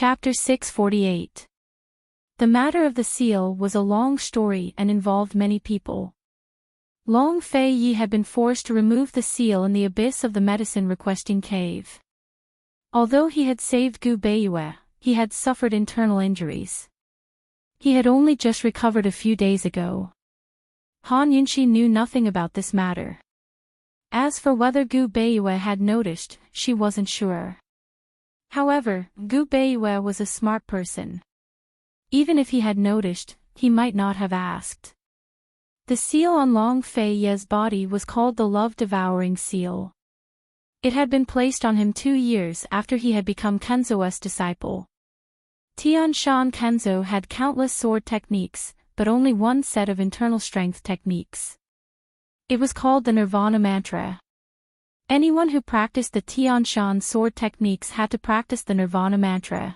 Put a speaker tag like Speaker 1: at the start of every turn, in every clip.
Speaker 1: Chapter 648. The matter of the seal was a long story and involved many people. Long Fei Yi had been forced to remove the seal in the abyss of the medicine-requesting cave. Although he had saved Gu Beiyue, he had suffered internal injuries. He had only just recovered a few days ago. Han Yunxi knew nothing about this matter. As for whether Gu Beiyue had noticed, she wasn't sure. However, Gu Beiyue was a smart person. Even if he had noticed, he might not have asked. The seal on Long Fei Ye's body was called the Love-Devouring Seal. It had been placed on him 2 years after he had become Kenzo's disciple. Tianshan Kenzo had countless sword techniques, but only one set of internal strength techniques. It was called the Nirvana Mantra. Anyone who practiced the Tianshan sword techniques had to practice the Nirvana Mantra.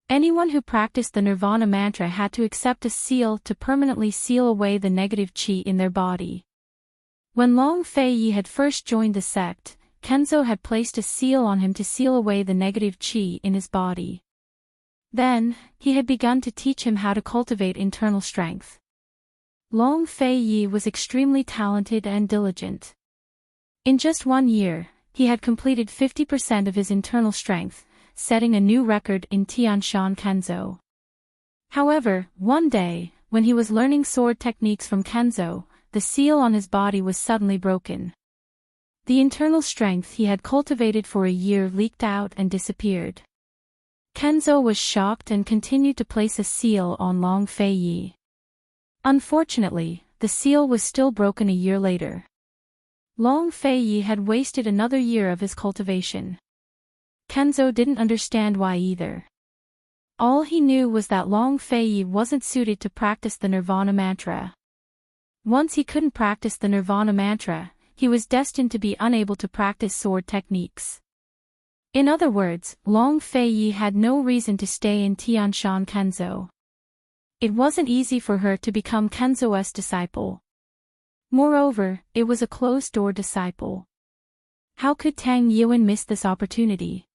Speaker 1: Anyone who practiced the Nirvana Mantra had to accept a seal to permanently seal away the negative qi in their body. When Long Fei Yi had first joined the sect, Kenzo had placed a seal on him to seal away the negative qi in his body. Then, he had begun to teach him how to cultivate internal strength. Long Fei Yi was extremely talented and diligent. In just 1 year, he had completed 50% of his internal strength, setting a new record in Tianshan Kenzo. However, one day, when he was learning sword techniques from Kenzo, the seal on his body was suddenly broken. The internal strength he had cultivated for a year leaked out and disappeared. Kenzo was shocked and continued to place a seal on Long Fei Yi. Unfortunately, the seal was still broken a year later. Long Fei Yi had wasted another year of his cultivation. Kenzo didn't understand why either. All he knew was that Long Fei Yi wasn't suited to practice the Nirvana Mantra. Once he couldn't practice the Nirvana Mantra, he was destined to be unable to practice sword techniques. In other words, Long Fei Yi had no reason to stay in Tianshan Kenzo. It wasn't easy for her to become Kenzo's disciple. Moreover, it was a closed-door disciple. How could Tang Yuan miss this opportunity?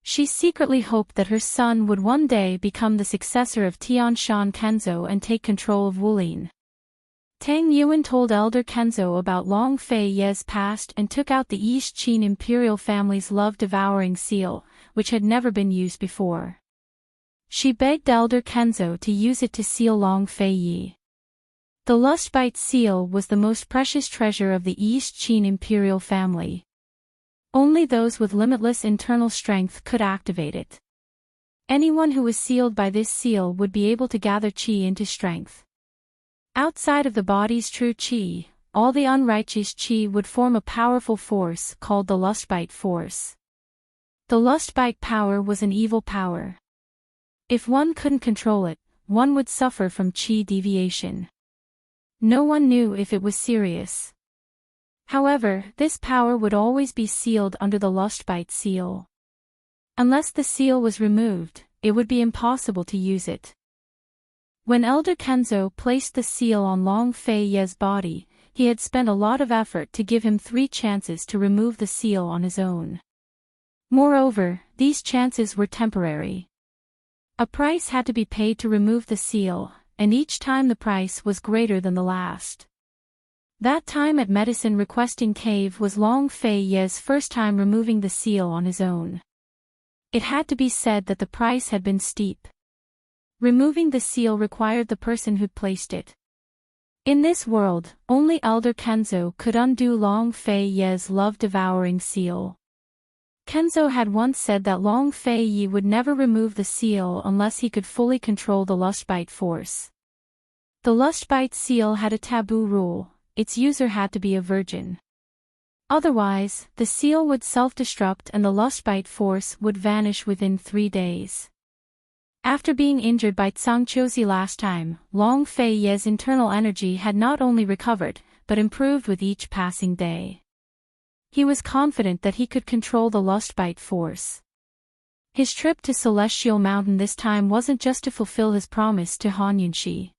Speaker 1: She secretly hoped that her son would one day become the successor of Tianshan Kenzo and take control of Wulin. Tang Yuan told Elder Kenzo about Long Fei Ye's past and took out the East Qin imperial family's love-devouring seal, which had never been used before. She begged Elder Kenzo to use it to seal Long Fei Yi. The Lustbite seal was the most precious treasure of the East Qin imperial family. Only those with limitless internal strength could activate it. Anyone who was sealed by this seal would be able to gather qi into strength. Outside of the body's true qi, all the unrighteous qi would form a powerful force called the Lustbite force. The Lustbite power was an evil power. If one couldn't control it, one would suffer from qi deviation. No one knew if it was serious. However, this power would always be sealed under the Lustbite seal. Unless the seal was removed, it would be impossible to use it. When Elder Kenzo placed the seal on Long Fei Ye's body, he had spent a lot of effort to give him 3 chances to remove the seal on his own. Moreover, these chances were temporary. A price had to be paid to remove the seal, and each time the price was greater than the last. That time at Medicine Requesting Cave was Long Fei Ye's first time removing the seal on his own. It had to be said that the price had been steep. Removing the seal required the person who'd placed it. In this world, only Elder Kenzo could undo Long Fei Ye's love-devouring seal. Kenzo had once said that Long Fei Yi would never remove the seal unless he could fully control the Lustbite force. The Lustbite seal had a taboo rule: its user had to be a virgin. Otherwise, the seal would self-destruct and the Lustbite force would vanish within 3 days. After being injured by Zhangqiuzi last time, Long Fei Ye's internal energy had not only recovered, but improved with each passing day. He was confident that he could control the Lustbite force. His trip to Celestial Mountain this time wasn't just to fulfill his promise to Han Yunxi.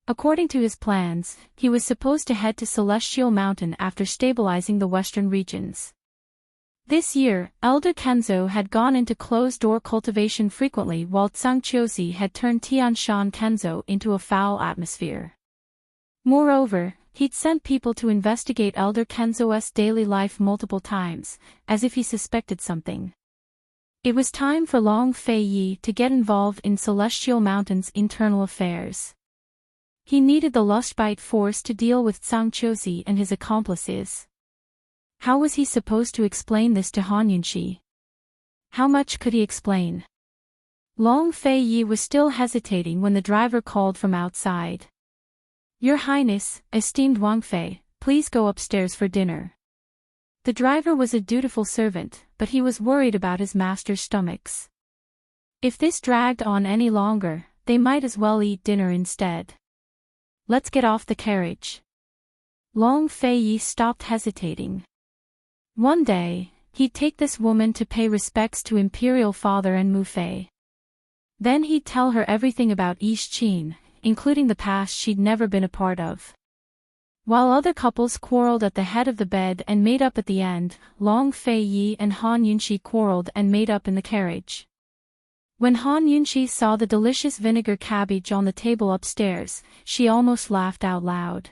Speaker 1: According to his plans, he was supposed to head to Celestial Mountain after stabilizing the western regions. This year, Elder Kenzo had gone into closed-door cultivation frequently while Tsangchosi had turned Tianshan Kenzo into a foul atmosphere. Moreover, he'd sent people to investigate Elder Kenzo's daily life multiple times, as if he suspected something. It was time for Long Fei Yi to get involved in Celestial Mountain's internal affairs. He needed the Lustbite force to deal with Tsangchosi and his accomplices. How was he supposed to explain this to Han Yunxi? How much could he explain? Long Fei Yi was still hesitating when the driver called from outside. "Your Highness, esteemed Wang Fei, please go upstairs for dinner." The driver was a dutiful servant, but he was worried about his master's stomachs. If this dragged on any longer, they might as well eat dinner instead. "Let's get off the carriage." Long Fei Yi stopped hesitating. One day, he'd take this woman to pay respects to Imperial Father and Mu Fei. Then he'd tell her everything about East Qin, including the past she'd never been a part of. While other couples quarreled at the head of the bed and made up at the end, Long Fei Yi and Han Yunxi quarreled and made up in the carriage. When Han Yunxi saw the delicious vinegar cabbage on the table upstairs, she almost laughed out loud.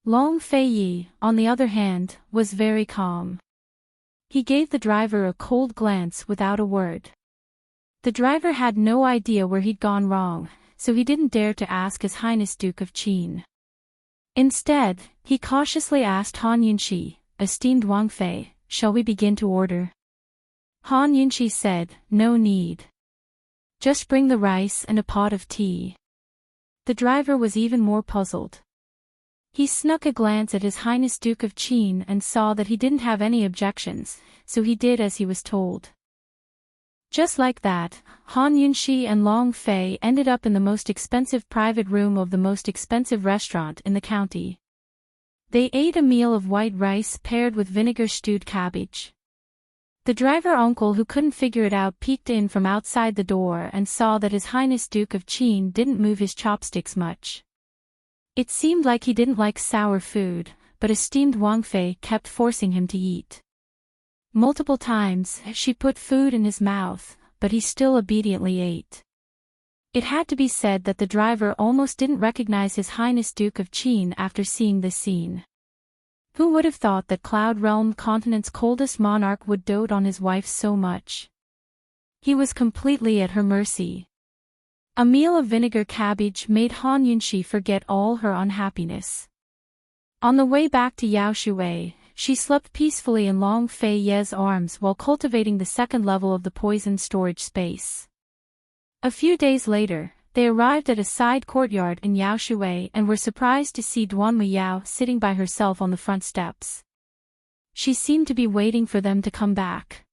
Speaker 1: Long Fei Yi, on the other hand, was very calm. He gave the driver a cold glance without a word. The driver had no idea where he'd gone wrong, so he didn't dare to ask His Highness Duke of Qin. Instead, he cautiously asked Han Yunxi, "Esteemed Wang Fei, shall we begin to order?" Han Yunxi said, "No need. Just bring the rice and a pot of tea." The driver was even more puzzled. He snuck a glance at His Highness Duke of Qin and saw that he didn't have any objections, so he did as he was told. Just like that, Han Yunxi and Long Fei ended up in the most expensive private room of the most expensive restaurant in the county. They ate a meal of white rice paired with vinegar-stewed cabbage. The driver uncle who couldn't figure it out peeked in from outside the door and saw that His Highness Duke of Qin didn't move his chopsticks much. It seemed like he didn't like sour food, but esteemed Wang Fei kept forcing him to eat. Multiple times, she put food in his mouth, but he still obediently ate. It had to be said that the driver almost didn't recognize His Highness Duke of Qin after seeing this scene. Who would have thought that Cloud Realm Continent's coldest monarch would dote on his wife so much? He was completely at her mercy. A meal of vinegar cabbage made Han Yunxi forget all her unhappiness. On the way back to Yaoshuwei, she slept peacefully in Long Fei Ye's arms while cultivating the second level of the poison storage space. A few days later, they arrived at a side courtyard in Yaoshuwei and were surprised to see Duanmu Yao sitting by herself on the front steps. She seemed to be waiting for them to come back.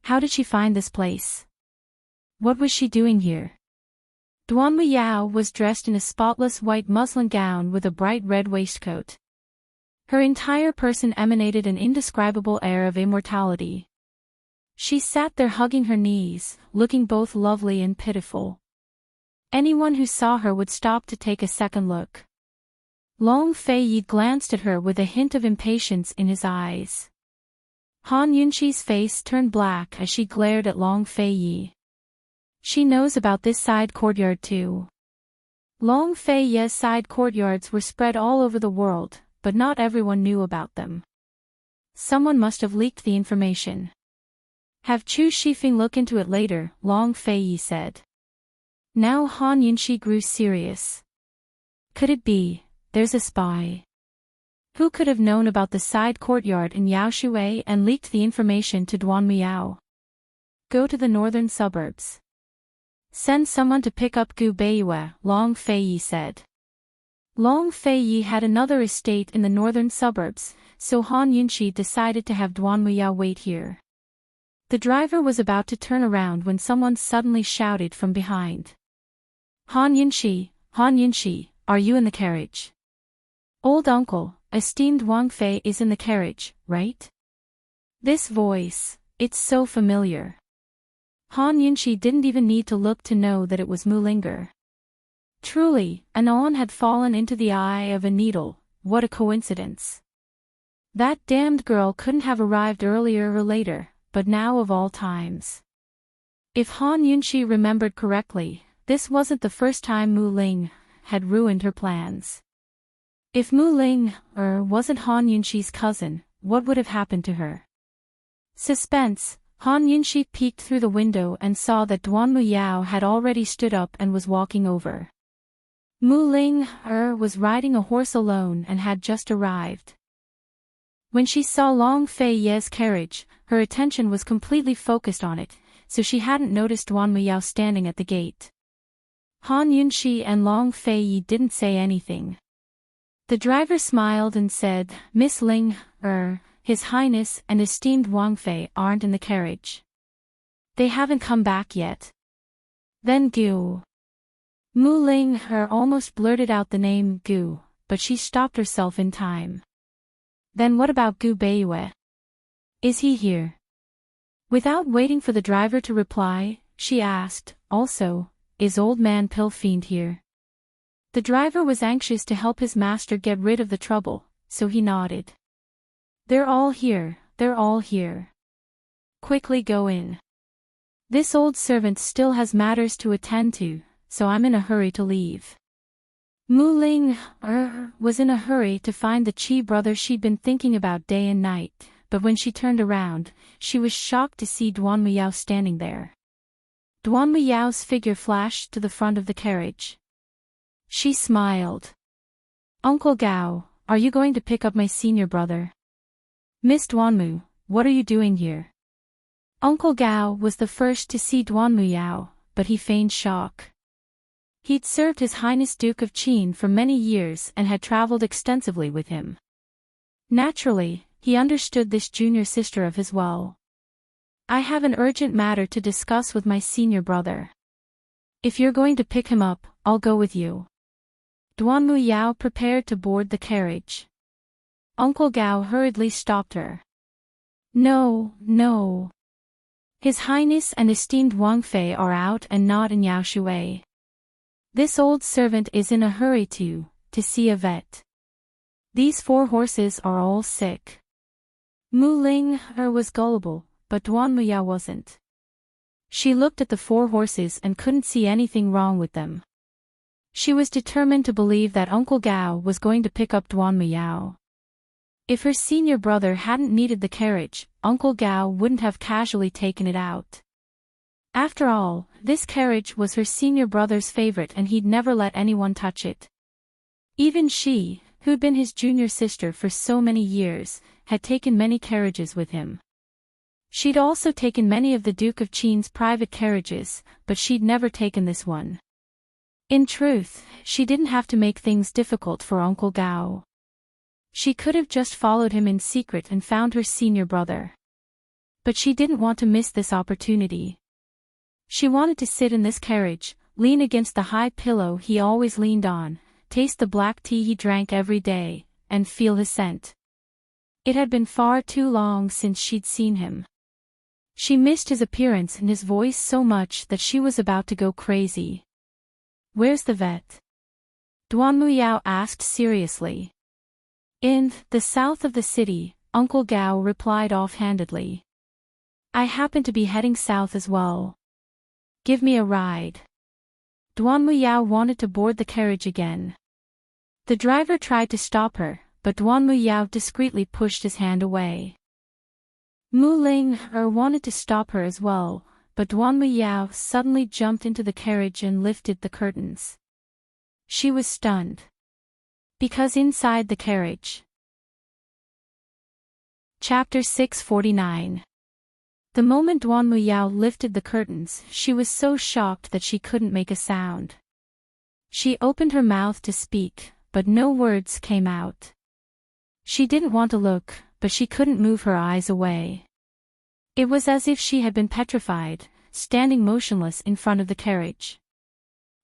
Speaker 1: How did she find this place? What was she doing here? Duanmu Yao was dressed in a spotless white muslin gown with a bright red waistcoat. Her entire person emanated an indescribable air of immortality. She sat there hugging her knees, looking both lovely and pitiful. Anyone who saw her would stop to take a second look. Long Fei Yi glanced at her with a hint of impatience in his eyes. Han Yunxi's face turned black as she glared at Long Fei Yi. She knows about this side courtyard too. Long Fei Ye's side courtyards were spread all over the world, but not everyone knew about them. Someone must have leaked the information. Have Chu Shifeng look into it later, Long Fei Yi said. Now Han Yunxi grew serious. Could it be, there's a spy? Who could have known about the side courtyard in Yaoshuwei and leaked the information to Duanmu Yao? Go to the northern suburbs. Send someone to pick up Gu Beiyue, Long Fei Yi said. Long Fei Yi had another estate in the northern suburbs, so Han Yunxi decided to have Duanmu Yao wait here. The driver was about to turn around when someone suddenly shouted from behind. Han Yunxi, are you in the carriage? Old uncle, esteemed Wang Fei is in the carriage, right? This voice, it's so familiar. Han Yunxi didn't even need to look to know that it was Mulinger. Truly, an awn had fallen into the eye of a needle, what a coincidence. That damned girl couldn't have arrived earlier or later, but now of all times. If Han Yunxi remembered correctly, this wasn't the first time Mu Ling had ruined her plans. If Mu Ling wasn't Han Yunxi's cousin, what would have happened to her? Suspense. Han Yunxi peeked through the window and saw that Duan Muyao had already stood up and was walking over. Mu Ling was riding a horse alone and had just arrived. When she saw Long Fei Ye's carriage, her attention was completely focused on it, so she hadn't noticed Duan Muyao standing at the gate. Han Yunxi and Long Fei Yi didn't say anything. The driver smiled and said, "Miss Ling, His Highness and esteemed Wang Fei aren't in the carriage. They haven't come back yet." Then Gu. Mu Ling almost blurted out the name Gu, but she stopped herself in time. "Then what about Gu Beiyue? Is he here?" Without waiting for the driver to reply, she asked, "Also, is Old Man Pill Fiend here?" The driver was anxious to help his master get rid of the trouble, so he nodded. They're all here. Quickly go in. This old servant still has matters to attend to, so I'm in a hurry to leave." Mu Ling was in a hurry to find the Qi brother she'd been thinking about day and night, but when she turned around, she was shocked to see Duan Muyao standing there. Duan Muyao's figure flashed to the front of the carriage. She smiled. "Uncle Gao, are you going to pick up my senior brother?" "Miss Duanmu, what are you doing here?" Uncle Gao was the first to see Duan Muyao, but he feigned shock. He'd served His Highness Duke of Qin for many years and had traveled extensively with him. Naturally, he understood this junior sister of his well. "I have an urgent matter to discuss with my senior brother. If you're going to pick him up, I'll go with you." Duan Muyao prepared to board the carriage. Uncle Gao hurriedly stopped her. No. His Highness and esteemed Wang Fei are out and not in Yaoshui. This old servant is in a hurry to see a vet. These 4 horses are all sick." Mu Ling was gullible, but Duan Muyao wasn't. She looked at the 4 horses and couldn't see anything wrong with them. She was determined to believe that Uncle Gao was going to pick up Duan Muyao. If her senior brother hadn't needed the carriage, Uncle Gao wouldn't have casually taken it out. After all, this carriage was her senior brother's favorite and he'd never let anyone touch it. Even she, who'd been his junior sister for so many years, had taken many carriages with him. She'd also taken many of the Duke of Qin's private carriages, but she'd never taken this one. In truth, she didn't have to make things difficult for Uncle Gao. She could have just followed him in secret and found her senior brother. But she didn't want to miss this opportunity. She wanted to sit in this carriage, lean against the high pillow he always leaned on, taste the black tea he drank every day, and feel his scent. It had been far too long since she'd seen him. She missed his appearance and his voice so much that she was about to go crazy. "Where's the vet?" Duan Muyao asked seriously. "In the south of the city," Uncle Gao replied offhandedly. "I happen to be heading south as well. Give me a ride." Duan Muyao wanted to board the carriage again. The driver tried to stop her, but Duan Muyao discreetly pushed his hand away. Mu Ling wanted to stop her as well, but Duan Muyao suddenly jumped into the carriage and lifted the curtains. She was stunned. Because inside the carriage. Chapter 649. The moment Duan Muyao lifted the curtains, she was so shocked that she couldn't make a sound. She opened her mouth to speak, but no words came out. She didn't want to look, but she couldn't move her eyes away. It was as if she had been petrified, standing motionless in front of the carriage.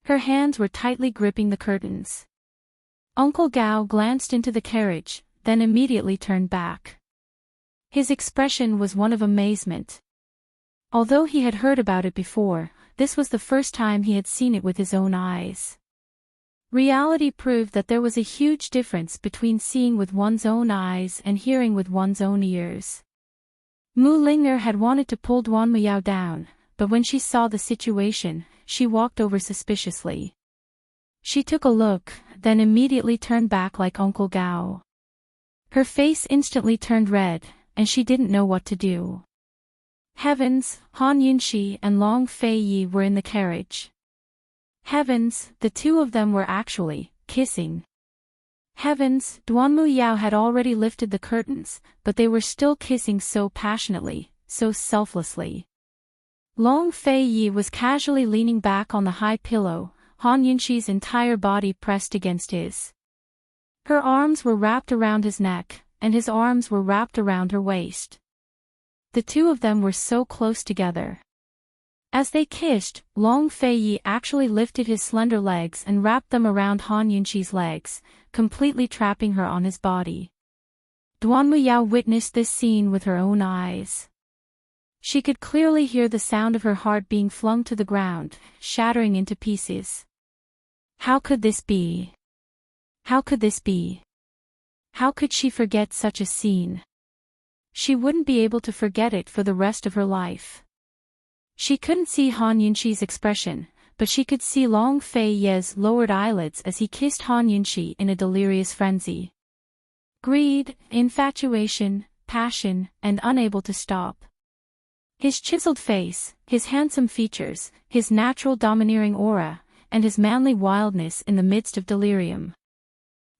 Speaker 1: Her hands were tightly gripping the curtains. Uncle Gao glanced into the carriage, then immediately turned back. His expression was one of amazement. Although he had heard about it before, this was the first time he had seen it with his own eyes. Reality proved that there was a huge difference between seeing with one's own eyes and hearing with one's own ears. Mu Lingner had wanted to pull Duan Muyao down, but when she saw the situation, she walked over suspiciously. She took a look, then immediately turned back like Uncle Gao. Her face instantly turned red, and she didn't know what to do. Heavens, Han Yunxi and Long Fei Yi were in the carriage. Heavens, the two of them were actually kissing. Heavens, Duan Muyao had already lifted the curtains, but they were still kissing so passionately, so selflessly. Long Fei Yi was casually leaning back on the high pillow, Han Yunxi's entire body pressed against his. Her arms were wrapped around his neck, and his arms were wrapped around her waist. The two of them were so close together. As they kissed, Long Fei Yi actually lifted his slender legs and wrapped them around Han Yunxi's legs, completely trapping her on his body. Duan Muyao witnessed this scene with her own eyes. She could clearly hear the sound of her heart being flung to the ground, shattering into pieces. How could this be? How could this be? How could she forget such a scene? She wouldn't be able to forget it for the rest of her life. She couldn't see Han Yunxi's expression, but she could see Long Fei Yi's lowered eyelids as he kissed Han Yunxi in a delirious frenzy. Greed, infatuation, passion, and unable to stop. His chiseled face, his handsome features, his natural domineering aura, and his manly wildness in the midst of delirium.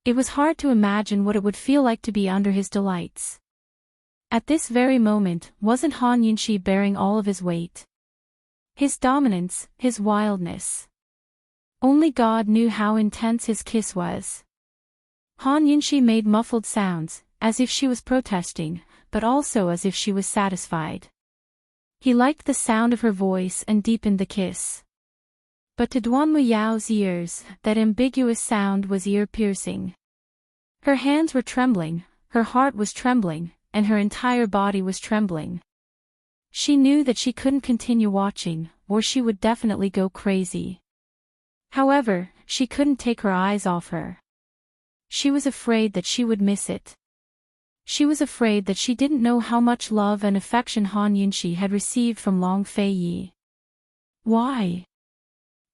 Speaker 1: It was hard to imagine what it would feel like to be under his delights. At this very moment, wasn't Han Yunxi bearing all of his weight? His dominance, his wildness. Only God knew how intense his kiss was. Han Yunxi made muffled sounds, as if she was protesting, but also as if she was satisfied. He liked the sound of her voice and deepened the kiss. But to Duan Muyao's ears, that ambiguous sound was ear-piercing. Her hands were trembling, her heart was trembling, and her entire body was trembling. She knew that she couldn't continue watching, or she would definitely go crazy. However, she couldn't take her eyes off her. She was afraid that she would miss it. She was afraid that she didn't know how much love and affection Han Yunxi had received from Long Fei Yi. Why?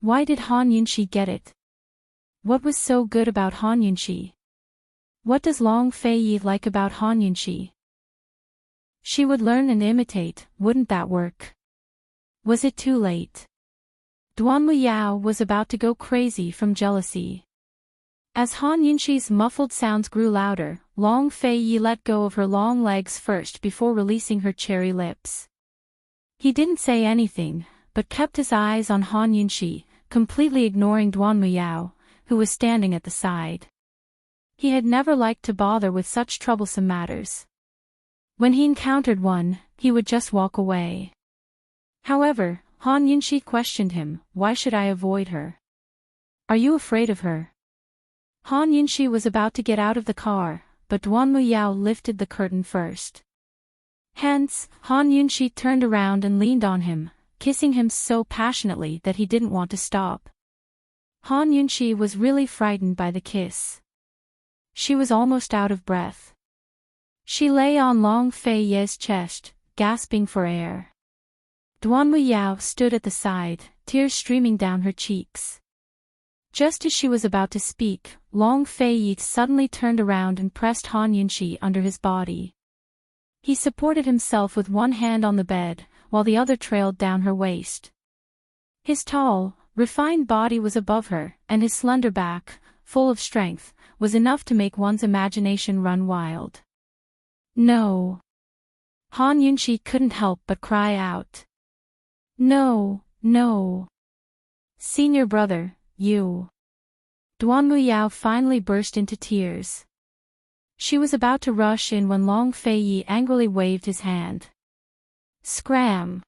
Speaker 1: Why did Han Yunxi get it? What was so good about Han Yunxi? What does Long Fei Yi like about Han Yunxi? She would learn and imitate, wouldn't that work? Was it too late? Duan Muyao was about to go crazy from jealousy. As Han Yunxi's muffled sounds grew louder, Long Fei Yi let go of her long legs first before releasing her cherry lips. He didn't say anything, but kept his eyes on Han Yunxi, completely ignoring Duan Muyao, who was standing at the side. He had never liked to bother with such troublesome matters. When he encountered one, he would just walk away. However, Han Yunxi questioned him, "Why should I avoid her? Are you afraid of her?" Han Yunxi was about to get out of the car, but Duan Muyao lifted the curtain first. Hence, Han Yunxi turned around and leaned on him, kissing him so passionately that he didn't want to stop. Han Yunxi was really frightened by the kiss. She was almost out of breath. She lay on Long Fei Yi's chest, gasping for air. Duan Muyao stood at the side, tears streaming down her cheeks. Just as she was about to speak, Long Fei Yi suddenly turned around and pressed Han Yunxi under his body. He supported himself with one hand on the bed, while the other trailed down her waist. His tall, refined body was above her, and his slender back, full of strength, was enough to make one's imagination run wild. No. Han Yunxi couldn't help but cry out. No, no. Senior brother, you. Duan Muyao finally burst into tears. She was about to rush in when Long Fei Yi angrily waved his hand. Scram!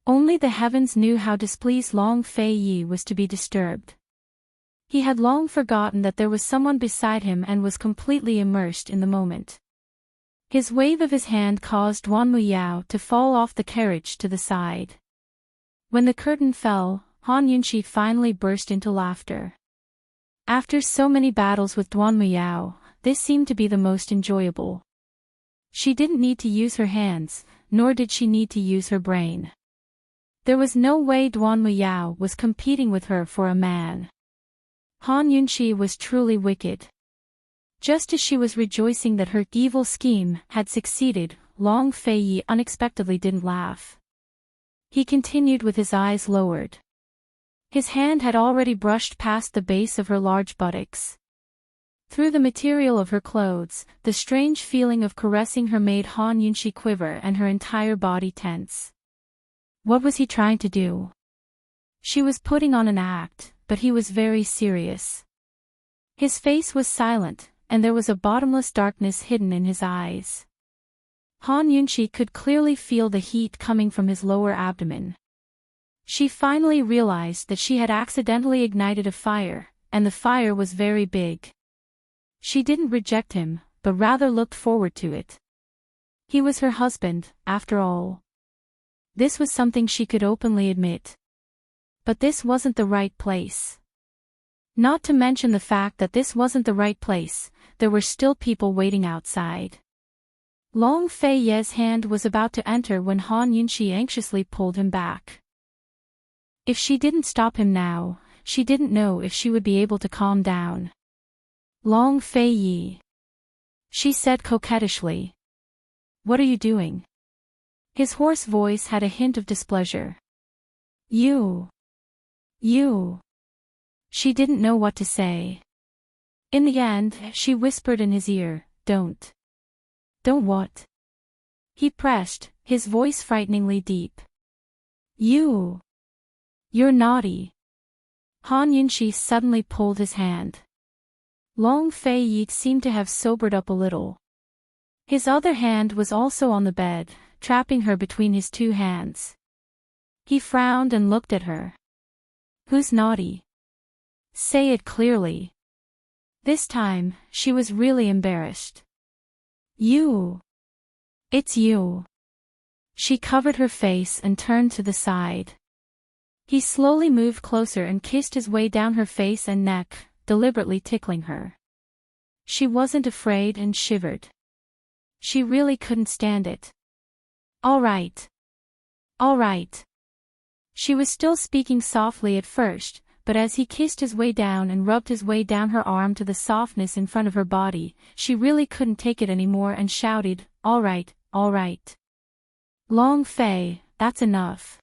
Speaker 1: Only the heavens knew how displeased Long Fei Yi was to be disturbed. He had long forgotten that there was someone beside him and was completely immersed in the moment. His wave of his hand caused Duan Muyao to fall off the carriage to the side. When the curtain fell, Han Yunxi finally burst into laughter. After so many battles with Duan Muyao, this seemed to be the most enjoyable. She didn't need to use her hands, nor did she need to use her brain. There was no way Duan Muyao was competing with her for a man. Han Yunqi was truly wicked. Just as she was rejoicing that her evil scheme had succeeded, Long Feiyi unexpectedly didn't laugh. He continued with his eyes lowered. His hand had already brushed past the base of her large buttocks. Through the material of her clothes, the strange feeling of caressing her made Han Yunqi quiver and her entire body tense. What was he trying to do? She was putting on an act, but he was very serious. His face was silent, and there was a bottomless darkness hidden in his eyes. Han Yunqi could clearly feel the heat coming from his lower abdomen. She finally realized that she had accidentally ignited a fire, and the fire was very big. She didn't reject him, but rather looked forward to it. He was her husband, after all. This was something she could openly admit. But this wasn't the right place. Not to mention the fact that this wasn't the right place, there were still people waiting outside. Long Feiye's hand was about to enter when Han Yunqi anxiously pulled him back. If she didn't stop him now, she didn't know if she would be able to calm down. Long Feiyi, she said coquettishly. What are you doing? His hoarse voice had a hint of displeasure. You. She didn't know what to say. In the end, she whispered in his ear, Don't. Don't what? He pressed, his voice frighteningly deep. You're naughty. Han Yunqi suddenly pulled his hand. Long Feiyi seemed to have sobered up a little. His other hand was also on the bed, trapping her between his two hands. He frowned and looked at her. Who's naughty? Say it clearly. This time, she was really embarrassed. You. It's you. She covered her face and turned to the side. He slowly moved closer and kissed his way down her face and neck, deliberately tickling her. She wasn't afraid and shivered. She really couldn't stand it. All right. She was still speaking softly at first, but as he kissed his way down and rubbed his way down her arm to the softness in front of her body, she really couldn't take it anymore and shouted, All right. Long Fei, that's enough.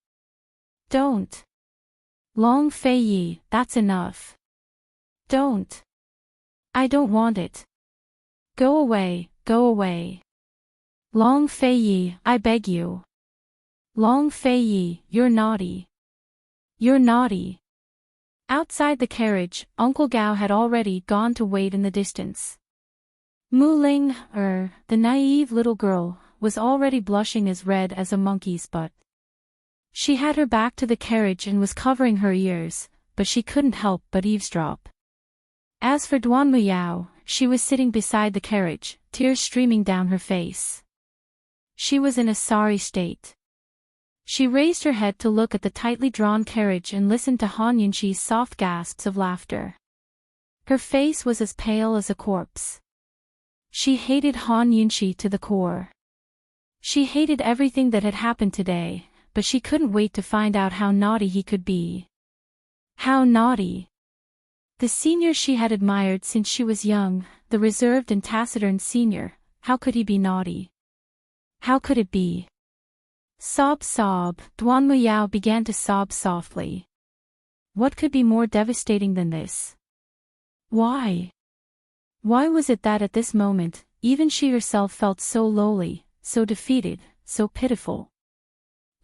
Speaker 1: Don't. Long Feiyi, that's enough. Don't. I don't want it. Go away. Long Feiyi, I beg you. Long Feiyi, you're naughty. Outside the carriage, Uncle Gao had already gone to wait in the distance. Mu Ling, the naive little girl, was already blushing as red as a monkey's butt. She had her back to the carriage and was covering her ears, but she couldn't help but eavesdrop. As for Duan Muyao, she was sitting beside the carriage, tears streaming down her face. She was in a sorry state. She raised her head to look at the tightly drawn carriage and listened to Han Yunqi's soft gasps of laughter. Her face was as pale as a corpse. She hated Han Yunqi to the core. She hated everything that had happened today, but she couldn't wait to find out how naughty he could be. How naughty! The senior she had admired since she was young, the reserved and taciturn senior, how could he be naughty? How could it be? Sob, Duan Muyao began to sob softly. What could be more devastating than this? Why? Why was it that at this moment, even she herself felt so lowly, so defeated, so pitiful?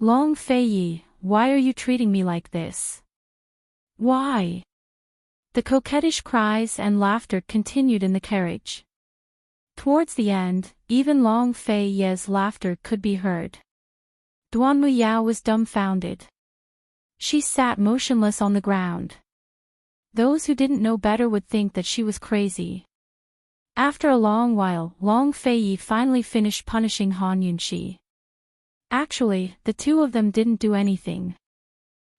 Speaker 1: Long Feiyi, why are you treating me like this? Why? The coquettish cries and laughter continued in the carriage. Towards the end, even Long Feiyi's laughter could be heard. Duan Muyao was dumbfounded. She sat motionless on the ground. Those who didn't know better would think that she was crazy. After a long while, Long Feiyi finally finished punishing Han Yunqi. Actually, the two of them didn't do anything.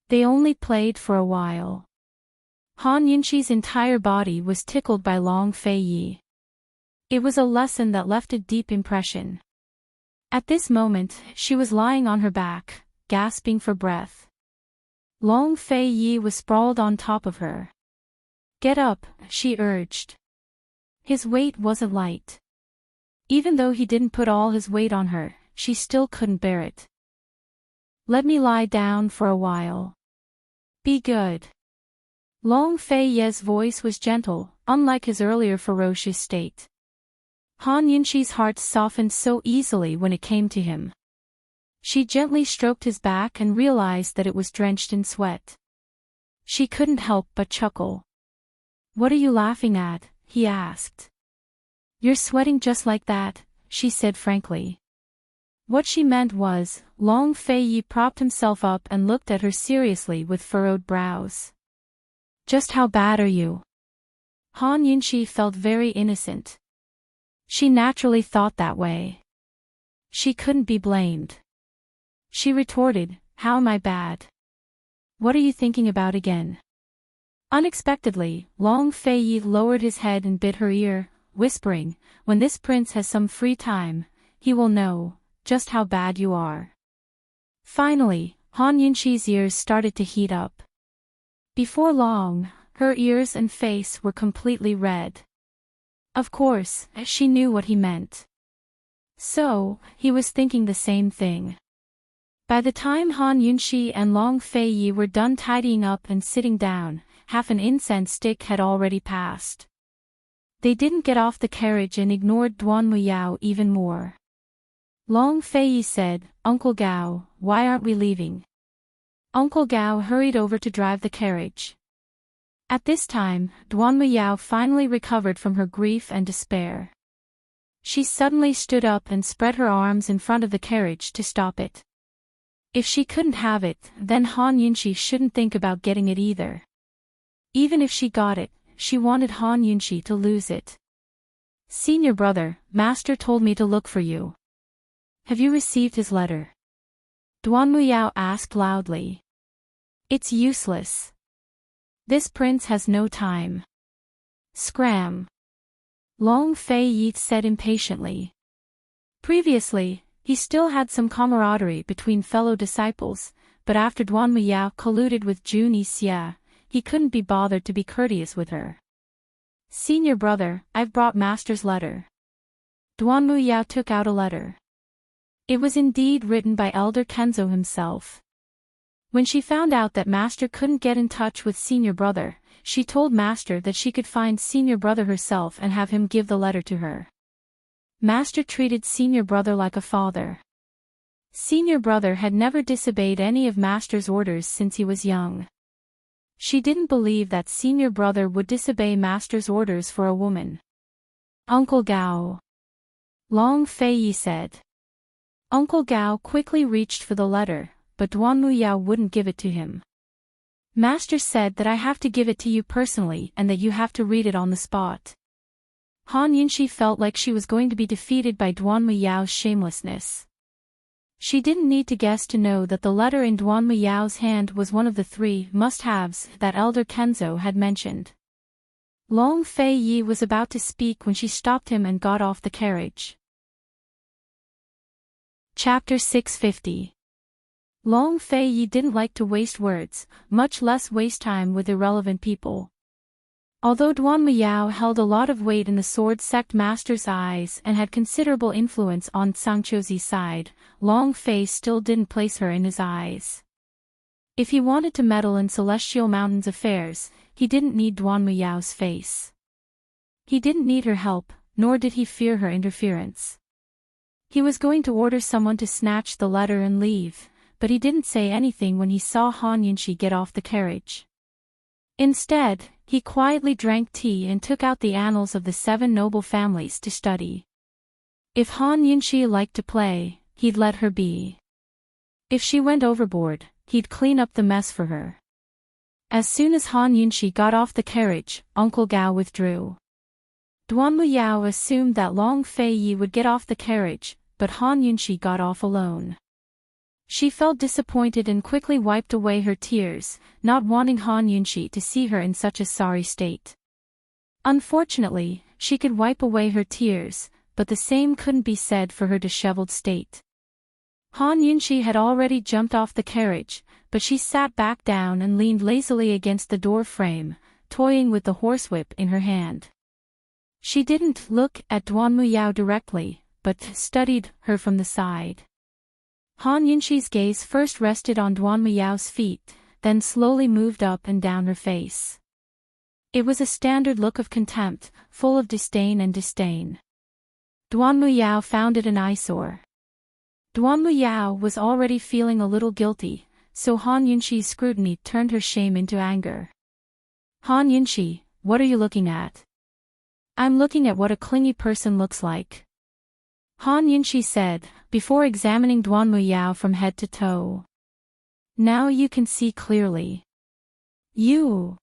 Speaker 1: They only played for a while. Han Yunxi's entire body was tickled by Long Fei Yi. It was a lesson that left a deep impression. At this moment, she was lying on her back, gasping for breath. Long Fei Yi was sprawled on top of her. "Get up," she urged. His weight wasn't light. Even though he didn't put all his weight on her, she still couldn't bear it. "Let me lie down for a while. Be good." Long Fei Yi's voice was gentle, unlike his earlier ferocious state. Han Yunxi's heart softened so easily when it came to him. She gently stroked his back and realized that it was drenched in sweat. She couldn't help but chuckle. "What are you laughing at?" he asked. "You're sweating just like that," she said frankly. What she meant was, Long Fei Yi propped himself up and looked at her seriously with furrowed brows. "Just how bad are you?" Han Yunxi felt very innocent. She naturally thought that way. She couldn't be blamed. She retorted, "How am I bad? What are you thinking about again?" Unexpectedly, Long Fei Yi lowered his head and bit her ear, whispering, "When this prince has some free time, he will know just how bad you are." Finally, Han Yunxi's ears started to heat up. Before long, her ears and face were completely red. Of course, she knew what he meant. So, he was thinking the same thing. By the time Han Yunxi and Long Fei Yi were done tidying up and sitting down, half an incense stick had already passed. They didn't get off the carriage and ignored Duan Muyao even more. Long Fei Yi said, "Uncle Gao, why aren't we leaving?" Uncle Gao hurried over to drive the carriage. At this time, Duan Muyao finally recovered from her grief and despair. She suddenly stood up and spread her arms in front of the carriage to stop it. If she couldn't have it, then Han Yunxi shouldn't think about getting it either. Even if she got it, she wanted Han Yunxi to lose it. "Senior brother, Master told me to look for you. Have you received his letter?" Duan Muyao asked loudly. "It's useless. This prince has no time. Scram." Long Fei Yi said impatiently. Previously, he still had some camaraderie between fellow disciples, but after Duan Muyao colluded with Jun Yixia, he couldn't be bothered to be courteous with her. "Senior brother, I've brought Master's letter." Duan Muyao took out a letter. It was indeed written by Elder Kenzo himself. When she found out that Master couldn't get in touch with Senior Brother, she told Master that she could find Senior Brother herself and have him give the letter to her. Master treated Senior Brother like a father. Senior Brother had never disobeyed any of Master's orders since he was young. She didn't believe that Senior Brother would disobey Master's orders for a woman. "Uncle Gao," Long Fei Yi said. Uncle Gao quickly reached for the letter, but Duan Muyao wouldn't give it to him. "Master said that I have to give it to you personally and that you have to read it on the spot." Han Yunxi felt like she was going to be defeated by Duan Muyao's shamelessness. She didn't need to guess to know that the letter in Duan Muyao's hand was one of the 3 must-haves that Elder Kenzo had mentioned. Long Fei Yi was about to speak when she stopped him and got off the carriage. Chapter 650. Long Fei Yi didn't like to waste words, much less waste time with irrelevant people. Although Duan Muyao held a lot of weight in the sword sect master's eyes and had considerable influence on Zhangqiuzi's side, Long Fei still didn't place her in his eyes. If he wanted to meddle in Celestial Mountain's affairs, he didn't need Duan Muyao's face. He didn't need her help, nor did he fear her interference. He was going to order someone to snatch the letter and leave, but he didn't say anything when he saw Han Yunxi get off the carriage. Instead, he quietly drank tea and took out the annals of the 7 noble families to study. If Han Yunxi liked to play, he'd let her be. If she went overboard, he'd clean up the mess for her. As soon as Han Yunxi got off the carriage, Uncle Gao withdrew. Duan Muyao assumed that Long Fei Yi would get off the carriage, but Han Yunxi got off alone. She felt disappointed and quickly wiped away her tears, not wanting Han Yunshi to see her in such a sorry state. Unfortunately, she could wipe away her tears, but the same couldn't be said for her disheveled state. Han Yunshi had already jumped off the carriage, but she sat back down and leaned lazily against the door frame, toying with the horsewhip in her hand. She didn't look at Duan Muyao directly, but studied her from the side. Han Yunshi's gaze first rested on Duan Muyao's feet, then slowly moved up and down her face. It was a standard look of contempt, full of disdain and disdain. Duan Muyao found it an eyesore. Duan Muyao was already feeling a little guilty, so Han Yunshi's scrutiny turned her shame into anger. Han Yunshi, what are you looking at? I'm looking at what a clingy person looks like. Han Yunshi said, before examining Duan Muyao from head to toe. Now you can see clearly. You.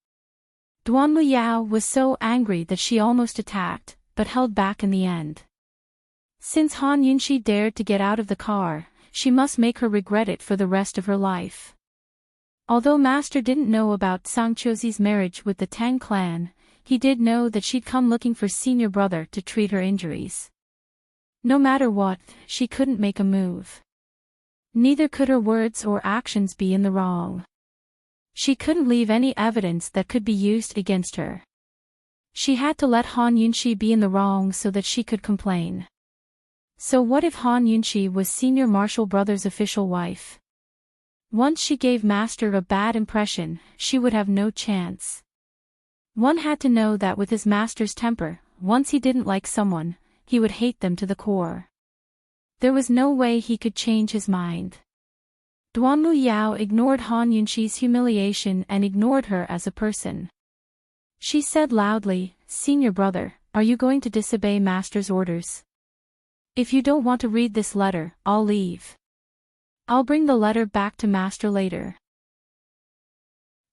Speaker 1: Duan Muyao was so angry that she almost attacked, but held back in the end. Since Han Yunshi dared to get out of the car, she must make her regret it for the rest of her life. Although Master didn't know about Sangchozi's marriage with the Tang clan, he did know that she'd come looking for senior brother to treat her injuries. No matter what, she couldn't make a move. Neither could her words or actions be in the wrong. She couldn't leave any evidence that could be used against her. She had to let Han Yunshi be in the wrong so that she could complain. So what if Han Yunshi was Senior Marshal Brother's official wife? Once she gave Master a bad impression, she would have no chance. One had to know that with his master's temper, once he didn't like someone, he would hate them to the core. There was no way he could change his mind. Duan Muyao ignored Han Yunshi's humiliation and ignored her as a person. She said loudly, "Senior brother, are you going to disobey Master's orders? If you don't want to read this letter, I'll leave. I'll bring the letter back to Master later."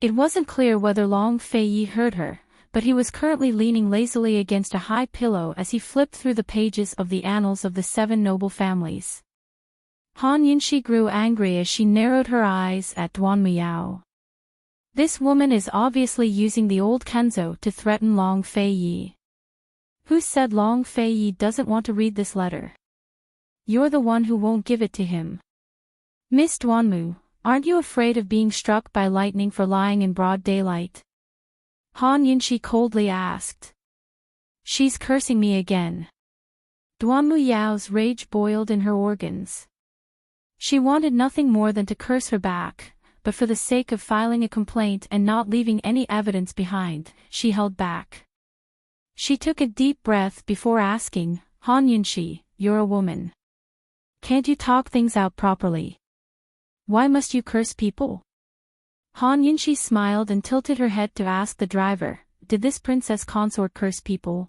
Speaker 1: It wasn't clear whether Long Fei Yi heard her, but he was currently leaning lazily against a high pillow as he flipped through the pages of the annals of the 7 noble families. Han Yunshi grew angry as she narrowed her eyes at Duan Muyao. This woman is obviously using the old Kenzo to threaten Long Fei Yi. Who said Long Fei Yi doesn't want to read this letter? You're the one who won't give it to him. Miss Duanmu, aren't you afraid of being struck by lightning for lying in broad daylight? Han Yunshi coldly asked. She's cursing me again. Duan Muyao's rage boiled in her organs. She wanted nothing more than to curse her back, but for the sake of filing a complaint and not leaving any evidence behind, she held back. She took a deep breath before asking, Han Yunshi, you're a woman. Can't you talk things out properly? Why must you curse people? Han Yunshi smiled and tilted her head to ask the driver, did this Princess Consort curse people?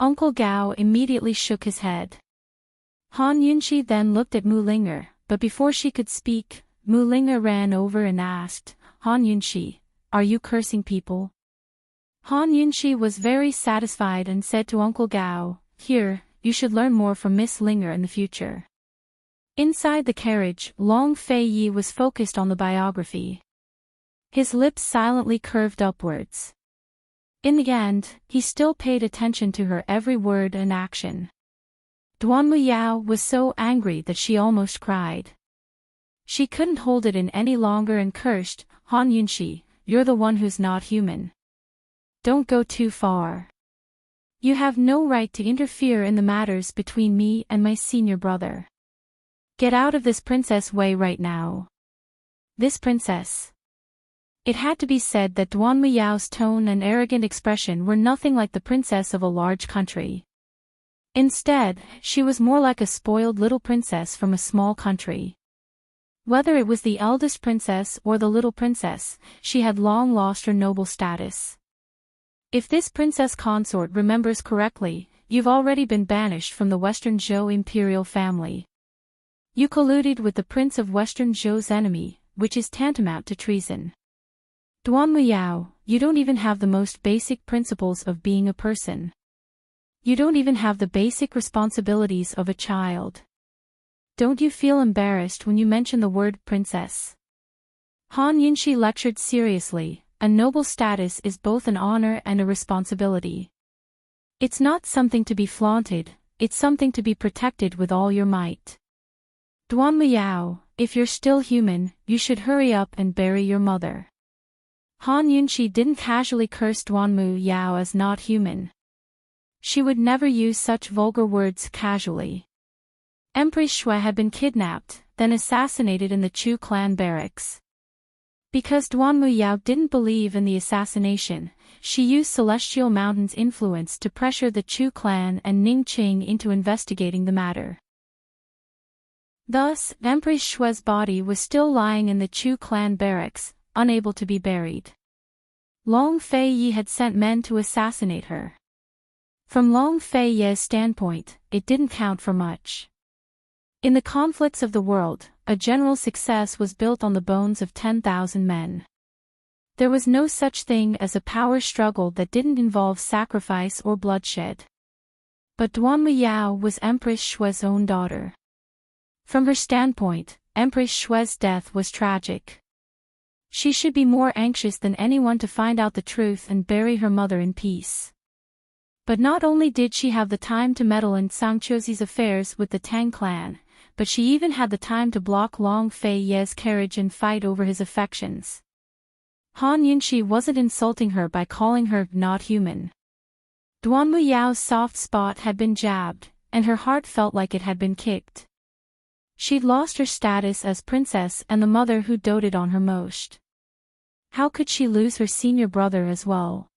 Speaker 1: Uncle Gao immediately shook his head. Han Yunshi then looked at Mu Linger, but before she could speak, Mu Linger ran over and asked, Han Yunshi, are you cursing people? Han Yunshi was very satisfied and said to Uncle Gao, here, you should learn more from Miss Linger in the future. Inside the carriage, Long Fei Yi was focused on the biography. His lips silently curved upwards. In the end, he still paid attention to her every word and action. Duan Muyao was so angry that she almost cried. She couldn't hold it in any longer and cursed, Han Yunshi, you're the one who's not human. Don't go too far. You have no right to interfere in the matters between me and my senior brother. Get out of this princess way right now. This princess. It had to be said that Duan Muyao's tone and arrogant expression were nothing like the princess of a large country. Instead, she was more like a spoiled little princess from a small country. Whether it was the eldest princess or the little princess, she had long lost her noble status. If this Princess Consort remembers correctly, you've already been banished from the Western Zhou imperial family. You colluded with the Prince of Western Zhou's enemy, which is tantamount to treason. Duan Muyao, you don't even have the most basic principles of being a person. You don't even have the basic responsibilities of a child. Don't you feel embarrassed when you mention the word princess? Han Yunshi lectured seriously. A noble status is both an honor and a responsibility. It's not something to be flaunted, it's something to be protected with all your might. Duan Muyao, if you're still human, you should hurry up and bury your mother. Han Yunshi didn't casually curse Duan Muyao as not human. She would never use such vulgar words casually. Empress Shui had been kidnapped, then assassinated in the Chu clan barracks. Because Duan Muyao didn't believe in the assassination, she used Celestial Mountain's influence to pressure the Chu clan and Ning Qing into investigating the matter. Thus, Empress Shui's body was still lying in the Chu clan barracks, unable to be buried. Long Fei Yi had sent men to assassinate her. From Long Fei Yi's standpoint, it didn't count for much. In the conflicts of the world, a general success was built on the bones of 10,000 men. There was no such thing as a power struggle that didn't involve sacrifice or bloodshed. But Duan Muyao was Empress Shui's own daughter. From her standpoint, Empress Shui's death was tragic. She should be more anxious than anyone to find out the truth and bury her mother in peace. But not only did she have the time to meddle in Zhang Qiuzi's affairs with the Tang clan, but she even had the time to block Long Fei Yi's carriage and fight over his affections. Han Yunshi wasn't insulting her by calling her not human. Duan Muyao's soft spot had been jabbed, and her heart felt like it had been kicked. She'd lost her status as princess and the mother who doted on her most. How could she lose her senior brother as well?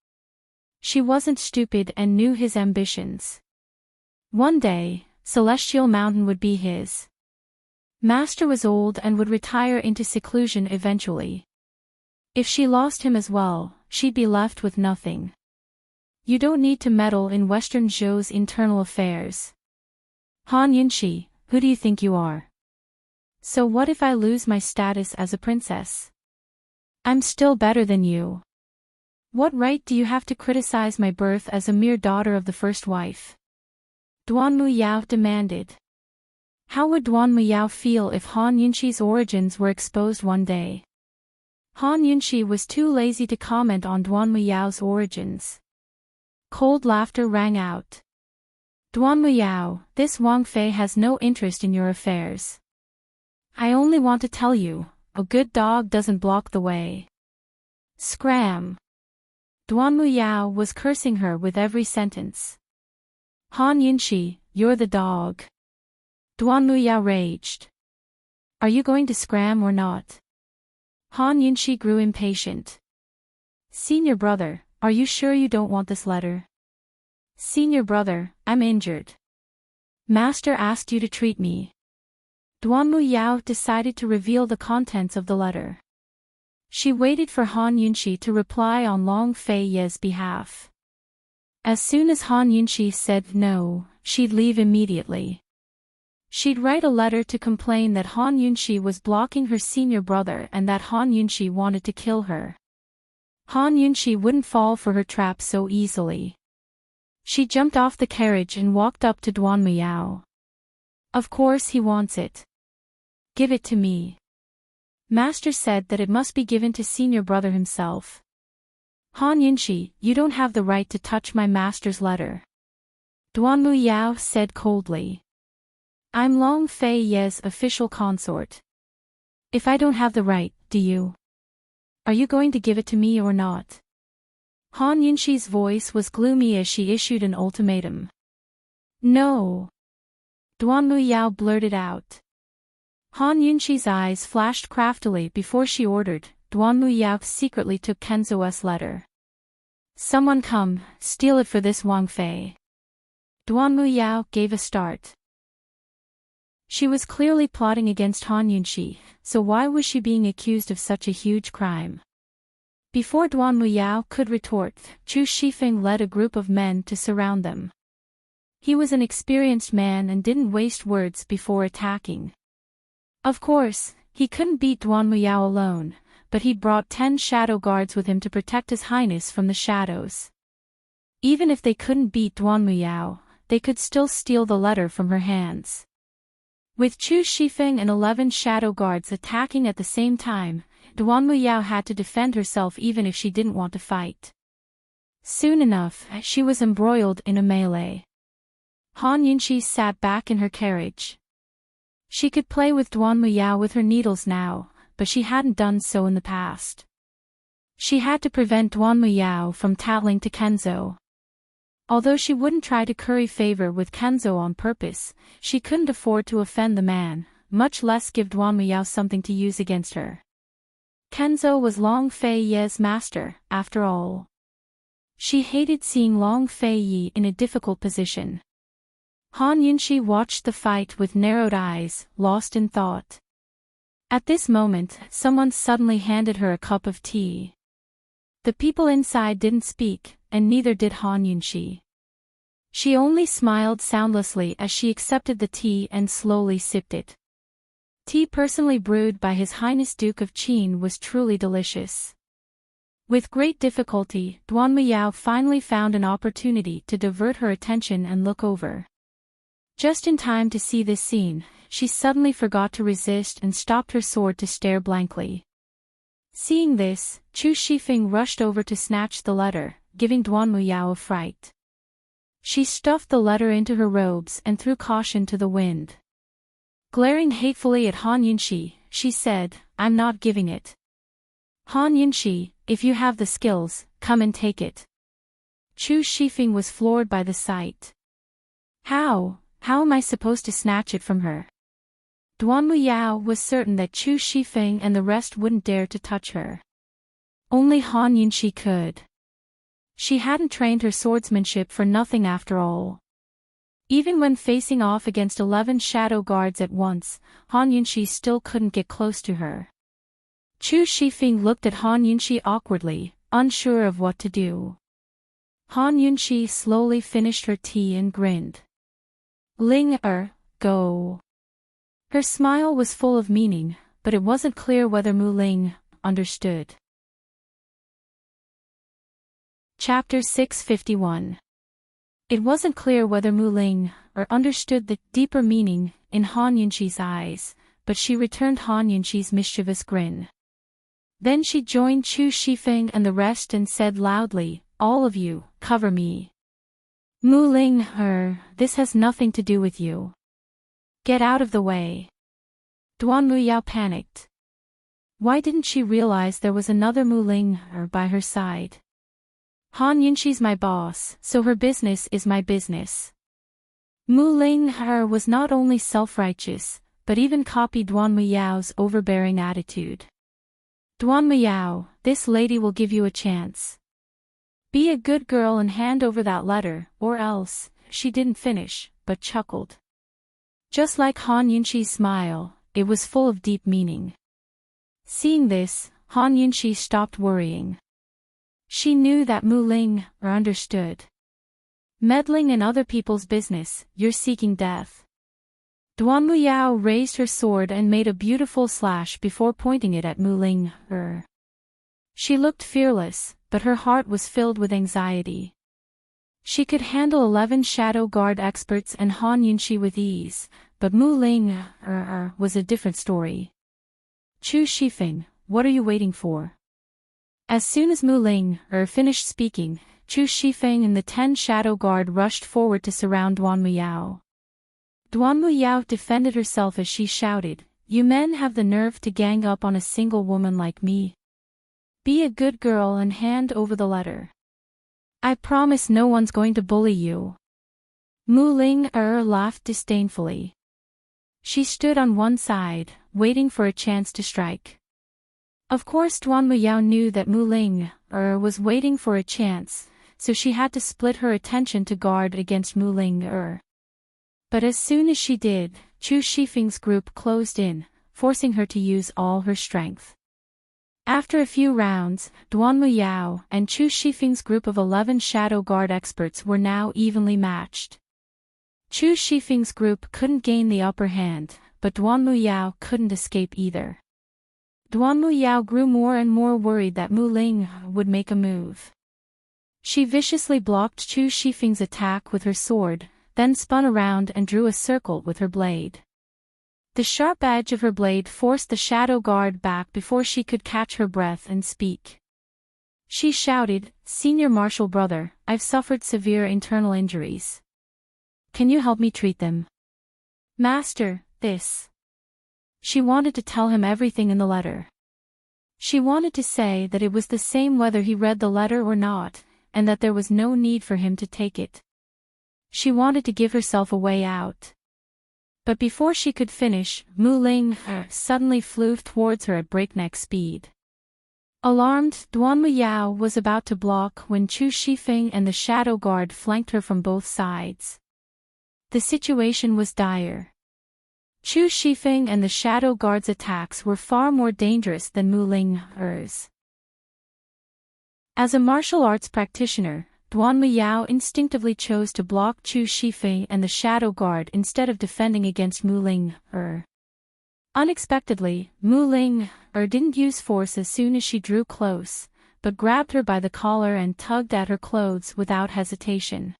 Speaker 1: She wasn't stupid and knew his ambitions. One day, Celestial Mountain would be his. Master was old and would retire into seclusion eventually. If she lost him as well, she'd be left with nothing. You don't need to meddle in Western Zhou's internal affairs. Han Yunshi, who do you think you are? So what if I lose my status as a princess? I'm still better than you. What right do you have to criticize my birth as a mere daughter of the first wife? Duan Muyao demanded. How would Duan Muyao feel if Han Yunshi's origins were exposed one day? Han Yunshi was too lazy to comment on Duan Muyao's origins. Cold laughter rang out. Duan Muyao, this Wang Fei has no interest in your affairs. I only want to tell you, a good dog doesn't block the way. Scram! Duan Muyao was cursing her with every sentence. Han Yunshi, you're the dog. Duan Muyao raged. Are you going to scram or not? Han Yunshi grew impatient. Senior brother, are you sure you don't want this letter? Senior brother, I'm injured. Master asked you to treat me. Duan Muyao decided to reveal the contents of the letter. She waited for Han Yunshi to reply on Long Fei Yi's behalf. As soon as Han Yunshi said no, she'd leave immediately. She'd write a letter to complain that Han Yunshi was blocking her senior brother and that Han Yunshi wanted to kill her. Han Yunshi wouldn't fall for her trap so easily. She jumped off the carriage and walked up to Duan Muyao. Of course he wants it. Give it to me. Master said that it must be given to senior brother himself. Han Yunshi, you don't have the right to touch my master's letter. Duan Muyao said coldly. I'm Long Fei Yi's official consort. If I don't have the right, do you? Are you going to give it to me or not? Han Yunshi's voice was gloomy as she issued an ultimatum. No. Duan Muyao blurted out. Han Yunshi's eyes flashed craftily before she ordered. Duan Muyao secretly took Kenzo's letter. Someone come, steal it for this Wang Fei. Duan Muyao gave a start. She was clearly plotting against Han Yunshi, so why was she being accused of such a huge crime? Before Duan Muyao could retort, Chu Shifeng led a group of men to surround them. He was an experienced man and didn't waste words before attacking. Of course, he couldn't beat Duan Muyao alone, but he brought 10 shadow guards with him to protect His Highness from the shadows. Even if they couldn't beat Duan Muyao, they could still steal the letter from her hands. With Chu Shifeng and 11 shadow guards attacking at the same time, Duan Muyao had to defend herself even if she didn't want to fight. Soon enough, she was embroiled in a melee. Han Yunxi sat back in her carriage. She could play with Duan Muyao with her needles now, but she hadn't done so in the past. She had to prevent Duan Muyao from tattling to Kenzo. Although she wouldn't try to curry favor with Kenzo on purpose, she couldn't afford to offend the man, much less give Duan Muyao something to use against her. Kenzo was Long Fei Ye's master, after all. She hated seeing Long Fei Ye in a difficult position. Han Yunxi watched the fight with narrowed eyes, lost in thought. At this moment, someone suddenly handed her a cup of tea. The people inside didn't speak, and neither did Han Yunxi. She only smiled soundlessly as she accepted the tea and slowly sipped it. Tea personally brewed by His Highness Duke of Qin was truly delicious. With great difficulty, Duan Muyao finally found an opportunity to divert her attention and look over. Just in time to see this scene, she suddenly forgot to resist and stopped her sword to stare blankly. Seeing this, Chu Shifeng rushed over to snatch the letter, giving Duan Muyao a fright. She stuffed the letter into her robes and threw caution to the wind. Glaring hatefully at Han Yunxi, she said, "I'm not giving it. Han Yunxi, if you have the skills, come and take it." Chu Shifeng was floored by the sight. How am I supposed to snatch it from her? Duan Muyao was certain that Chu Shifeng and the rest wouldn't dare to touch her. Only Han Yunxi could. She hadn't trained her swordsmanship for nothing after all. Even when facing off against 11 shadow guards at once, Han Yunxi still couldn't get close to her. Chu Shifeng looked at Han Yunxi awkwardly, unsure of what to do. Han Yunxi slowly finished her tea and grinned. "Ling go." Her smile was full of meaning, but it wasn't clear whether Mu Ling understood. Chapter 651. It wasn't clear whether Mu Ling understood the deeper meaning in Han Yunxi's eyes, but she returned Han Yunxi's mischievous grin. Then she joined Chu Shifeng and the rest and said loudly, "All of you, cover me. Mu Ling, this has nothing to do with you. Get out of the way." Duan Muyao panicked. Why didn't she realize there was another Mu Ling by her side? Han Yunxi's my boss, so her business is my business. Mu Ling was not only self-righteous, but even copied Duan Muyao's overbearing attitude. "Duan Muyao, this lady will give you a chance. Be a good girl and hand over that letter, or else," she didn't finish, but chuckled. Just like Han Yunxi's smile, it was full of deep meaning. Seeing this, Han Yunxi stopped worrying. She knew that Mu Ling understood. Meddling in other people's business, you're seeking death. Duan Muyao raised her sword and made a beautiful slash before pointing it at Mu Ling. She looked fearless, but her heart was filled with anxiety. She could handle 11 shadow guard experts and Han Yunxi with ease, but Mu Ling was a different story. "Chu Shifeng, what are you waiting for?" As soon as Mu Ling finished speaking, Chu Shifeng and the 10 shadow guard rushed forward to surround Duan Muyao. Duan Muyao defended herself as she shouted, "You men have the nerve to gang up on a single woman like me? Be a good girl and hand over the letter. I promise no one's going to bully you." Mu Ling laughed disdainfully. She stood on one side, waiting for a chance to strike. Of course Duan Muyao knew that Mu Ling was waiting for a chance, so she had to split her attention to guard against Mu Ling. But as soon as she did, Chu Shifeng's group closed in, forcing her to use all her strength. After a few rounds, Duan Muyao and Chu Shifeng's group of 11 shadow guard experts were now evenly matched. Chu Shifeng's group couldn't gain the upper hand, but Duan Muyao couldn't escape either. Duan Muyao grew more and more worried that Mu Ling would make a move. She viciously blocked Chu Shifeng's attack with her sword, then spun around and drew a circle with her blade. The sharp edge of her blade forced the shadow guard back before she could catch her breath and speak. She shouted, "Senior Marshal Brother, I've suffered severe internal injuries. Can you help me treat them?" "Master, this." She wanted to tell him everything in the letter. She wanted to say that it was the same whether he read the letter or not, and that there was no need for him to take it. She wanted to give herself a way out. But before she could finish, Mu Ling suddenly flew towards her at breakneck speed. Alarmed, Duan Muyao was about to block when Chu Shifeng and the shadow guard flanked her from both sides. The situation was dire. Chu Shifeng and the shadow guard's attacks were far more dangerous than Mu Ling's. As a martial arts practitioner, Duan Muyao instinctively chose to block Chu Shifeng and the shadow guard instead of defending against Mu Ling. Unexpectedly, Mu Ling didn't use force as soon as she drew close, but grabbed her by the collar and tugged at her clothes without hesitation.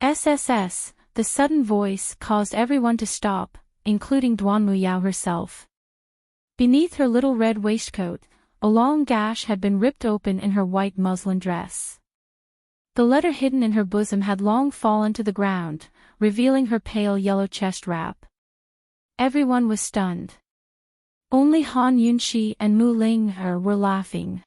Speaker 1: SSS, the sudden voice caused everyone to stop, including Duan Muyao herself. Beneath her little red waistcoat, a long gash had been ripped open in her white muslin dress. The letter hidden in her bosom had long fallen to the ground, revealing her pale yellow chest wrap. Everyone was stunned. Only Han Yunxi and Mu Ling were laughing.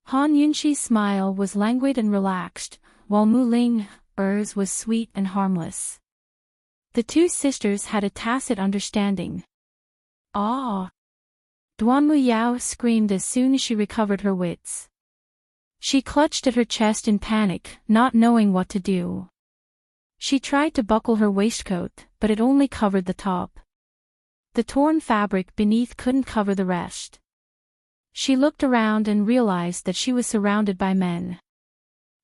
Speaker 1: Han Yunxi's smile was languid and relaxed, while Mu Ling's was sweet and harmless. The two sisters had a tacit understanding. "Ah!" Duan Muyao screamed as soon as she recovered her wits. She clutched at her chest in panic, not knowing what to do. She tried to buckle her waistcoat, but it only covered the top. The torn fabric beneath couldn't cover the rest. She looked around and realized that she was surrounded by men.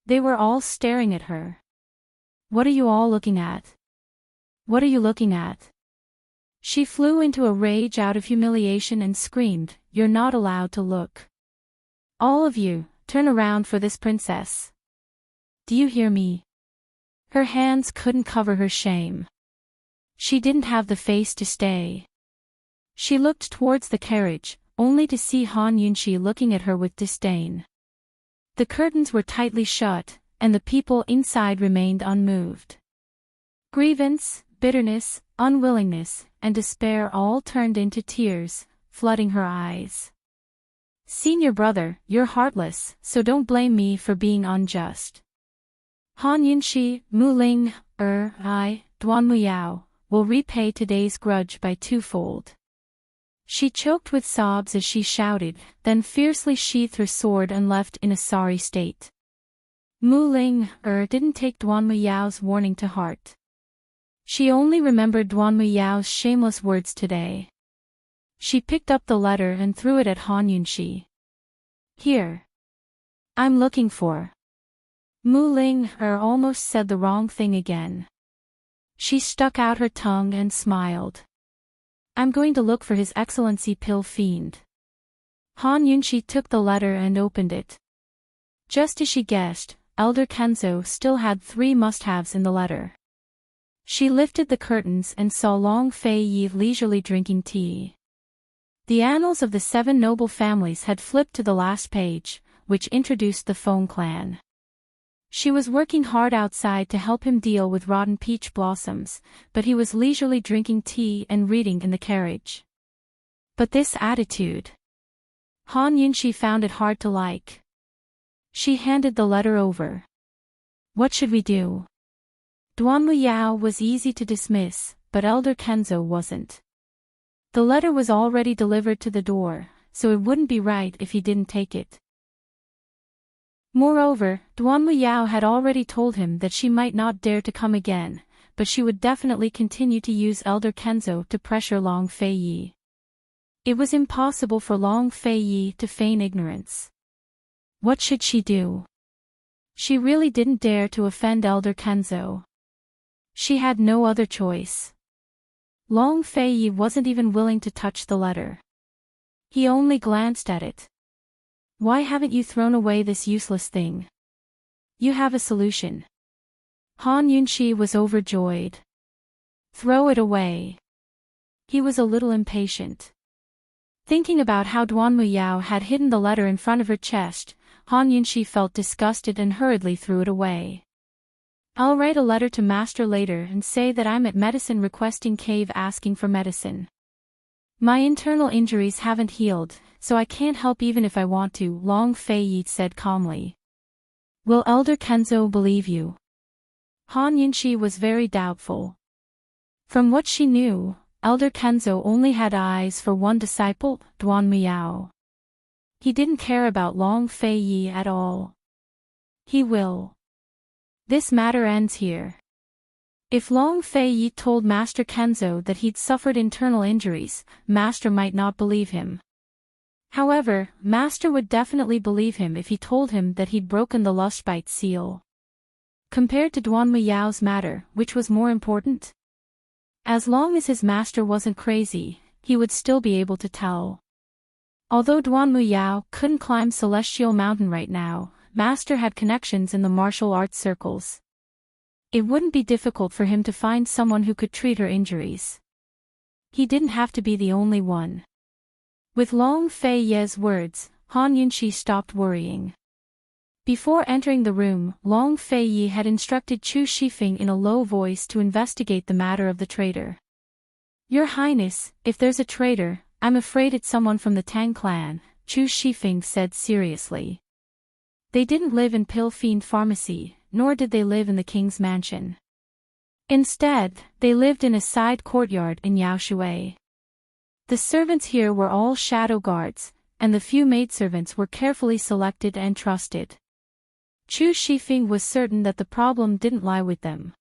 Speaker 1: They were all staring at her. "What are you all looking at? What are you looking at?" She flew into a rage out of humiliation and screamed, "You're not allowed to look. All of you, turn around for this princess. Do you hear me?" Her hands couldn't cover her shame. She didn't have the face to stay. She looked towards the carriage, only to see Han Yunxi looking at her with disdain. The curtains were tightly shut, and the people inside remained unmoved. Grievance, bitterness, unwillingness, and despair all turned into tears, flooding her eyes. "Senior brother, you're heartless, so don't blame me for being unjust. Han Yunxi, Mu Ling, Duan Muyao, will repay today's grudge by twofold." She choked with sobs as she shouted, then fiercely sheathed her sword and left in a sorry state. Mu Ling didn't take Duan Muyao's warning to heart. She only remembered Duan Muyao's shameless words today. She picked up the letter and threw it at Han Yunxi. "Here. I'm looking for." Mu Ling almost said the wrong thing again. She stuck out her tongue and smiled. "I'm going to look for His Excellency Pill Fiend." Han Yunxi took the letter and opened it. Just as she guessed, Elder Kenzo still had 3 must-haves in the letter. She lifted the curtains and saw Long Fei Yi leisurely drinking tea. The annals of the 7 noble families had flipped to the last page, which introduced the Feng clan. She was working hard outside to help him deal with rotten peach blossoms, but he was leisurely drinking tea and reading in the carriage. But this attitude. Han Yunxi found it hard to like. She handed the letter over. "What should we do?" Duan Muyao was easy to dismiss, but Elder Kenzo wasn't. The letter was already delivered to the door, so it wouldn't be right if he didn't take it. Moreover, Duan Muyao had already told him that she might not dare to come again, but she would definitely continue to use Elder Kenzo to pressure Long Fei Yi. It was impossible for Long Fei Yi to feign ignorance. What should she do? She really didn't dare to offend Elder Kenzo. She had no other choice. Long Fei Yi wasn't even willing to touch the letter. He only glanced at it. "Why haven't you thrown away this useless thing? You have a solution." Han Yunxi was overjoyed. "Throw it away." He was a little impatient. Thinking about how Duan Muyao had hidden the letter in front of her chest, Han Yunxi felt disgusted and hurriedly threw it away. I'll write a letter to Master later and say that I'm at medicine requesting cave asking for medicine. My internal injuries haven't healed, so I can't help even if I want to, Long Fei Yi said calmly. Will Elder Kenzo believe you? Han Yunxi was very doubtful. From what she knew, Elder Kenzo only had eyes for one disciple, Duan Muyao. He didn't care about Long Fei Yi at all. He will. This matter ends here. If Long Fei Yi told Master Kenzo that he'd suffered internal injuries, Master might not believe him. However, Master would definitely believe him if he told him that he'd broken the Lustbite seal. Compared to Duan Muyao's matter, which was more important? As long as his master wasn't crazy, he would still be able to tell. Although Duan Muyao couldn't climb Celestial Mountain right now, Master had connections in the martial arts circles. It wouldn't be difficult for him to find someone who could treat her injuries. He didn't have to be the only one. With Long Fei Ye's words, Han Yunxi stopped worrying. Before entering the room, Long Fei Yi had instructed Chu Shifeng in a low voice to investigate the matter of the traitor. Your Highness, if there's a traitor, I'm afraid it's someone from the Tang clan, Chu Shifeng said seriously. They didn't live in Pill Fiend Pharmacy, nor did they live in the king's mansion. Instead, they lived in a side courtyard in Yaoshui. The servants here were all shadow guards, and the few maidservants were carefully selected and trusted. Chu Shifeng was certain that the problem didn't lie with them.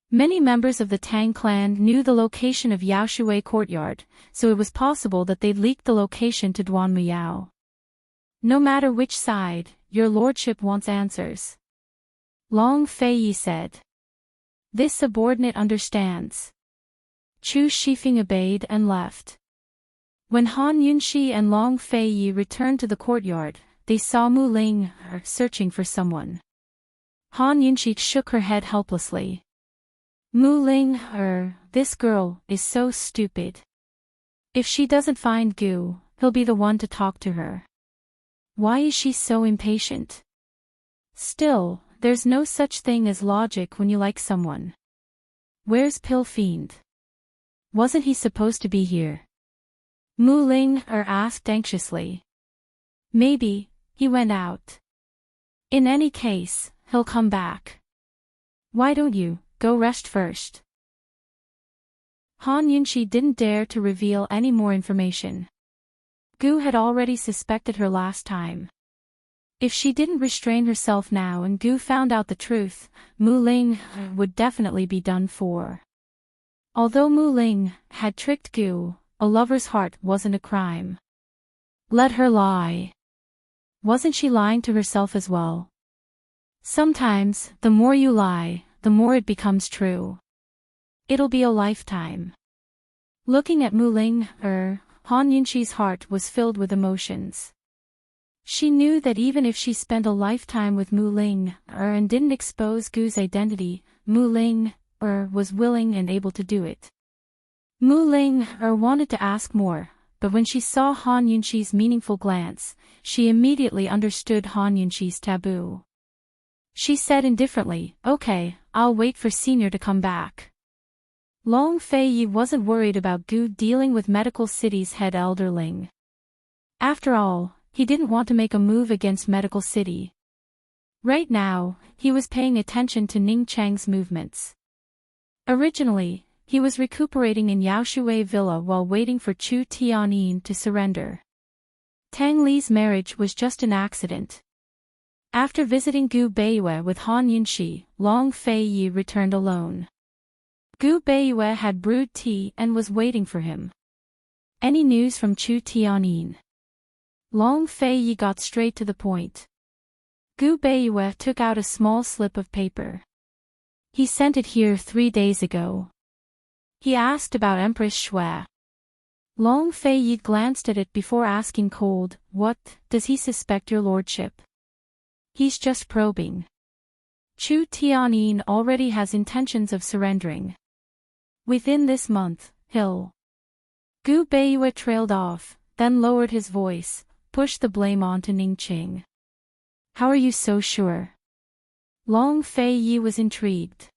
Speaker 1: Many members of the Tang clan knew the location of Yaoshui courtyard, so it was possible that they'd leaked the location to Duan Muyao. No matter which side, your lordship wants answers. Long Fei Yi said. This subordinate understands. Chu Shifeng obeyed and left. When Han Yunxi and Long Fei Yi returned to the courtyard, they saw Mu Ling searching for someone. Han Yunxi shook her head helplessly. Mu Ling this girl is so stupid. If she doesn't find Gu, he'll be the one to talk to her. Why is she so impatient? Still, there's no such thing as logic when you like someone. Where's Pill Fiend? Wasn't he supposed to be here? Mu Ling asked anxiously. Maybe, he went out. In any case, he'll come back. Why don't you go rest first? Han Yunxi didn't dare to reveal any more information. Gu had already suspected her last time. If she didn't restrain herself now and Gu found out the truth, Mu Ling would definitely be done for. Although Mu Ling had tricked Gu, a lover's heart wasn't a crime. Let her lie. Wasn't she lying to herself as well? Sometimes, the more you lie, the more it becomes true. It'll be a lifetime. Looking at Mu Ling, Han Yunxi's heart was filled with emotions. She knew that even if she spent a lifetime with Mu Ling, and didn't expose Gu's identity, Mu Ling, was willing and able to do it. Mu Ling, wanted to ask more, but when she saw Han Yunxi's meaningful glance, she immediately understood Han Yunxi's taboo. She said indifferently, okay, I'll wait for Senior to come back. Long Fei Yi wasn't worried about Gu dealing with Medical City's head elderling. After all, he didn't want to make a move against Medical City. Right now, he was paying attention to Ning Cheng's movements. Originally, he was recuperating in Yaoshui Villa while waiting for Chu Tianyin to surrender. Tang Li's marriage was just an accident. After visiting Gu Beiyue with Han Yunxi, Long Fei Yi returned alone. Gu Beiyue had brewed tea and was waiting for him. Any news from Chu Tianyin? Long Fei Yi got straight to the point. Gu Beiyue took out a small slip of paper. He sent it here 3 days ago. He asked about Empress Shui. Long Fei Yi glanced at it before asking cold, what, does he suspect your lordship? He's just probing. Chu Tianyin already has intentions of surrendering. Within this month, he'll. Gu Beiyue trailed off, then lowered his voice, pushed the blame onto Ningqing. How are you so sure? Long Fei Yi was intrigued.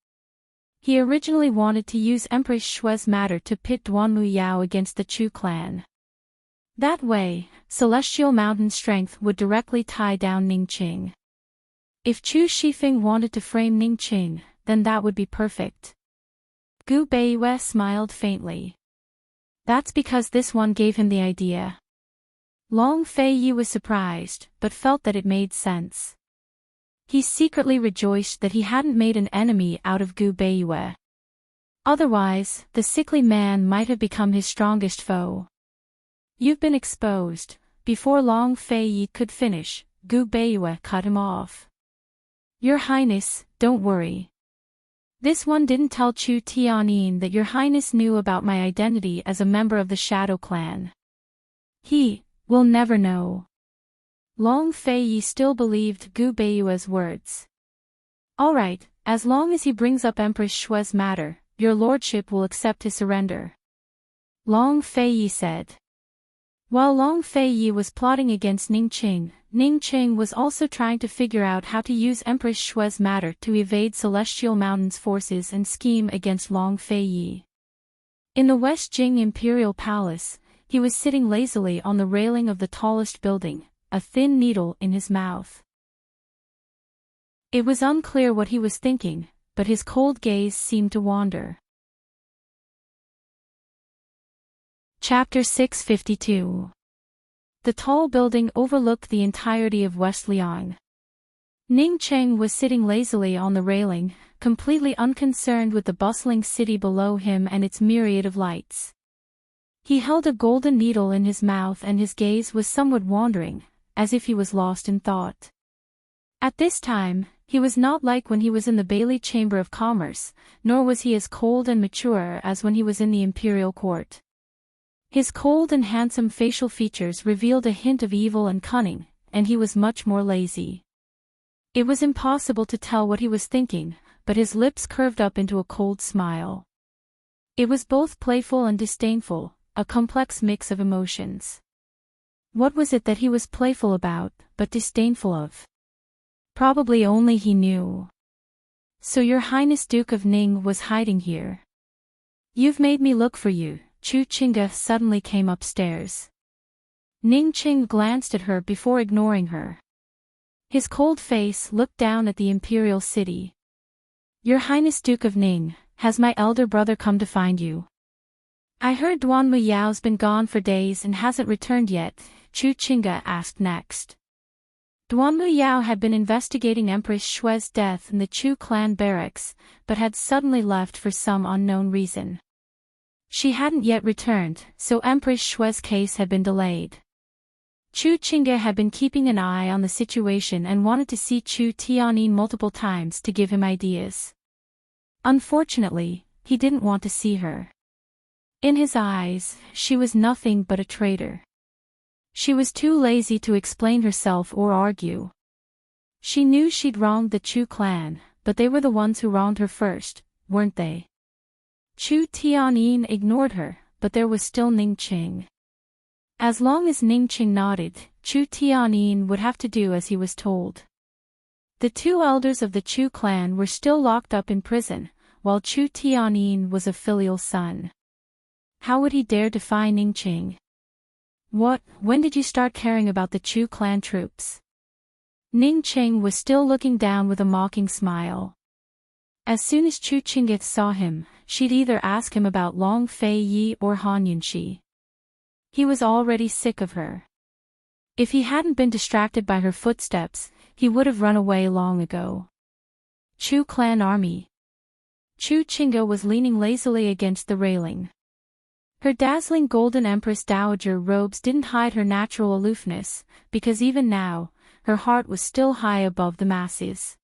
Speaker 1: He originally wanted to use Empress Shui's matter to pit Duanmu Yao against the Chu clan. That way, Celestial Mountain's strength would directly tie down Ningqing. If Chu Shifeng wanted to frame Ningqing, then that would be perfect. Gu Beiyue smiled faintly. That's because this one gave him the idea. Long Fei Yi was surprised, but felt that it made sense. He secretly rejoiced that he hadn't made an enemy out of Gu Beiyue. Otherwise, the sickly man might have become his strongest foe. You've been exposed. Before Long Fei Yi could finish, Gu Beiyue cut him off. Your Highness, don't worry. This one didn't tell Chu Tianyin that Your Highness knew about my identity as a member of the Shadow Clan. He will never know. Long Fei Yi still believed Gu Beiyue's words. All right, as long as he brings up Empress Shui's matter, your lordship will accept his surrender. Long Fei Yi said. While Long Fei Yi was plotting against Ningqing, Ningqing was also trying to figure out how to use Empress Shui's matter to evade Celestial Mountain's forces and scheme against Long Fei Yi. In the West Jing Imperial Palace, he was sitting lazily on the railing of the tallest building, a thin needle in his mouth. It was unclear what he was thinking, but his cold gaze seemed to wander. Chapter 652. The tall building overlooked the entirety of West Liang. Ningqing was sitting lazily on the railing, completely unconcerned with the bustling city below him and its myriad of lights. He held a golden needle in his mouth and his gaze was somewhat wandering, as if he was lost in thought. At this time, he was not like when he was in the Bailey Chamber of Commerce, nor was he as cold and mature as when he was in the imperial court. His cold and handsome facial features revealed a hint of evil and cunning, and he was much more lazy. It was impossible to tell what he was thinking, but his lips curved up into a cold smile. It was both playful and disdainful, a complex mix of emotions. What was it that he was playful about, but disdainful of? Probably only he knew. So Your Highness Duke of Ning was hiding here. You've made me look for you. Chu Qingge suddenly came upstairs. Ningqing glanced at her before ignoring her. His cold face looked down at the imperial city. Your Highness Duke of Ning, has my elder brother come to find you? I heard Duanmu Yao's been gone for days and hasn't returned yet, Chu Qingge asked next. Duanmu Yao had been investigating Empress Shui's death in the Chu clan barracks, but had suddenly left for some unknown reason. She hadn't yet returned, so Empress Shui's case had been delayed. Chu Qingge had been keeping an eye on the situation and wanted to see Chu Tianyin multiple times to give him ideas. Unfortunately, he didn't want to see her. In his eyes, she was nothing but a traitor. She was too lazy to explain herself or argue. She knew she'd wronged the Chu clan, but they were the ones who wronged her first, weren't they? Chu Tianyin ignored her, but there was still Ningqing. As long as Ningqing nodded, Chu Tianyin would have to do as he was told. The two elders of the Chu clan were still locked up in prison, while Chu Tianyin was a filial son. How would he dare defy Ningqing? When did you start caring about the Chu clan troops? Ningqing was still looking down with a mocking smile. As soon as Chu Qingge saw him, she'd either ask him about Long Fei Yi or Han Yunxi. He was already sick of her. If he hadn't been distracted by her footsteps, he would have run away long ago. Chu clan army. Chu Qingge was leaning lazily against the railing. Her dazzling golden Empress Dowager robes didn't hide her natural aloofness, because even now, her heart was still high above the masses.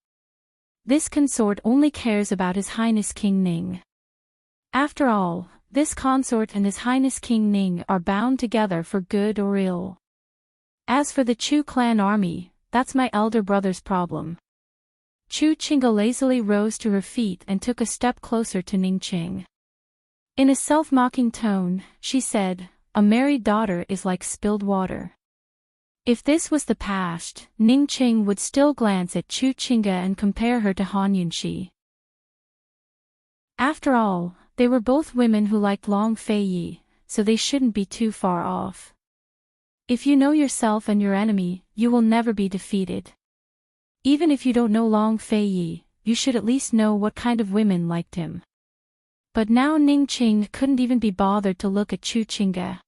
Speaker 1: This consort only cares about His Highness King Ning. After all, this consort and His Highness King Ning are bound together for good or ill. As for the Chu clan army, that's my elder brother's problem. Chu Qingge lazily rose to her feet and took a step closer to Ningqing. In a self-mocking tone, she said, a married daughter is like spilled water. If this was the past, Ning Qing would still glance at Chu Qingge and compare her to Han Yunxi. After all, they were both women who liked Long Feiyi, so they shouldn't be too far off. If you know yourself and your enemy, you will never be defeated. Even if you don't know Long Feiyi, you should at least know what kind of women liked him. But now Ning Qing couldn't even be bothered to look at Chu Qingge.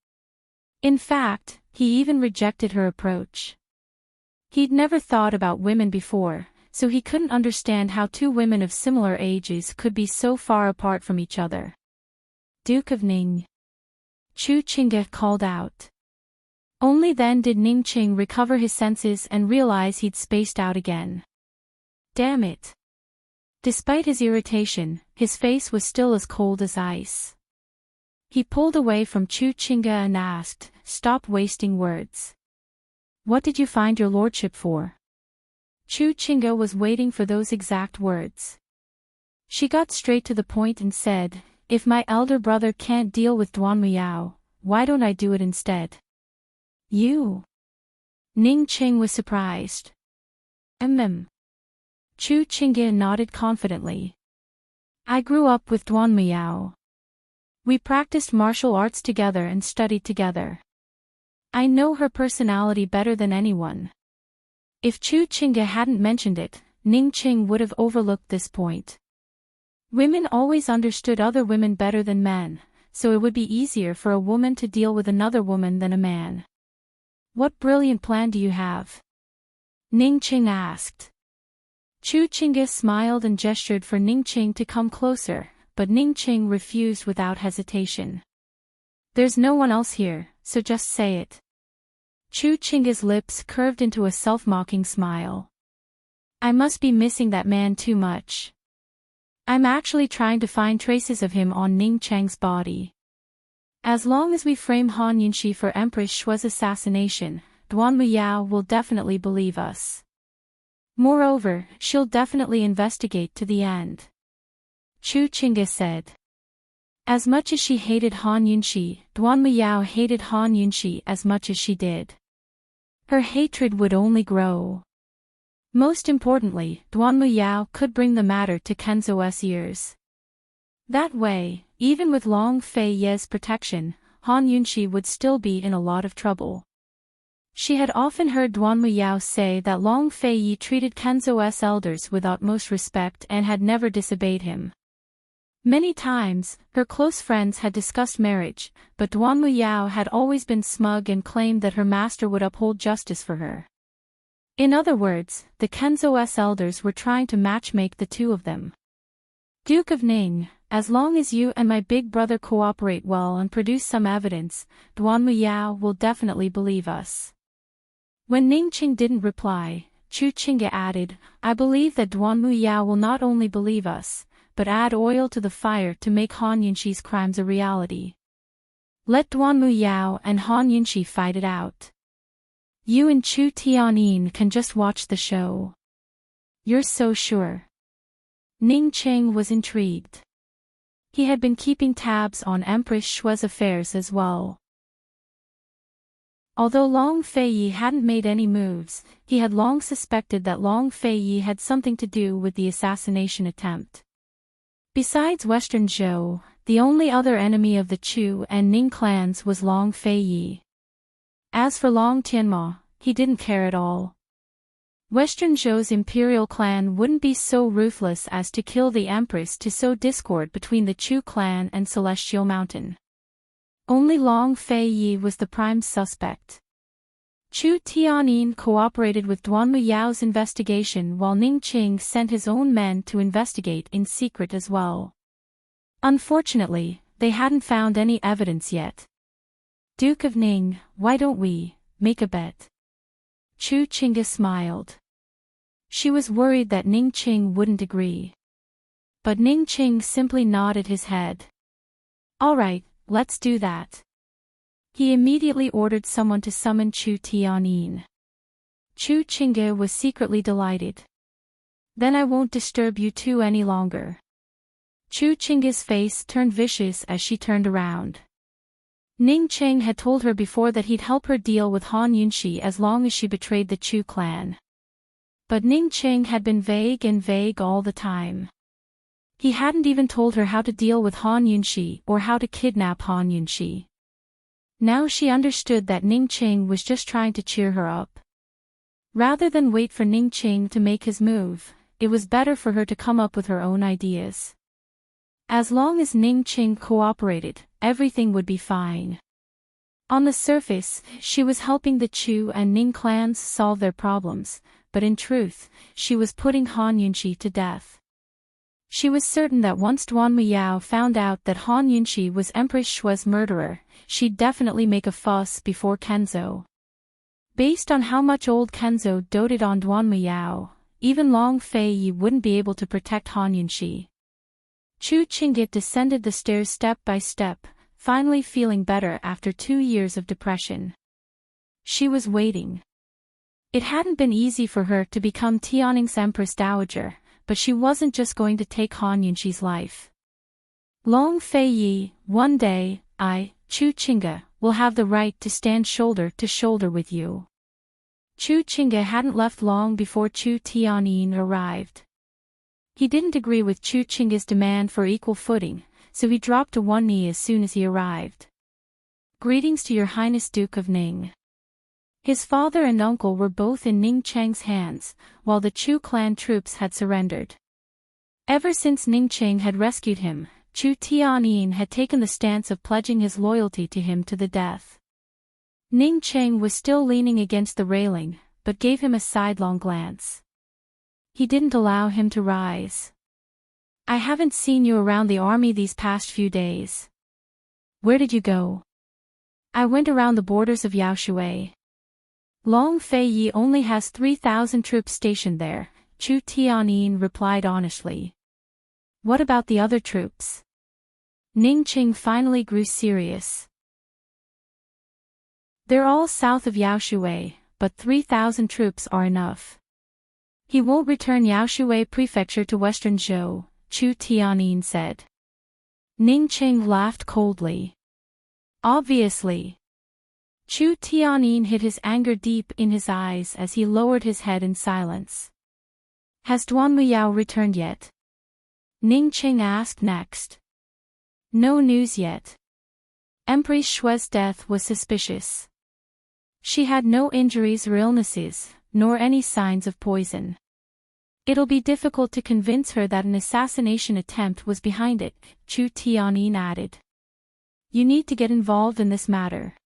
Speaker 1: In fact, he even rejected her approach. He'd never thought about women before, so he couldn't understand how two women of similar ages could be so far apart from each other. Duke of Ning. Chu Qingge called out. Only then did Ning Qing recover his senses and realize he'd spaced out again. Damn it. Despite his irritation, his face was still as cold as ice. He pulled away from Chu Qingge and asked, "Stop wasting words. What did you find your lordship for?" Chu Qingge was waiting for those exact words. She got straight to the point and said, "If my elder brother can't deal with Duan Muyao, why don't I do it instead?" You? Ning Qing was surprised. Chu Qingge nodded confidently. I grew up with Duan Muyao. We practiced martial arts together and studied together. I know her personality better than anyone. If Chu Qingge hadn't mentioned it, Ning Qing would have overlooked this point. Women always understood other women better than men, so it would be easier for a woman to deal with another woman than a man. What brilliant plan do you have? Ning Qing asked. Chu Qingge smiled and gestured for Ning Qing to come closer, but Ning Qing refused without hesitation. There's no one else here, so just say it. Chu Qingge's lips curved into a self-mocking smile. I must be missing that man too much. I'm actually trying to find traces of him on Ning Cheng's body. As long as we frame Han Yunxi for Empress Shui's assassination, Duan Muyao will definitely believe us. Moreover, she'll definitely investigate to the end. Chu Qingge said. As much as she hated Han Yunxi, Duan Muyao hated Han Yunxi as much as she did. Her hatred would only grow. Most importantly, Duan Muyao could bring the matter to Kenzo's ears. That way, even with Long Feiyi's protection, Han Yunxi would still be in a lot of trouble. She had often heard Duan Muyao say that Long Feiyi treated Kenzo's elders with utmost respect and had never disobeyed him. Many times, her close friends had discussed marriage, but Duan Muyao had always been smug and claimed that her master would uphold justice for her. In other words, the Kenzo's elders were trying to matchmake the two of them. Duke of Ning, as long as you and my big brother cooperate well and produce some evidence, Duan Muyao will definitely believe us. When Ning Qing didn't reply, Chu Qingge added, I believe that Duan Muyao will not only believe us, but add oil to the fire to make Han Yunxi's crimes a reality. Let Duan Muyao and Han Yunxi fight it out. You and Chu Tianyin can just watch the show. You're so sure. Ning Qing was intrigued. He had been keeping tabs on Empress Shui's affairs as well. Although Long Feiyi hadn't made any moves, he had long suspected that Long Feiyi had something to do with the assassination attempt. Besides Western Zhou, the only other enemy of the Chu and Ning clans was Long Feiyi. As for Long Tianma, he didn't care at all. Western Zhou's imperial clan wouldn't be so ruthless as to kill the empress to sow discord between the Chu clan and Celestial Mountain. Only Long Feiyi was the prime suspect. Chu Tianyin cooperated with Duan Muyao's investigation while Ning Qing sent his own men to investigate in secret as well. Unfortunately, they hadn't found any evidence yet. Duke of Ning, why don't we make a bet? Chu Qingge smiled. She was worried that Ning Qing wouldn't agree. But Ning Qing simply nodded his head. All right, let's do that. He immediately ordered someone to summon Chu Tianyin. Chu Qingge was secretly delighted. Then I won't disturb you two any longer. Chu Qingge's face turned vicious as she turned around. Ning Cheng had told her before that he'd help her deal with Han Yunxi as long as she betrayed the Chu clan. But Ning Cheng had been vague all the time. He hadn't even told her how to deal with Han Yunxi or how to kidnap Han Yunxi. Now she understood that Ning Cheng was just trying to cheer her up. Rather than wait for Ning Cheng to make his move, it was better for her to come up with her own ideas. As long as Ning Cheng cooperated, everything would be fine. On the surface, she was helping the Chu and Ning clans solve their problems, but in truth, she was putting Han Yunxi to death. She was certain that once Duan Muyao found out that Han Yunxi was Empress Shui's murderer, she'd definitely make a fuss before Kenzo. Based on how much old Kenzo doted on Duan Muyao, even Long Fei Yi wouldn't be able to protect Han Yunxi. Chu Qinggit descended the stairs step by step, finally feeling better after 2 years of depression. She was waiting. It hadn't been easy for her to become Tianning's Empress Dowager, but she wasn't just going to take Han Yunxi's life. Long Fei Yi, one day, Chu Qingge, will have the right to stand shoulder to shoulder with you. Chu Qingge hadn't left long before Chu Tianyin arrived. He didn't agree with Chu Qingge's demand for equal footing, so he dropped to one knee as soon as he arrived. Greetings to your Highness Duke of Ning. His father and uncle were both in Ning Cheng's hands, while the Chu clan troops had surrendered. Ever since Ning Cheng had rescued him, Chu Tianyin had taken the stance of pledging his loyalty to him to the death. Ning Cheng was still leaning against the railing, but gave him a sidelong glance. He didn't allow him to rise. I haven't seen you around the army these past few days. Where did you go? I went around the borders of Yaoshui. Long Fei Yi only has 3,000 troops stationed there, Chu Tianyin replied honestly. What about the other troops? Ning Cheng finally grew serious. They're all south of Yaoshui, but 3,000 troops are enough. He won't return Yaoshui Prefecture to Western Zhou, Chu Tianyin said. Ning Cheng laughed coldly. Obviously. Chu Tianyin hid his anger deep in his eyes as he lowered his head in silence. Has Duan Muyao returned yet? Ning Cheng asked next. No news yet. Empress Shui's death was suspicious. She had no injuries or illnesses, nor any signs of poison. It'll be difficult to convince her that an assassination attempt was behind it, Chu Tianyin added. You need to get involved in this matter.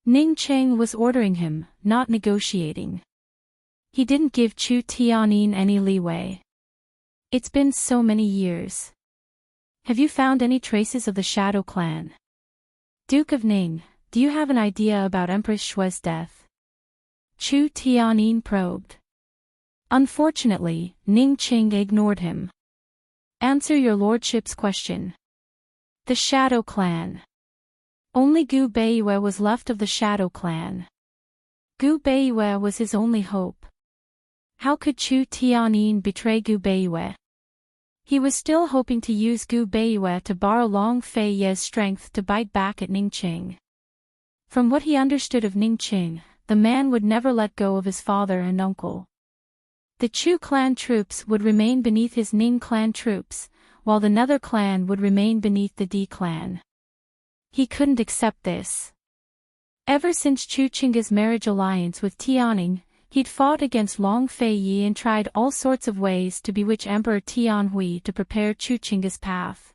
Speaker 1: Ning Cheng was ordering him, not negotiating. He didn't give Chu Tianyin any leeway. It's been so many years. Have you found any traces of the Shadow Clan? Duke of Ning, do you have an idea about Empress Shui's death? Chu Tianyin probed. Unfortunately, Ning Cheng ignored him. Answer your lordship's question. The Shadow Clan. Only Gu Beiwei was left of the Shadow Clan. Gu Beiwei was his only hope. How could Chu Tianyin betray Gu Beiwei? He was still hoping to use Gu Beiwei to borrow Long Fei Ye's strength to bite back at Ning Cheng. From what he understood of Ning Cheng, the man would never let go of his father and uncle. The Chu clan troops would remain beneath his Ning clan troops, while the Nether clan would remain beneath the Di clan. He couldn't accept this. Ever since Chu Qingge's marriage alliance with Tianning, he'd fought against Long Fei Yi and tried all sorts of ways to bewitch Emperor Tianhui to prepare Chu Qingge's path.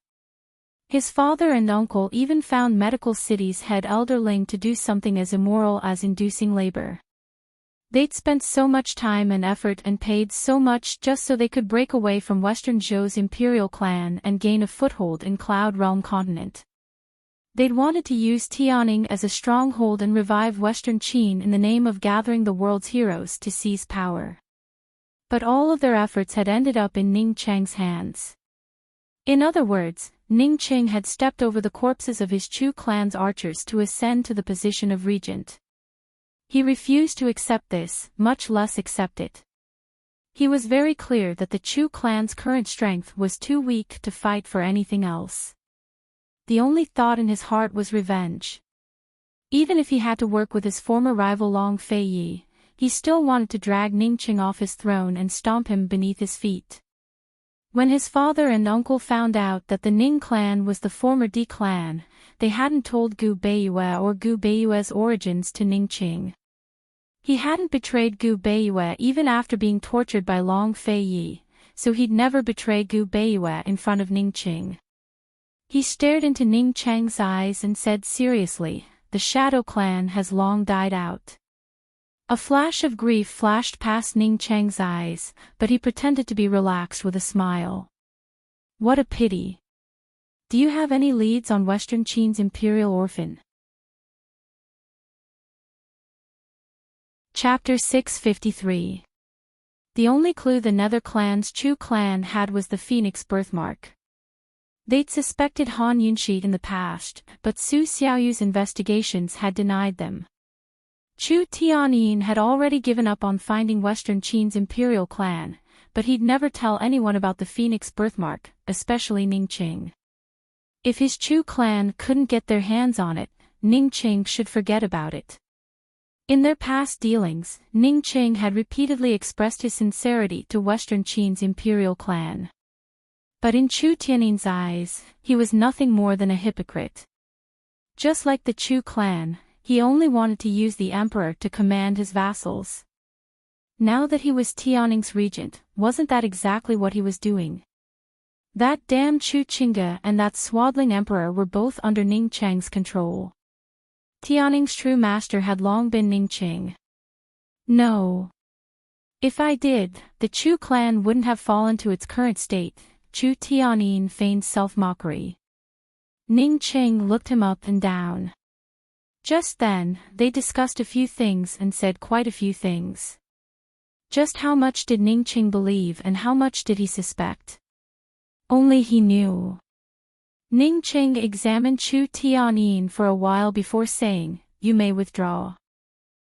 Speaker 1: His father and uncle even found medical city's head elder Ling to do something as immoral as inducing labor. They'd spent so much time and effort and paid so much just so they could break away from Western Zhou's imperial clan and gain a foothold in Cloud Realm continent. They'd wanted to use Tianning as a stronghold and revive Western Qin in the name of gathering the world's heroes to seize power. But all of their efforts had ended up in Ning Cheng's hands. In other words, Ning Cheng had stepped over the corpses of his Chu clan's archers to ascend to the position of regent. He refused to accept this, much less accept it. He was very clear that the Chu clan's current strength was too weak to fight for anything else. The only thought in his heart was revenge. Even if he had to work with his former rival Long Feiyi, he still wanted to drag Ningqing off his throne and stomp him beneath his feet. When his father and uncle found out that the Ning clan was the former Di clan, they hadn't told Gu Beiyue or Gu Beiyue's origins to Ningqing. He hadn't betrayed Gu Beiyue even after being tortured by Long Feiyi, so he'd never betray Gu Beiyue in front of Ningqing. He stared into Ning Cheng's eyes and said seriously, "The Shadow Clan has long died out." A flash of grief flashed past Ning Cheng's eyes, but he pretended to be relaxed with a smile. "What a pity. Do you have any leads on Western Qin's Imperial Orphan?" Chapter 653. The only clue the Nether clan's Chu clan had was the phoenix birthmark. They'd suspected Han Yunshi in the past, but Su Xiaoyu's investigations had denied them. Chu Tianyin had already given up on finding Western Qin's imperial clan, but he'd never tell anyone about the phoenix birthmark, especially Ningqing. If his Chu clan couldn't get their hands on it, Ningqing should forget about it. In their past dealings, Ningqing had repeatedly expressed his sincerity to Western Qin's imperial clan. But in Chu Tianyin's eyes, he was nothing more than a hypocrite. Just like the Chu clan, he only wanted to use the emperor to command his vassals. Now that he was Tianning's regent, wasn't that exactly what he was doing? That damn Chu Qingge and that swaddling emperor were both under Ningcheng's control. Tianning's true master had long been Ningqing. No. If I did, the Chu clan wouldn't have fallen to its current state, Chu Tianyin feigned self-mockery. Ningqing looked him up and down. Just then, they discussed a few things and said quite a few things. Just how much did Ningqing believe and how much did he suspect? Only he knew. Ningqing examined Chu Tianyin for a while before saying, "You may withdraw."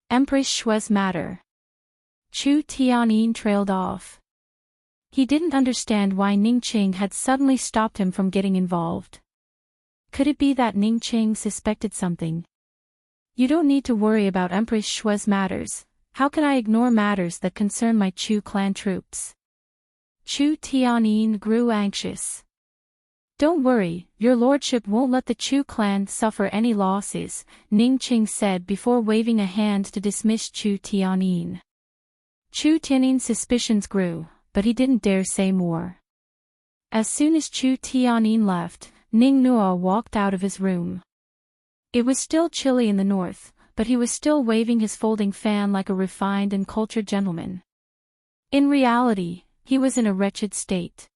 Speaker 1: Empress Shui's matter. Chu Tianyin trailed off. He didn't understand why Ningqing had suddenly stopped him from getting involved. Could it be that Ningqing suspected something? "You don't need to worry about Empress Shui's matters. How can I ignore matters that concern my Chu clan troops?" Chu Tianyin grew anxious. "Don't worry, your lordship won't let the Chu clan suffer any losses," Ningqing said before waving a hand to dismiss Chu Tianyin. Chu Tianyin's suspicions grew, but he didn't dare say more. As soon as Chu Tianyin left, Ning Nuo walked out of his room. It was still chilly in the north, but he was still waving his folding fan like a refined and cultured gentleman. In reality, he was in a wretched state.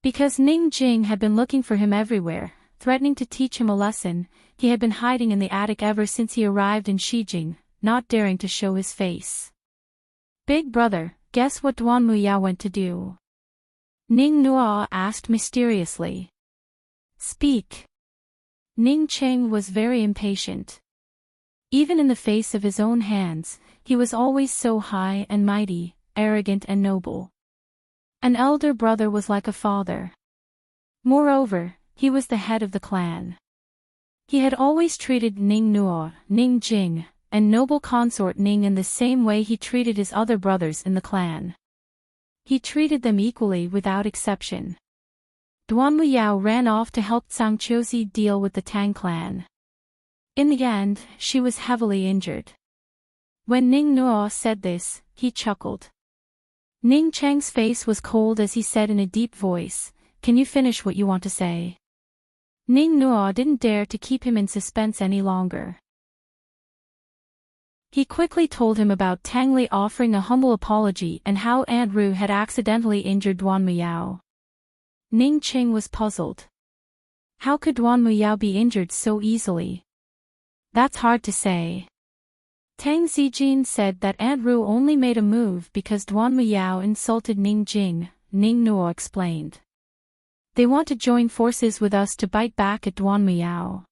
Speaker 1: Because Ning Jing had been looking for him everywhere, threatening to teach him a lesson, he had been hiding in the attic ever since he arrived in Shijing, not daring to show his face. "Big brother, guess what Duan Muyao went to do?" Ning Nuo asked mysteriously. "Speak." Ning Cheng was very impatient. Even in the face of his own hands, he was always so high and mighty, arrogant and noble. An elder brother was like a father. Moreover, he was the head of the clan. He had always treated Ning Nuo, Ning Jing, and noble consort Ning in the same way he treated his other brothers in the clan. He treated them equally without exception. Duan Muyao ran off to help Zhang Qiuzi deal with the Tang clan. In the end, she was heavily injured. When Ning Nuo said this, he chuckled. Ning Cheng's face was cold as he said in a deep voice, "Can you finish what you want to say?" Ning Nuo didn't dare to keep him in suspense any longer. He quickly told him about Tang Li offering a humble apology and how Aunt Ru had accidentally injured Duan Muyao. Ning Qing was puzzled. How could Duan Muyao be injured so easily? That's hard to say. Tang Zijin said that Aunt Ru only made a move because Duan Muyao insulted Ning Jing, Ning Nuo explained. They want to join forces with us to bite back at Duan Muyao.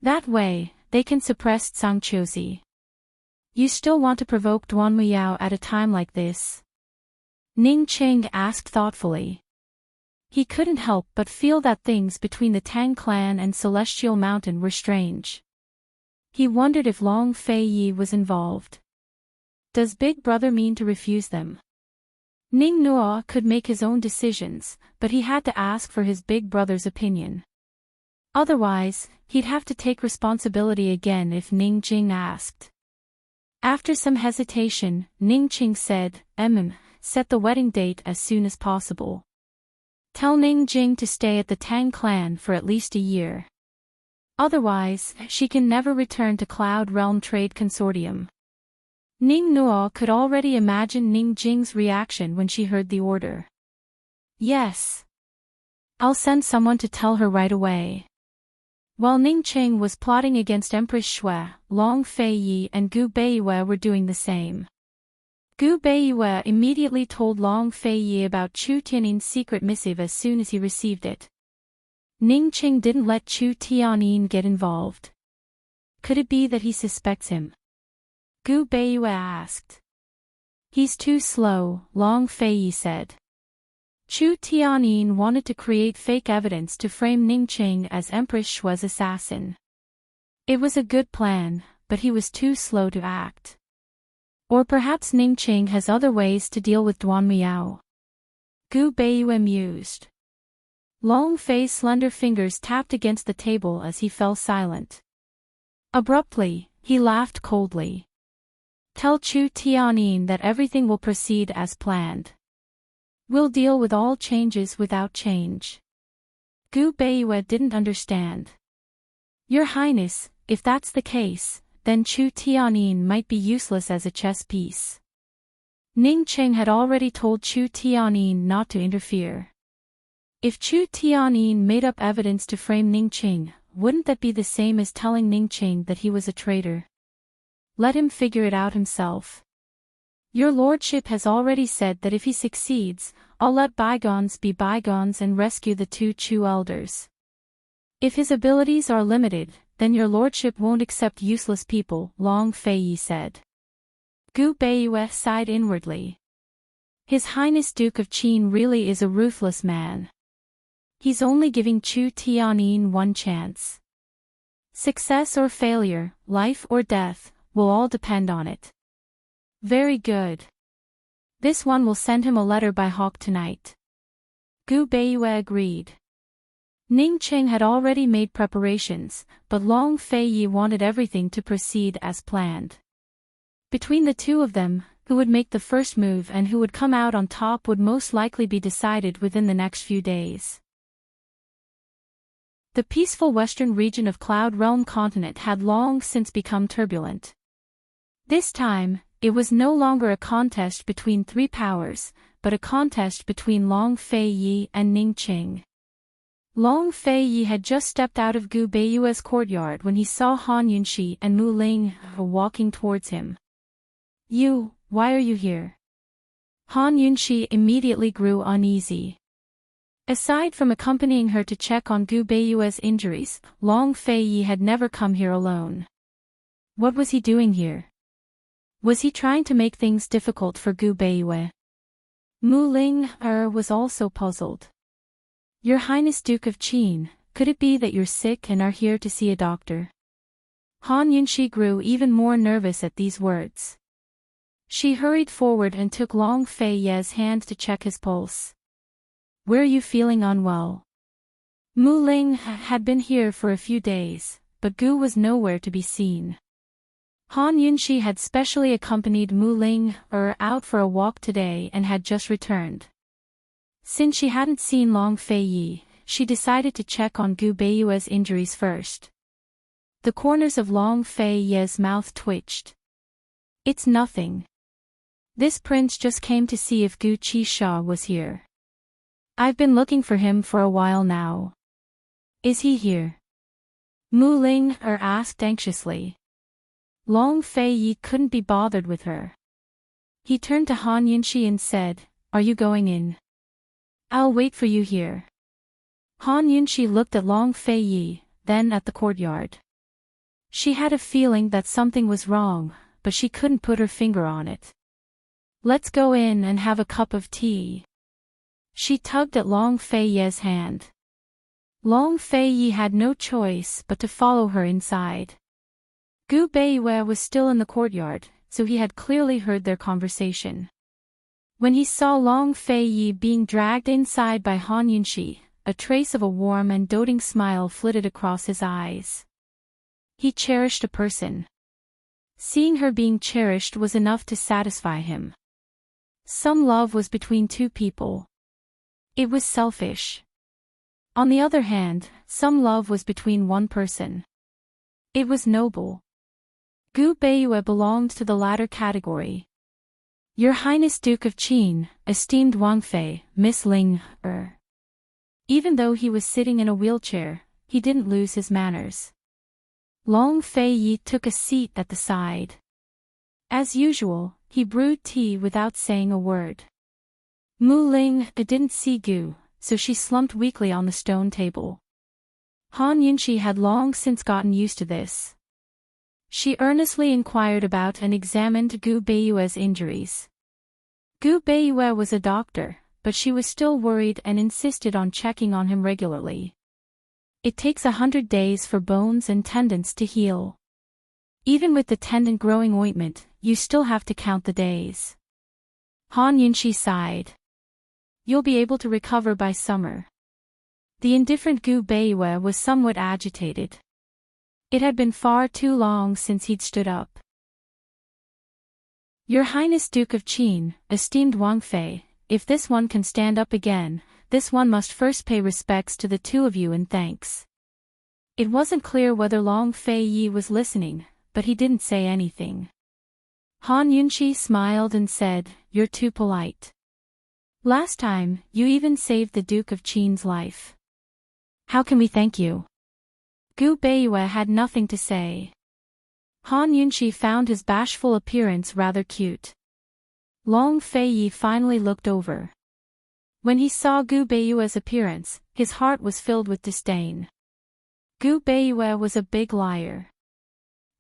Speaker 1: That way, they can suppress Zhang Qiuzi. You still want to provoke Duan Muyao at a time like this? Ning Qing asked thoughtfully. He couldn't help but feel that things between the Tang clan and Celestial Mountain were strange. He wondered if Long Fei Yi was involved. Does Big Brother mean to refuse them? Ning Nuo could make his own decisions, but he had to ask for his big brother's opinion. Otherwise, he'd have to take responsibility again if Ning Jing asked. After some hesitation, Ning Qing said, set the wedding date as soon as possible. Tell Ning Jing to stay at the Tang clan for at least a year. Otherwise, she can never return to Cloud Realm Trade Consortium. Ning Nuo could already imagine Ning Jing's reaction when she heard the order. Yes. I'll send someone to tell her right away. While Ning Qing was plotting against Empress Shui, Long Fei Yi and Gu Beiyue were doing the same. Gu Beiyue immediately told Long Fei Yi about Chu Tiannin's secret missive as soon as he received it. Ning Qing didn't let Chu Tiannin get involved. Could it be that he suspects him? Gu Beiyue asked. He's too slow, Long Fei Yi said. Chu Tiannin wanted to create fake evidence to frame Ning Qing as Empress Shui's assassin. It was a good plan, but he was too slow to act. Or perhaps Ning Qing has other ways to deal with Duan Miao. Gu Beiyue mused. Long Fei's slender fingers tapped against the table as he fell silent. Abruptly, he laughed coldly. Tell Chu Tiannin that everything will proceed as planned. We'll deal with all changes without change. Gu Beiyue didn't understand. Your Highness, if that's the case, then Chu Tiannin might be useless as a chess piece. Ning Qing had already told Chu Tiannin not to interfere. If Chu Tiannin made up evidence to frame Ning Qing, wouldn't that be the same as telling Ning Qing that he was a traitor? Let him figure it out himself. Your lordship has already said that if he succeeds, I'll let bygones be bygones and rescue the two Chu elders. If his abilities are limited, then your lordship won't accept useless people, Long Fei Yi said. Gu Beiyue sighed inwardly. His Highness Duke of Qin really is a ruthless man. He's only giving Chu Tiannin one chance. Success or failure, life or death, will all depend on it. Very good. This one will send him a letter by hawk tonight. Gu Beiyue agreed. Ning Qing had already made preparations, but Long Fei Yi wanted everything to proceed as planned. Between the two of them, who would make the first move and who would come out on top would most likely be decided within the next few days. The peaceful western region of Cloud Realm continent had long since become turbulent. This time, it was no longer a contest between three powers, but a contest between Long Fei Yi and Ning Qing. Long Fei Yi had just stepped out of Gu Beiyue's courtyard when he saw Han Yunxi and Mu Ling walking towards him. Why are you here? Han Yunxi immediately grew uneasy. Aside from accompanying her to check on Gu Beiyue's injuries, Long Fei Yi had never come here alone. What was he doing here? Was he trying to make things difficult for Gu Beiyue? Mu Ling was also puzzled. Your Highness Duke of Qin, could it be that you're sick and are here to see a doctor? Han Yunxi grew even more nervous at these words. She hurried forward and took Long Fei Ye's hand to check his pulse. Were you feeling unwell? Mu Ling had been here for a few days, but Gu was nowhere to be seen. Han Yunxi had specially accompanied Mu Ling out for a walk today and had just returned. Since she hadn't seen Long Fei Yi, she decided to check on Gu Beiyue's injuries first. The corners of Long Fei Ye's mouth twitched. It's nothing. This prince just came to see if Gu Qisha was here. I've been looking for him for a while now. Is he here? Mu Ling asked anxiously. Long Fei Yi couldn't be bothered with her. He turned to Han Yunxi and said, Are you going in? I'll wait for you here. Han Yunxi looked at Long Fei Yi, then at the courtyard. She had a feeling that something was wrong, but she couldn't put her finger on it. Let's go in and have a cup of tea. She tugged at Long Fei Ye's hand. Long Fei Yi had no choice but to follow her inside. Gu Beiyue was still in the courtyard, so he had clearly heard their conversation. When he saw Long Fei Yi being dragged inside by Han Yunxi, a trace of a warm and doting smile flitted across his eyes. He cherished a person. Seeing her being cherished was enough to satisfy him. Some love was between two people. It was selfish. On the other hand, some love was between one person. It was noble. Gu Beiyue belonged to the latter category. Your Highness Duke of Qin, esteemed Wang Fei, Miss Ling, Even though he was sitting in a wheelchair, he didn't lose his manners. Long Fei Yi took a seat at the side. As usual, he brewed tea without saying a word. Mu Ling didn't see Gu, so she slumped weakly on the stone table. Han Yunxi had long since gotten used to this. She earnestly inquired about and examined Gu Beiyue's injuries. Gu Beiyue was a doctor, but she was still worried and insisted on checking on him regularly. It takes 100 days for bones and tendons to heal. Even with the tendon-growing ointment, you still have to count the days. Han Yunxi sighed. You'll be able to recover by summer. The indifferent Gu Beiyue was somewhat agitated. It had been far too long since he'd stood up. Your Highness Duke of Qin, esteemed Wang Fei, if this one can stand up again, this one must first pay respects to the two of you in thanks. It wasn't clear whether Long Fei Yi was listening, but he didn't say anything. Han Yunxi smiled and said, You're too polite. Last time, you even saved the Duke of Qin's life. How can we thank you? Gu Beiyue had nothing to say. Han Yunxi found his bashful appearance rather cute. Long Fei Yi finally looked over. When he saw Gu Beiyue's appearance, his heart was filled with disdain. Gu Beiyue was a big liar.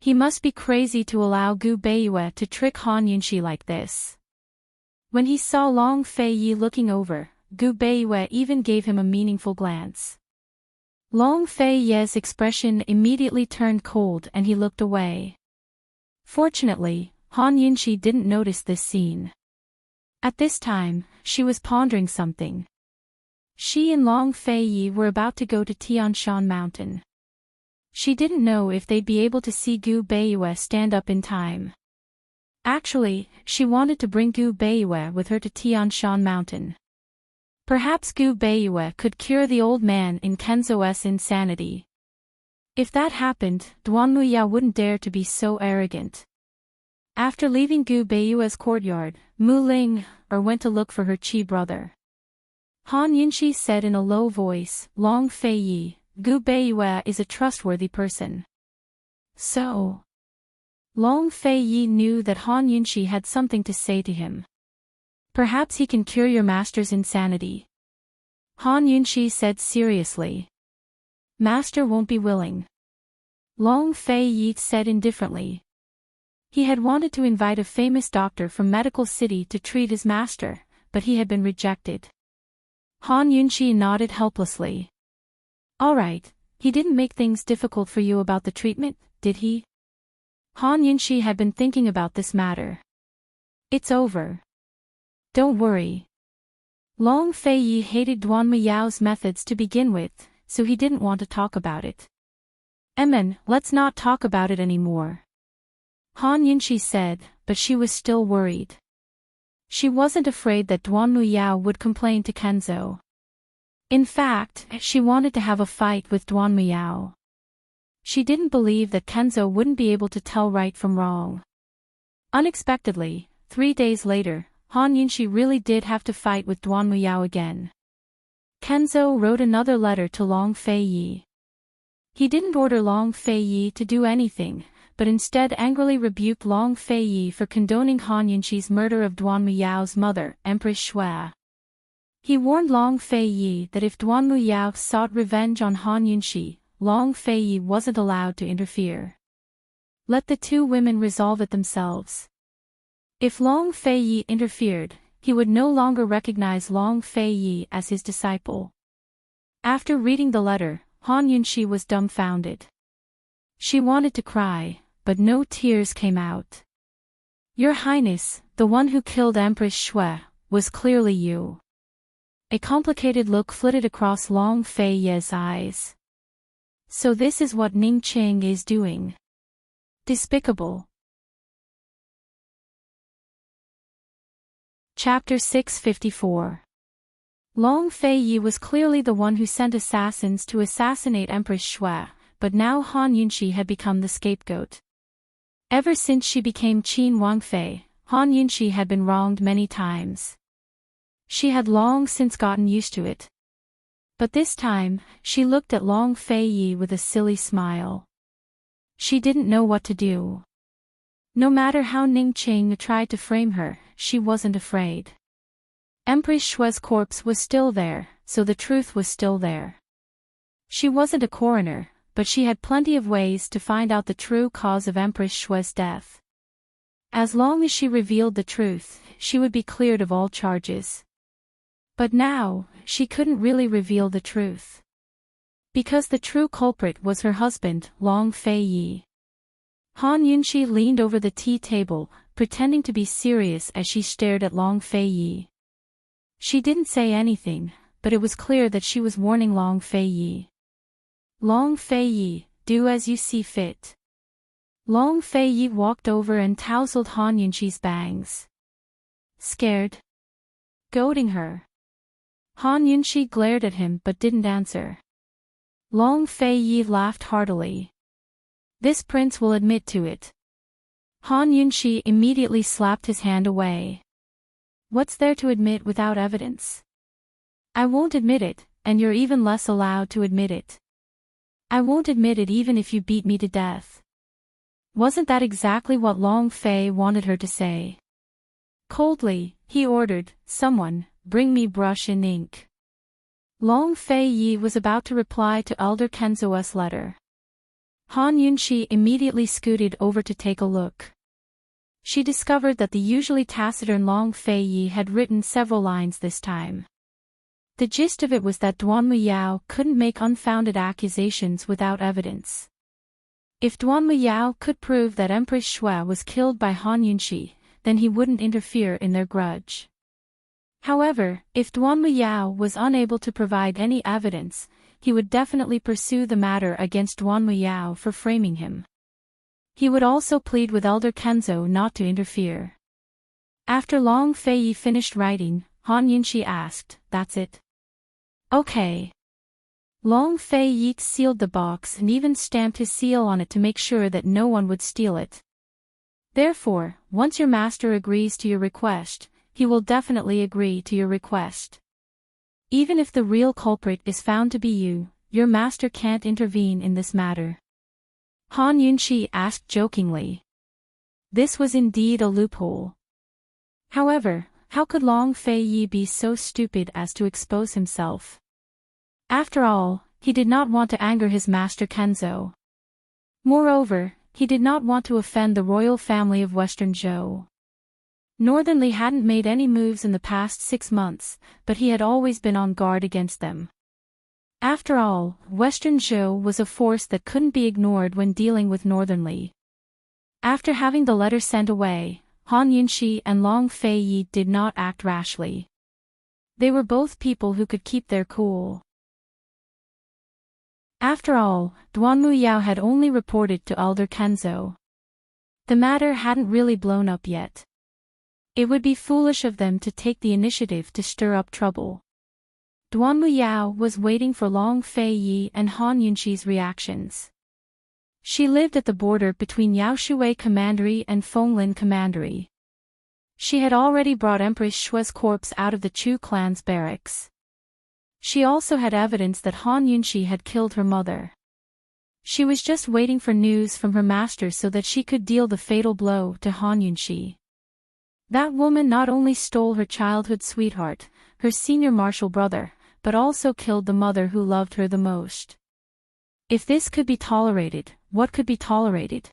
Speaker 1: He must be crazy to allow Gu Beiyue to trick Han Yunxi like this. When he saw Long Fei Yi looking over, Gu Beiyue even gave him a meaningful glance. Long Fei Yi's expression immediately turned cold and he looked away. Fortunately, Han Yunxi didn't notice this scene. At this time, she was pondering something. She and Long Fei Yi were about to go to Tianshan Mountain. She didn't know if they'd be able to see Gu Beiyue stand up in time. Actually, she wanted to bring Gu Beiyue with her to Tianshan Mountain. Perhaps Gu Beiyue could cure the old man in Kenzo's insanity. If that happened, Duanmuya wouldn't dare to be so arrogant. After leaving Gu Beiyue's courtyard, Mu Ling went to look for her Qi brother. Han Yunxi said in a low voice, Long Fei Yi, Gu Beiyue is a trustworthy person. So. Long Fei Yi knew that Han Yunxi had something to say to him. Perhaps he can cure your master's insanity. Han Yunxi said seriously. Master won't be willing. Long Fei Yi said indifferently. He had wanted to invite a famous doctor from Medical City to treat his master, but he had been rejected. Han Yunxi nodded helplessly. All right, he didn't make things difficult for you about the treatment, did he? Han Yunxi had been thinking about this matter. It's over. Don't worry. Long Fei Yi hated Duanmu Yao's methods to begin with, so he didn't want to talk about it. Emin, let's not talk about it anymore. Han Yunxi said, but she was still worried. She wasn't afraid that Duanmu Yao would complain to Kenzo. In fact, she wanted to have a fight with Duanmu Yao. She didn't believe that Kenzo wouldn't be able to tell right from wrong. Unexpectedly, 3 days later, Han Yunxi really did have to fight with Duanmu Yao again. Kenzo wrote another letter to Long Fei Yi. He didn't order Long Fei Yi to do anything, but instead angrily rebuked Long Fei Yi for condoning Han Yunxi's murder of Duanmu Yao's mother, Empress Shui. He warned Long Fei Yi that if Duanmu Yao sought revenge on Han Yunxi, Long Fei Yi wasn't allowed to interfere. Let the two women resolve it themselves. If Long Fei Yi interfered, he would no longer recognize Long Fei Yi as his disciple. After reading the letter, Han Yunxi was dumbfounded. She wanted to cry, but no tears came out. Your Highness, the one who killed Empress Shui, was clearly you. A complicated look flitted across Long Fei Ye's eyes. So this is what Ning Qing is doing. Despicable. Chapter 654. Long Fei Yi was clearly the one who sent assassins to assassinate Empress Shui, but now Han Yunshi had become the scapegoat. Ever since she became Qin Wangfei, Han Yunshi had been wronged many times. She had long since gotten used to it. But this time, she looked at Long Fei Yi with a silly smile. She didn't know what to do. No matter how Ning Qing tried to frame her, she wasn't afraid. Empress Shui's corpse was still there, so the truth was still there. She wasn't a coroner, but she had plenty of ways to find out the true cause of Empress Shui's death. As long as she revealed the truth, she would be cleared of all charges. But now, she couldn't really reveal the truth. Because the true culprit was her husband, Long Fei Yi. Han Yunshi leaned over the tea table, pretending to be serious as she stared at Long Fei Yi. She didn't say anything, but it was clear that she was warning Long Fei Yi. Long Fei Yi, do as you see fit. Long Fei Yi walked over and tousled Han Yunshi's bangs. Scared? Goading her. Han Yunshi glared at him but didn't answer. Long Fei Yi laughed heartily. This prince will admit to it. Han Yunshi immediately slapped his hand away. What's there to admit without evidence? I won't admit it, and you're even less allowed to admit it. I won't admit it even if you beat me to death. Wasn't that exactly what Long Fei wanted her to say? Coldly, he ordered, someone, bring me brush and ink. Long Fei Yi was about to reply to Elder Kenzo's letter. Han Yunshi immediately scooted over to take a look. She discovered that the usually taciturn Long Fei Yi had written several lines this time. The gist of it was that Duanmu Yao couldn't make unfounded accusations without evidence. If Duanmu Yao could prove that Empress Shui was killed by Han Yunshi, then he wouldn't interfere in their grudge. However, if Duanmu Yao was unable to provide any evidence, he would definitely pursue the matter against Duanmu Yao for framing him. He would also plead with Elder Kenzo not to interfere. After Long Fei Yi finished writing, Han Yunshi asked, "That's it?" "Okay." Long Fei Yi sealed the box and even stamped his seal on it to make sure that no one would steal it. Therefore, once your master agrees to your request, he will definitely agree to your request. Even if the real culprit is found to be you, your master can't intervene in this matter. Han Yunshi asked jokingly. This was indeed a loophole. However, how could Long Fei Yi be so stupid as to expose himself? After all, he did not want to anger his master Kenzo. Moreover, he did not want to offend the royal family of Western Zhou. Northern Li hadn't made any moves in the past 6 months, but he had always been on guard against them. After all, Western Zhou was a force that couldn't be ignored when dealing with Northern Li. After having the letter sent away, Han Yunshi and Long Fei Yi did not act rashly. They were both people who could keep their cool. After all, Duanmu Yao had only reported to Elder Kenzo. The matter hadn't really blown up yet. It would be foolish of them to take the initiative to stir up trouble. Duanmu Yao was waiting for Long Fei Yi and Han Yunshi's reactions. She lived at the border between Yaoshui Commandery and Fenglin Commandery. She had already brought Empress Shui's corpse out of the Chu clan's barracks. She also had evidence that Han Yunshi had killed her mother. She was just waiting for news from her master so that she could deal the fatal blow to Han Yunshi. That woman not only stole her childhood sweetheart, her senior martial brother, but also killed the mother who loved her the most. If this could be tolerated, what could be tolerated?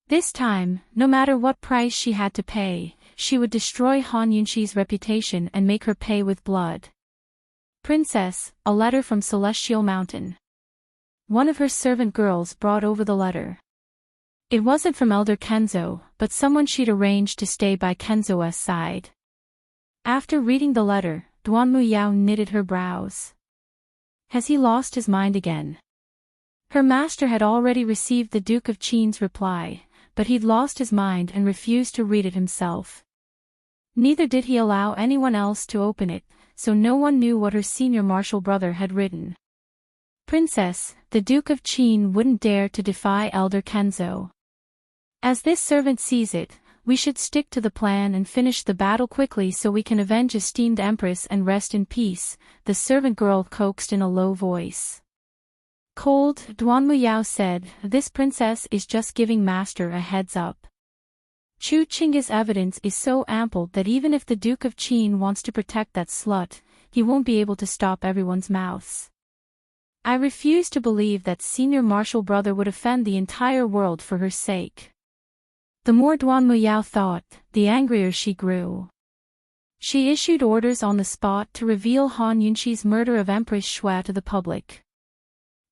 Speaker 1: This time, no matter what price she had to pay, she would destroy Han Yunshi's reputation and make her pay with blood. Princess, a letter from Celestial Mountain. One of her servant girls brought over the letter. It wasn't from Elder Kenzo, but someone she'd arranged to stay by Kenzo's side. After reading the letter, Duan Muyao knitted her brows. Has he lost his mind again? Her master had already received the Duke of Qin's reply, but he'd lost his mind and refused to read it himself. Neither did he allow anyone else to open it, so no one knew what her senior martial brother had written. Princess, the Duke of Qin wouldn't dare to defy Elder Kenzo. As this servant sees it, we should stick to the plan and finish the battle quickly so we can avenge esteemed Empress and rest in peace, the servant girl coaxed in a low voice. Cold, Duan Muyao said, this princess is just giving master a heads up. Chu Qingge's evidence is so ample that even if the Duke of Qin wants to protect that slut, he won't be able to stop everyone's mouths. I refuse to believe that senior martial brother would offend the entire world for her sake. The more Duan Muyao thought, the angrier she grew. She issued orders on the spot to reveal Han Yunxi's murder of Empress Shui to the public.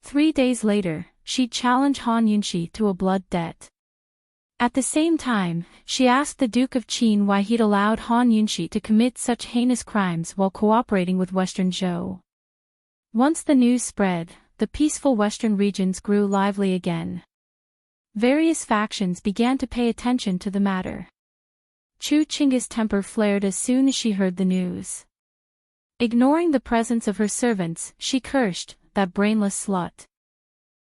Speaker 1: 3 days later, she'd challenge Han Yunxi to a blood debt. At the same time, she asked the Duke of Qin why he'd allowed Han Yunxi to commit such heinous crimes while cooperating with Western Zhou. Once the news spread, the peaceful western regions grew lively again. Various factions began to pay attention to the matter. Chu Qingge's temper flared as soon as she heard the news. Ignoring the presence of her servants, she cursed, that brainless slut.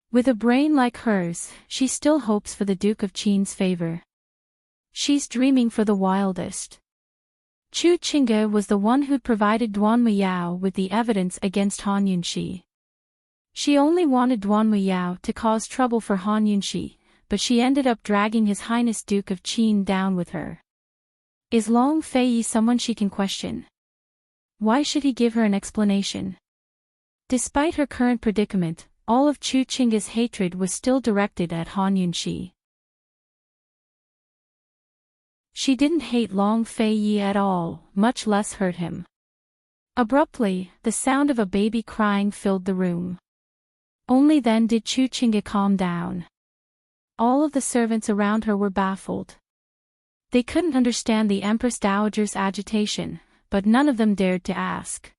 Speaker 1: With a brain like hers, she still hopes for the Duke of Qin's favor. She's dreaming for the wildest. Chu Qingge was the one who'd provided Duan Muyao with the evidence against Han Yunxi. She only wanted Duan Muyao to cause trouble for Han Yunxi, but she ended up dragging His Highness Duke of Qin down with her. Is Long Feiyi someone she can question? Why should he give her an explanation? Despite her current predicament, all of Chu Qingge's hatred was still directed at Han Yunxi. She didn't hate Long Feiyi at all, much less hurt him. Abruptly, the sound of a baby crying filled the room. Only then did Chu Qingge calm down. All of the servants around her were baffled. They couldn't understand the Empress Dowager's agitation, but none of them dared to ask.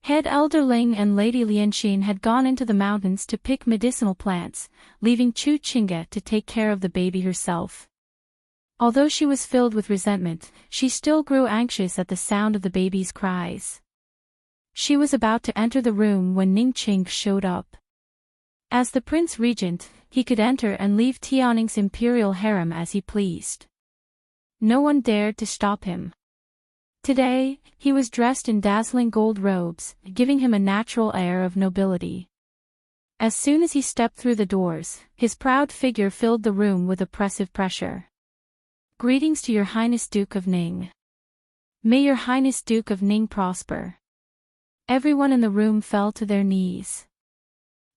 Speaker 1: Head Elder Ling and Lady Lianxin had gone into the mountains to pick medicinal plants, leaving Chu Qingge to take care of the baby herself. Although she was filled with resentment, she still grew anxious at the sound of the baby's cries. She was about to enter the room when Ning Qing showed up. As the Prince Regent, he could enter and leave Tianning's imperial harem as he pleased. No one dared to stop him. Today, he was dressed in dazzling gold robes, giving him a natural air of nobility. As soon as he stepped through the doors, his proud figure filled the room with oppressive pressure. Greetings to Your Highness Duke of Ning. May Your Highness Duke of Ning prosper. Everyone in the room fell to their knees.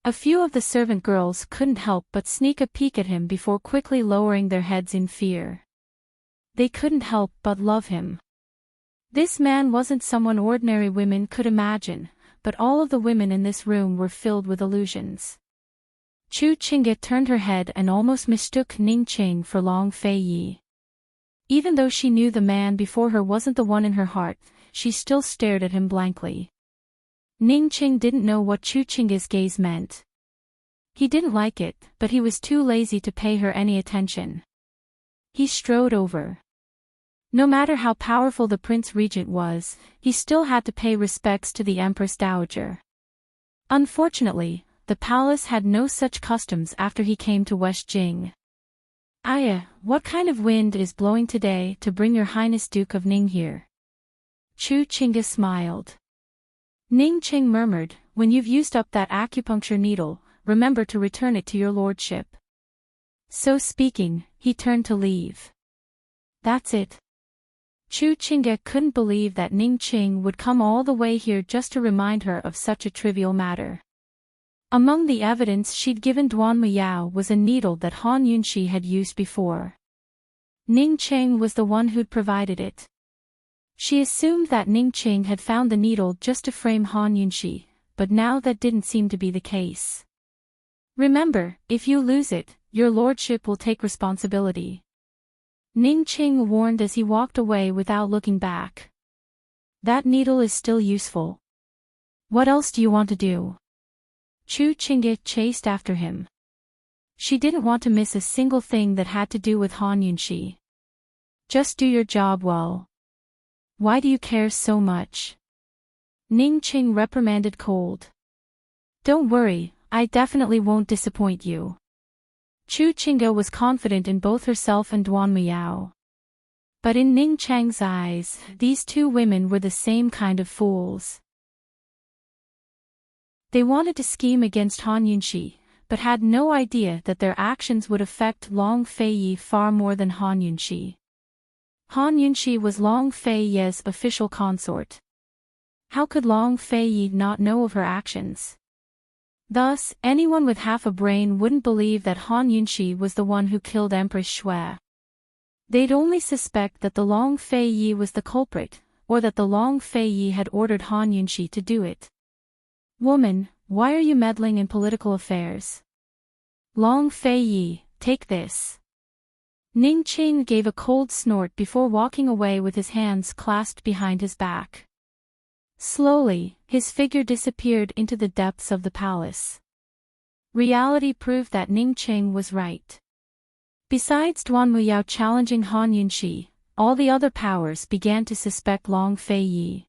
Speaker 1: A few of the servant girls couldn't help but sneak a peek at him before quickly lowering their heads in fear. They couldn't help but love him. This man wasn't someone ordinary women could imagine, but all of the women in this room were filled with illusions. Chu Qingge turned her head and almost mistook Ning Qing for Long Feiyi. Even though she knew the man before her wasn't the one in her heart, she still stared at him blankly. Ning Qing didn't know what Chu Qingge's gaze meant. He didn't like it, but he was too lazy to pay her any attention. He strode over. No matter how powerful the Prince Regent was, he still had to pay respects to the Empress Dowager. Unfortunately, the palace had no such customs after he came to West Jing. Aya, what kind of wind is blowing today to bring Your Highness Duke of Ning here? Chu Qingge smiled. Ning Qing murmured, when you've used up that acupuncture needle, remember to return it to your lordship. So speaking, he turned to leave. That's it. Chu Qingge couldn't believe that Ning Qing would come all the way here just to remind her of such a trivial matter. Among the evidence she'd given Duan Muyao was a needle that Han Yunxi had used before. Ning Qing was the one who'd provided it. She assumed that Ning Qing had found the needle just to frame Han Yunxi, but now that didn't seem to be the case. Remember, if you lose it, your lordship will take responsibility. Ning Qing warned as he walked away without looking back. That needle is still useful. What else do you want to do? Chu Qingge chased after him. She didn't want to miss a single thing that had to do with Han Yunxi. Just do your job well. Why do you care so much? Ning Qing reprimanded cold. Don't worry, I definitely won't disappoint you. Chu Qingge was confident in both herself and Duan Muyao. But in Ning Chang's eyes, these two women were the same kind of fools. They wanted to scheme against Han Yunxi, but had no idea that their actions would affect Long Feiyi far more than Han Yunxi. Han Yunxi was Long Feiyi's official consort. How could Long Feiyi not know of her actions? Thus, anyone with half a brain wouldn't believe that Han Yunxi was the one who killed Empress Shui. They'd only suspect that the Long Feiyi was the culprit, or that the Long Feiyi had ordered Han Yunxi to do it. Woman, why are you meddling in political affairs? Long Feiyi, take this. Ning Qing gave a cold snort before walking away with his hands clasped behind his back. Slowly, his figure disappeared into the depths of the palace. Reality proved that Ning Qing was right. Besides Duan Muyao challenging Han Yunxi, all the other powers began to suspect Long Feiyi.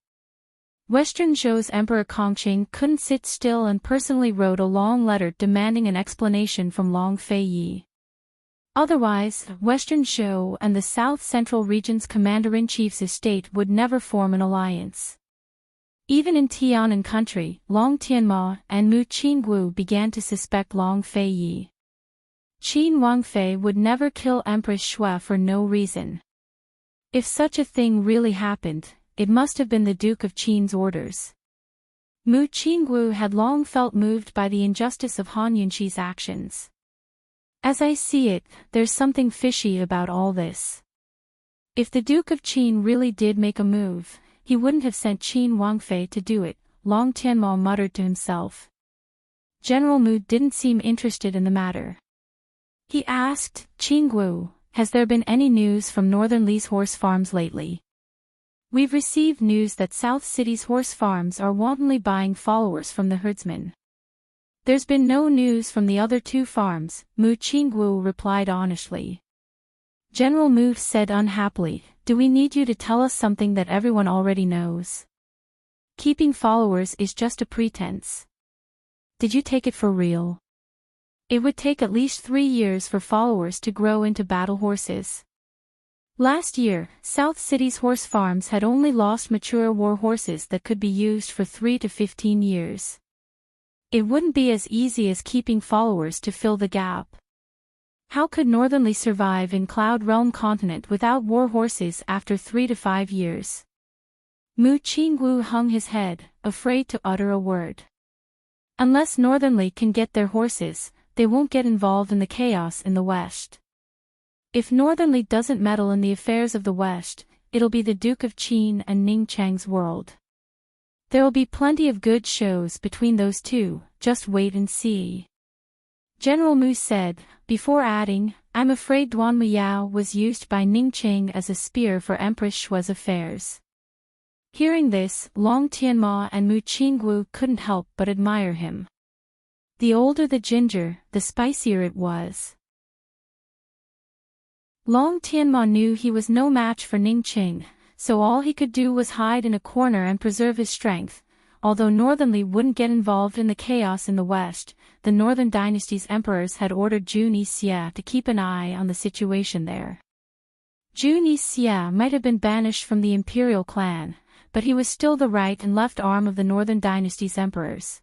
Speaker 1: Western Zhou's Emperor Kongqing couldn't sit still and personally wrote a long letter demanding an explanation from Long Feiyi. Otherwise, Western Zhou and the South Central Region's Commander-in-Chief's estate would never form an alliance. Even in Tianan country, Long Tianma and Mu Qinggu began to suspect Long Feiyi. Qin Wangfei would never kill Empress Shui for no reason. If such a thing really happened, it must have been the Duke of Qin's orders. Mu Qinggu had long felt moved by the injustice of Han Yunxi's actions. As I see it, there's something fishy about all this. If the Duke of Qin really did make a move, he wouldn't have sent Qin Wangfei to do it, Long Tianma muttered to himself. General Mu didn't seem interested in the matter. He asked, Qinggu, has there been any news from Northern Li's horse farms lately? We've received news that South City's horse farms are wantonly buying followers from the herdsmen. There's been no news from the other two farms, Mu Qinggu replied honestly. General Mu said unhappily, do we need you to tell us something that everyone already knows? Keeping followers is just a pretense. Did you take it for real? It would take at least 3 years for followers to grow into battle horses. Last year, South City's horse farms had only lost mature war horses that could be used for 3 to 15 years. It wouldn't be as easy as keeping followers to fill the gap. How could Northern Li survive in Cloud Realm continent without war horses after 3 to 5 years? Mu Qinggu hung his head, afraid to utter a word. Unless Northern Li can get their horses, they won't get involved in the chaos in the West. If Northern Li doesn't meddle in the affairs of the West, it'll be the Duke of Qin and Ning Chang's world. There'll be plenty of good shows between those two, just wait and see. General Mu said, before adding, I'm afraid Duan Muyao was used by Ning Qing as a spear for Empress Shui's affairs. Hearing this, Long Tianma and Mu Qinggu couldn't help but admire him. The older the ginger, the spicier it was. Long Tianma knew he was no match for Ning Qing, so all he could do was hide in a corner and preserve his strength. Although Northern Li wouldn't get involved in the chaos in the West, the Northern Dynasty's emperors had ordered Zhu Nixia to keep an eye on the situation there. Zhu Nixia might have been banished from the imperial clan, but he was still the right and left arm of the Northern Dynasty's emperors.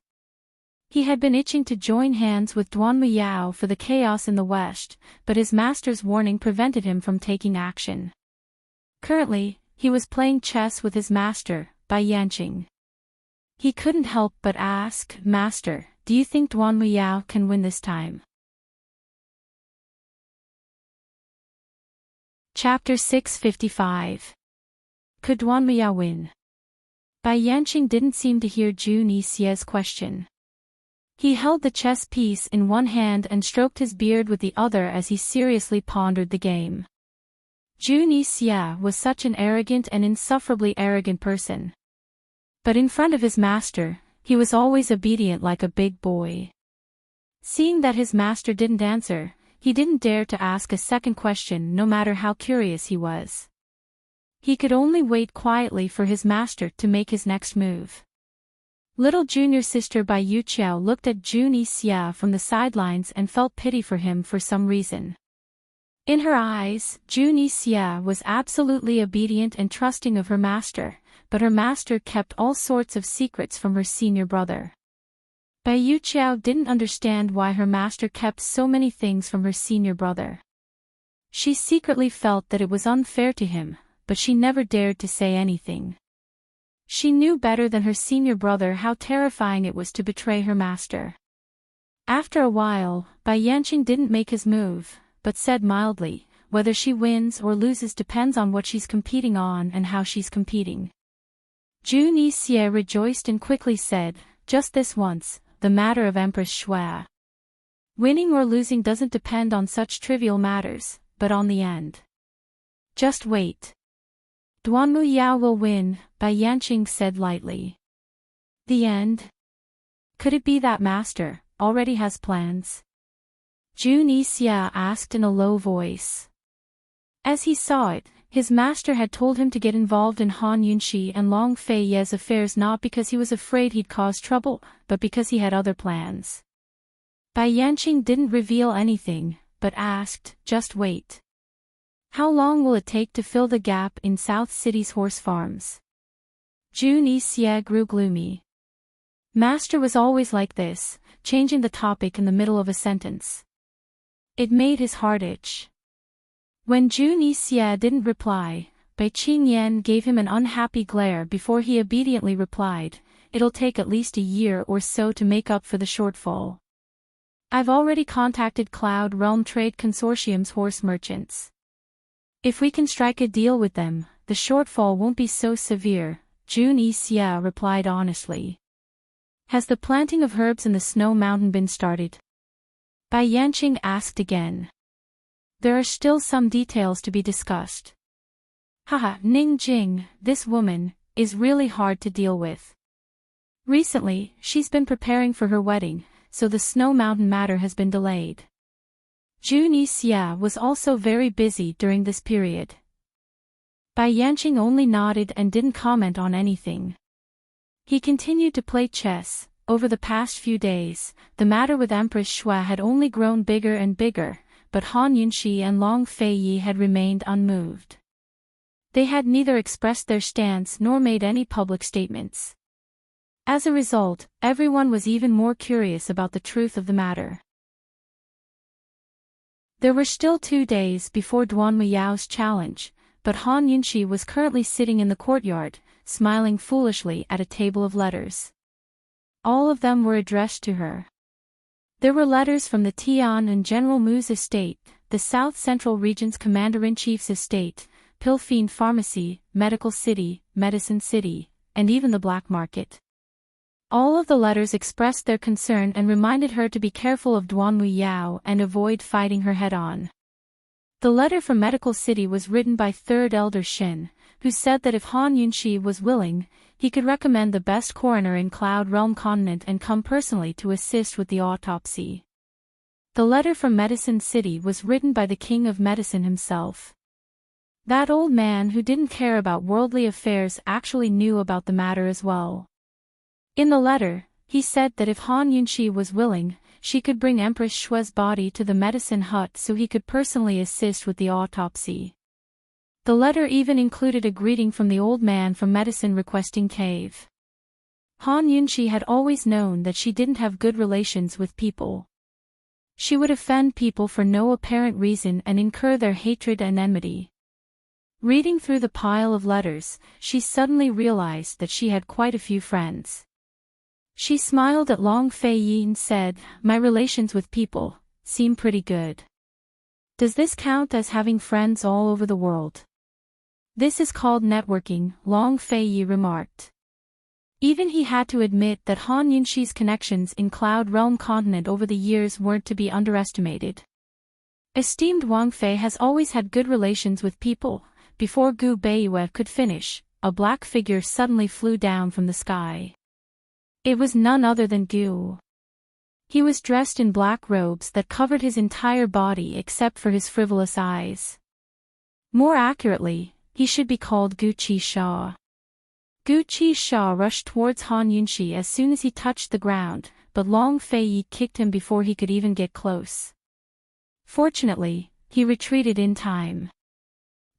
Speaker 1: He had been itching to join hands with Duan Muyao for the chaos in the West, but his master's warning prevented him from taking action. Currently, he was playing chess with his master, Bai Yanqing. He couldn't help but ask, Master, do you think Duan Muyao can win this time? Chapter 655. Could Duan Muyao win? Bai Yanqing didn't seem to hear Zhu Nixia's question. He held the chess piece in one hand and stroked his beard with the other as he seriously pondered the game. Juni Xia was such an arrogant and insufferably arrogant person. But in front of his master, he was always obedient like a big boy. Seeing that his master didn't answer, he didn't dare to ask a second question no matter how curious he was. He could only wait quietly for his master to make his next move. Little junior sister Bai Yuqiao looked at Juni Xia from the sidelines and felt pity for him for some reason. In her eyes, Juni Xia was absolutely obedient and trusting of her master, but her master kept all sorts of secrets from her senior brother. Bai Yuqiao didn't understand why her master kept so many things from her senior brother. She secretly felt that it was unfair to him, but she never dared to say anything. She knew better than her senior brother how terrifying it was to betray her master. After a while, Bai Yanqing didn't make his move, but said mildly, whether she wins or loses depends on what she's competing on and how she's competing. Juni Xie rejoiced and quickly said, just this once, the matter of Empress Shui. Winning or losing doesn't depend on such trivial matters, but on the end. Just wait. Duanmu Yao will win, Bai Yanqing said lightly. The end? Could it be that master already has plans? Juni Xia asked in a low voice. As he saw it, his master had told him to get involved in Han Yunxi and Long Fei Ye's affairs not because he was afraid he'd cause trouble, but because he had other plans. Bai Yanqing didn't reveal anything, but asked, just wait. How long will it take to fill the gap in South City's horse farms? Juni Xia grew gloomy. Master was always like this, changing the topic in the middle of a sentence. It made his heart itch. When Juni Xia didn't reply, Bai Qingyan gave him an unhappy glare before he obediently replied, it'll take at least a year or so to make up for the shortfall. I've already contacted Cloud Realm Trade Consortium's horse merchants. If we can strike a deal with them, the shortfall won't be so severe, Juni Xia replied honestly. Has the planting of herbs in the Snow Mountain been started? Bai Yanqing asked again. There are still some details to be discussed. Haha, Ning Jing, this woman, is really hard to deal with. Recently, she's been preparing for her wedding, so the Snow Mountain matter has been delayed. Juni Xia was also very busy during this period. Bai Yanqing only nodded and didn't comment on anything. He continued to play chess. Over the past few days, the matter with Empress Shui had only grown bigger and bigger, but Han Yunxi and Long Fei Yi had remained unmoved. They had neither expressed their stance nor made any public statements. As a result, everyone was even more curious about the truth of the matter. There were still 2 days before Duanmu Yao's challenge, but Han Yunxi was currently sitting in the courtyard, smiling foolishly at a table of letters. All of them were addressed to her. There were letters from the Tian and General Mu's estate, the South Central Region's Commander-in-Chief's estate, Pilfine Pharmacy, Medical City, Medicine City, and even the black market. All of the letters expressed their concern and reminded her to be careful of Duanmu Yao and avoid fighting her head-on. The letter from Medical City was written by Third Elder Shin, who said that if Han Yunxi was willing, he could recommend the best coroner in Cloud Realm Continent and come personally to assist with the autopsy. The letter from Medicine City was written by the King of Medicine himself. That old man who didn't care about worldly affairs actually knew about the matter as well. In the letter, he said that if Han Yunxi was willing, she could bring Empress Shui's body to the medicine hut so he could personally assist with the autopsy. The letter even included a greeting from the old man from Medicine requesting cave. Han Yunxi had always known that she didn't have good relations with people. She would offend people for no apparent reason and incur their hatred and enmity. Reading through the pile of letters, she suddenly realized that she had quite a few friends. She smiled at Long Fei Yi and said, "My relations with people seem pretty good. Does this count as having friends all over the world?" "This is called networking," Long Fei Yi remarked. Even he had to admit that Han Yunxi's connections in Cloud Realm continent over the years weren't to be underestimated. Esteemed Wang Fei has always had good relations with people. Before Gu Beiyue could finish, a black figure suddenly flew down from the sky. It was none other than Gu. He was dressed in black robes that covered his entire body except for his frivolous eyes. More accurately, he should be called Gu Qisha. Gu Qisha rushed towards Han Yunxi as soon as he touched the ground, but Long Fei kicked him before he could even get close. Fortunately, he retreated in time.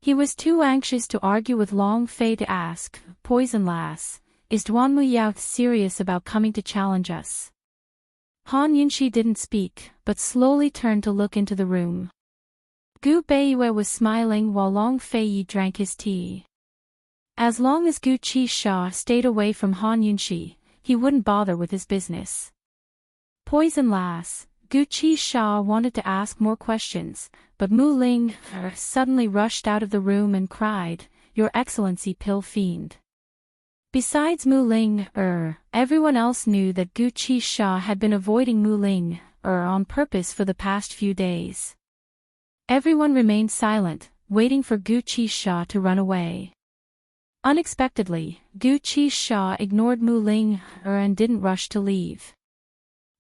Speaker 1: He was too anxious to argue with Long Fei to ask, "Poison Lass, is Duanmu Yao serious about coming to challenge us?" Han Yunxi didn't speak, but slowly turned to look into the room. Gu Beiyue was smiling while Long Fei drank his tea. As long as Gu Qisha stayed away from Han Yunxi, he wouldn't bother with his business. Poison Lass, Gu Qisha wanted to ask more questions, but Mu Ling suddenly rushed out of the room and cried, "Your Excellency Pill Fiend." Besides Mu Ling, everyone else knew that Gu Qisha had been avoiding Mu Ling, on purpose for the past few days. Everyone remained silent, waiting for Gu Qisha to run away. Unexpectedly, Gu Qisha ignored Mu Ling, and didn't rush to leave.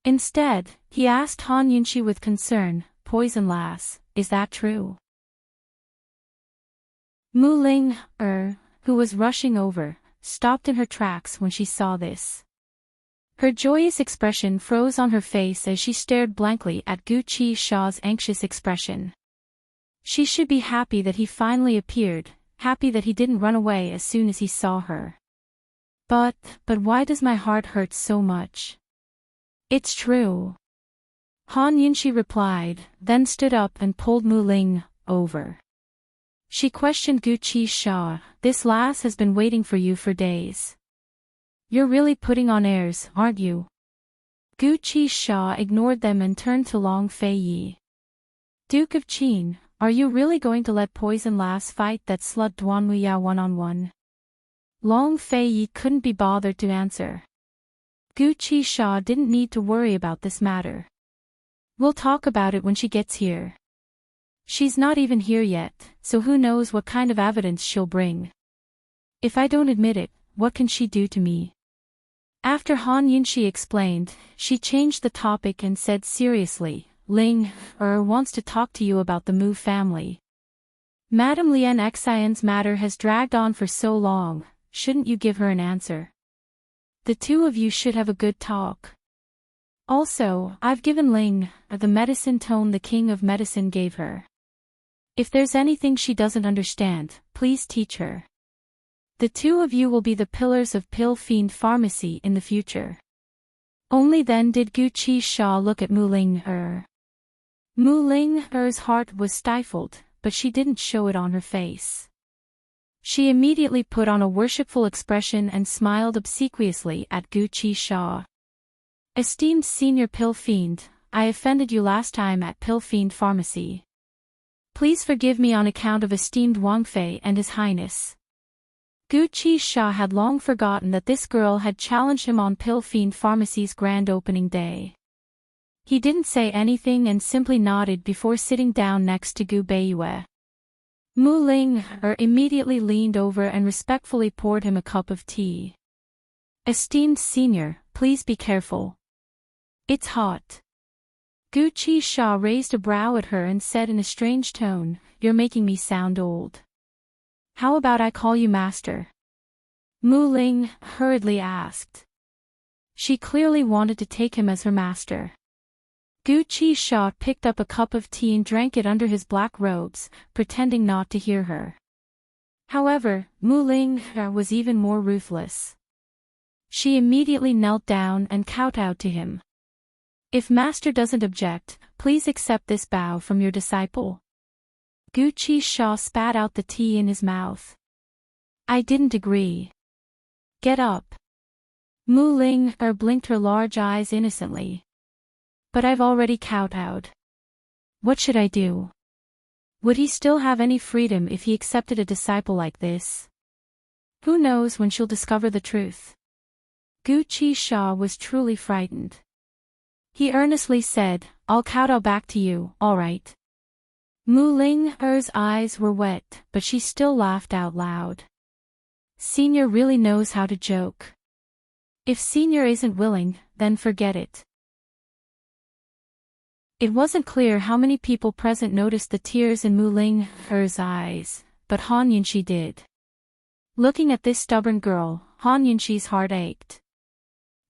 Speaker 1: Instead, he asked Han Yunxi with concern, "Poison Lass, is that true?" Mu Ling, who was rushing over, stopped in her tracks when she saw this. Her joyous expression froze on her face as she stared blankly at Gu Qisha's anxious expression. She should be happy that he finally appeared, happy that he didn't run away as soon as he saw her. But why does my heart hurt so much? It's true. Han Yunxi replied, then stood up and pulled Mu Ling over. She questioned Gu Qisha, "This lass has been waiting for you for days. You're really putting on airs, aren't you?" Gu Qisha ignored them and turned to Long Fei. "Duke of Qin, are you really going to let Poison Lass fight that slut Duanmu Yao one-on-one?" Long Fei couldn't be bothered to answer. Gu Qisha didn't need to worry about this matter. "We'll talk about it when she gets here. She's not even here yet, so who knows what kind of evidence she'll bring. If I don't admit it, what can she do to me?" After Han Yunxi explained, she changed the topic and said seriously, "Ling wants to talk to you about the Mu family. Madame Lian Xian's matter has dragged on for so long, shouldn't you give her an answer? The two of you should have a good talk. Also, I've given Ling the medicine tome the king of medicine gave her. If there's anything she doesn't understand, please teach her. The two of you will be the pillars of Pill Fiend Pharmacy in the future." Only then did Gu Qisha look at Mu Ling. Mu Ling's heart was stifled, but she didn't show it on her face. She immediately put on a worshipful expression and smiled obsequiously at Gu Qisha. "Esteemed Senior Pill Fiend, I offended you last time at Pill Fiend Pharmacy. Please forgive me on account of esteemed Wang Fei and His Highness." Gu Qisha had long forgotten that this girl had challenged him on Pill Fiend Pharmacy's grand opening day. He didn't say anything and simply nodded before sitting down next to Gu Beiyue. Mu Ling immediately leaned over and respectfully poured him a cup of tea. "Esteemed senior, please be careful. It's hot." Gu Qisha raised a brow at her and said in a strange tone, "You're making me sound old. How about I call you master?" Mu Ling hurriedly asked. She clearly wanted to take him as her master. Gu Qisha picked up a cup of tea and drank it under his black robes, pretending not to hear her. However, Mu Ling was even more ruthless. She immediately knelt down and kowtowed to him. "If master doesn't object, please accept this bow from your disciple." Gu Qisha spat out the tea in his mouth. "I didn't agree. Get up." Mu Ling blinked her large eyes innocently. "But I've already kowtowed. What should I do?" Would he still have any freedom if he accepted a disciple like this? Who knows when she'll discover the truth? Gu Qixia was truly frightened. He earnestly said, "I'll kowtow back to you, all right." Mu Ling's eyes were wet, but she still laughed out loud. Senior really knows how to joke. If Senior isn't willing, then forget it. It wasn't clear how many people present noticed the tears in Mu Ling's eyes, but Han Yunxi did. Looking at this stubborn girl, Han Yunxi's heart ached.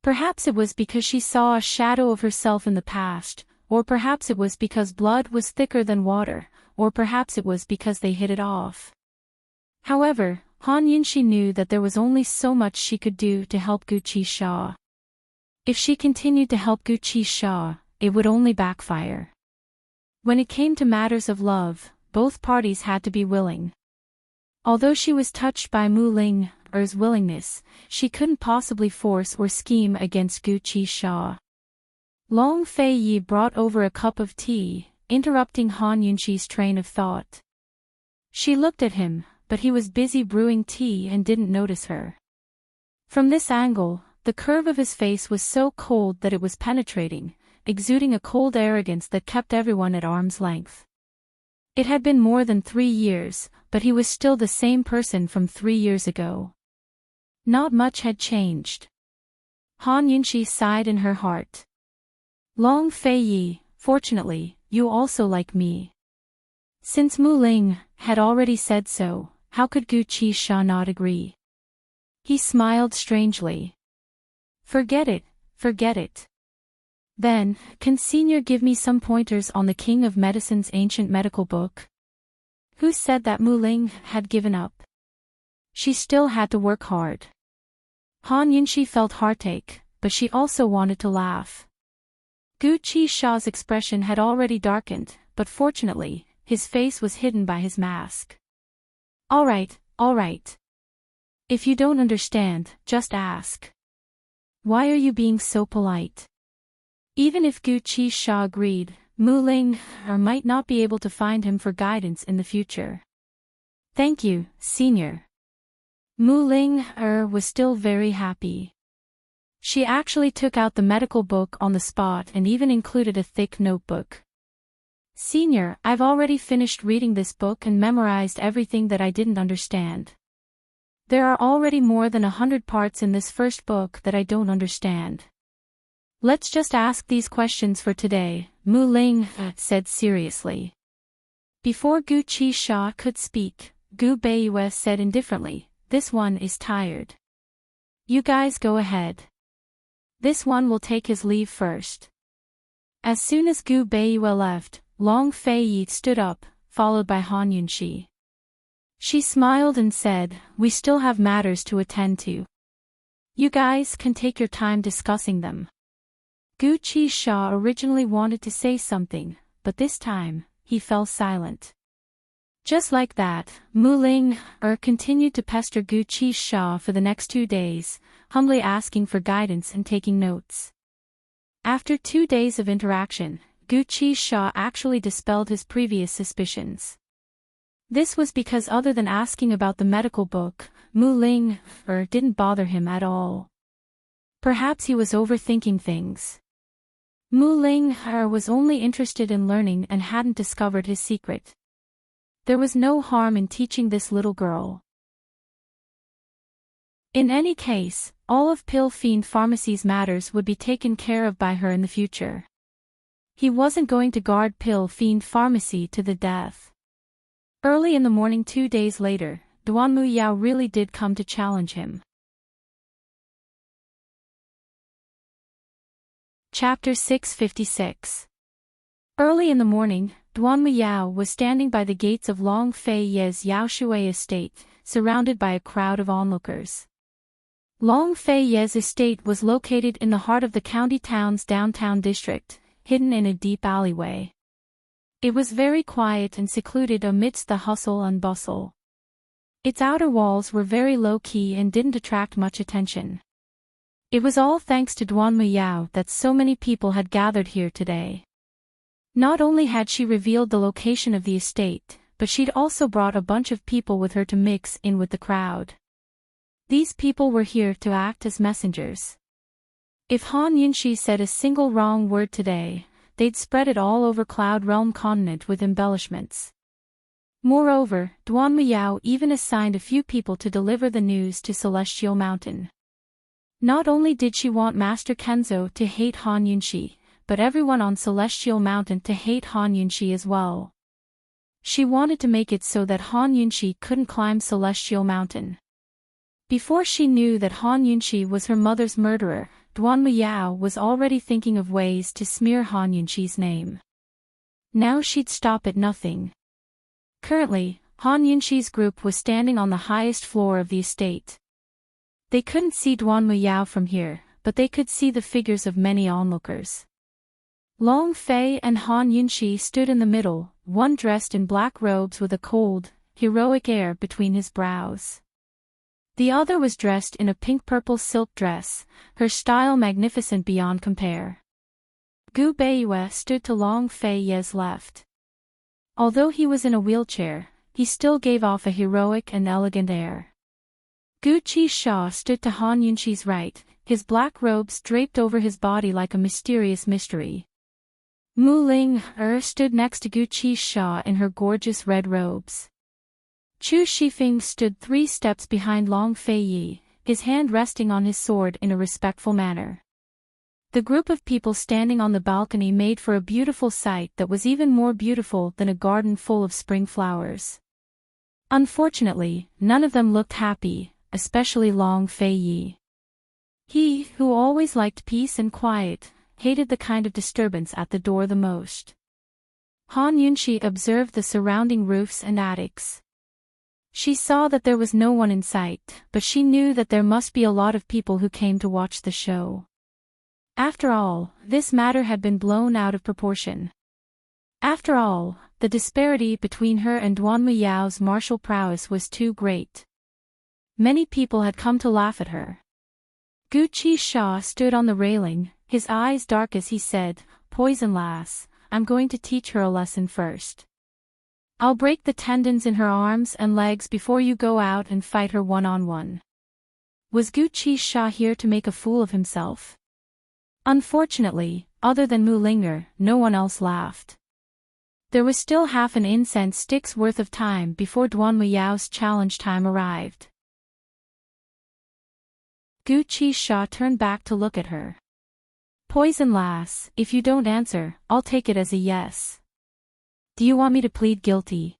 Speaker 1: Perhaps it was because she saw a shadow of herself in the past, or perhaps it was because blood was thicker than water, or perhaps it was because they hit it off. However, Han Yunxi knew that there was only so much she could do to help Gu Qixia. If she continued to help Gu Qixia, it would only backfire. When it came to matters of love, both parties had to be willing. Although she was touched by Mu Ling's willingness, she couldn't possibly force or scheme against Gu Qixia. Long Fei Yi brought over a cup of tea, interrupting Han Yunxi's train of thought. She looked at him, but he was busy brewing tea and didn't notice her. From this angle, the curve of his face was so cold that it was penetrating, exuding a cold arrogance that kept everyone at arm's length. It had been more than 3 years, but he was still the same person from 3 years ago. Not much had changed. Han Yunxi sighed in her heart. Long Fei Yi, fortunately, you also like me. Since Mu Ling had already said so, how could Gu Qixia not agree? He smiled strangely. Forget it, forget it. Then, can Senior give me some pointers on the King of Medicine's ancient medical book? Who said that Mu Ling had given up? She still had to work hard. Han Yunxi felt heartache, but she also wanted to laugh. Gu Qixia's expression had already darkened, but fortunately, his face was hidden by his mask. All right, all right. If you don't understand, just ask. Why are you being so polite? Even if Gu Qixia agreed, Mu Ling might not be able to find him for guidance in the future. Thank you, Senior. Mu Ling was still very happy. She actually took out the medical book on the spot and even included a thick notebook. Senior, I've already finished reading this book and memorized everything that I didn't understand. There are already more than 100 parts in this first book that I don't understand. Let's just ask these questions for today, Mu Ling said seriously. Before Gu Qixia could speak, Gu Beiyue said indifferently, "This one is tired. You guys go ahead. This one will take his leave first." As soon as Gu Beiyue left, Long Fei Yi stood up, followed by Han Yunxi. She smiled and said, "We still have matters to attend to. You guys can take your time discussing them." Gu Qixia originally wanted to say something, but this time, he fell silent. Just like that, Mu Ling continued to pester Gu Qixia for the next 2 days, humbly asking for guidance and taking notes. After 2 days of interaction, Gu Qixia actually dispelled his previous suspicions. This was because other than asking about the medical book, Mu Ling didn't bother him at all. Perhaps he was overthinking things. Mu Ling was only interested in learning and hadn't discovered his secret. There was no harm in teaching this little girl. In any case, all of Pill Fiend Pharmacy's matters would be taken care of by her in the future. He wasn't going to guard Pill Fiend Pharmacy to the death. Early in the morning 2 days later, Duan Muyao really did come to challenge him. Chapter 656. Early in the morning, Duan Muyao was standing by the gates of Long Fei Ye's Yaoshui estate, surrounded by a crowd of onlookers. Long Fei Ye's estate was located in the heart of the county town's downtown district, hidden in a deep alleyway. It was very quiet and secluded amidst the hustle and bustle. Its outer walls were very low-key and didn't attract much attention. It was all thanks to Duan Muyao that so many people had gathered here today. Not only had she revealed the location of the estate, but she'd also brought a bunch of people with her to mix in with the crowd. These people were here to act as messengers. If Han Yunshi said a single wrong word today, they'd spread it all over Cloud Realm continent with embellishments. Moreover, Duan Muyao even assigned a few people to deliver the news to Celestial Mountain. Not only did she want Master Kenzo to hate Han Yunshi, but everyone on Celestial Mountain to hate Han Yunshi as well. She wanted to make it so that Han Yunshi couldn't climb Celestial Mountain. Before she knew that Han Yunshi was her mother's murderer, Duan Muyao was already thinking of ways to smear Han Yunshi's name. Now she'd stop at nothing. Currently, Han Yunshi's group was standing on the highest floor of the estate. They couldn't see Duan Muyao from here, but they could see the figures of many onlookers. Long Fei and Han Yunshi stood in the middle, one dressed in black robes with a cold, heroic air between his brows. The other was dressed in a pink-purple silk dress, her style magnificent beyond compare. Gu Beiyue stood to Long Fei Ye's left. Although he was in a wheelchair, he still gave off a heroic and elegant air. Gu Qisha stood to Han Yunshi's right, his black robes draped over his body like a mysterious mystery. Mu Ling stood next to Gu Qisha in her gorgeous red robes. Chu Shifeng stood 3 steps behind Long Fei Yi, his hand resting on his sword in a respectful manner. The group of people standing on the balcony made for a beautiful sight that was even more beautiful than a garden full of spring flowers. Unfortunately, none of them looked happy, especially Long Fei Yi. He, who always liked peace and quiet, hated the kind of disturbance at the door the most. Han Yunshi observed the surrounding roofs and attics. She saw that there was no one in sight, but she knew that there must be a lot of people who came to watch the show. After all, this matter had been blown out of proportion. After all, the disparity between her and Duan Muyao's martial prowess was too great. Many people had come to laugh at her. Gu Qisha stood on the railing, his eyes dark as he said, "Poison lass, I'm going to teach her a lesson first. I'll break the tendons in her arms and legs before you go out and fight her one-on-one." Was Gu Qisha here to make a fool of himself? Unfortunately, other than Mu Linger, no one else laughed. There was still half an incense stick's worth of time before Duan Muyao's challenge time arrived. Gu Qisha turned back to look at her. "Poison lass, if you don't answer, I'll take it as a yes. Do you want me to plead guilty?"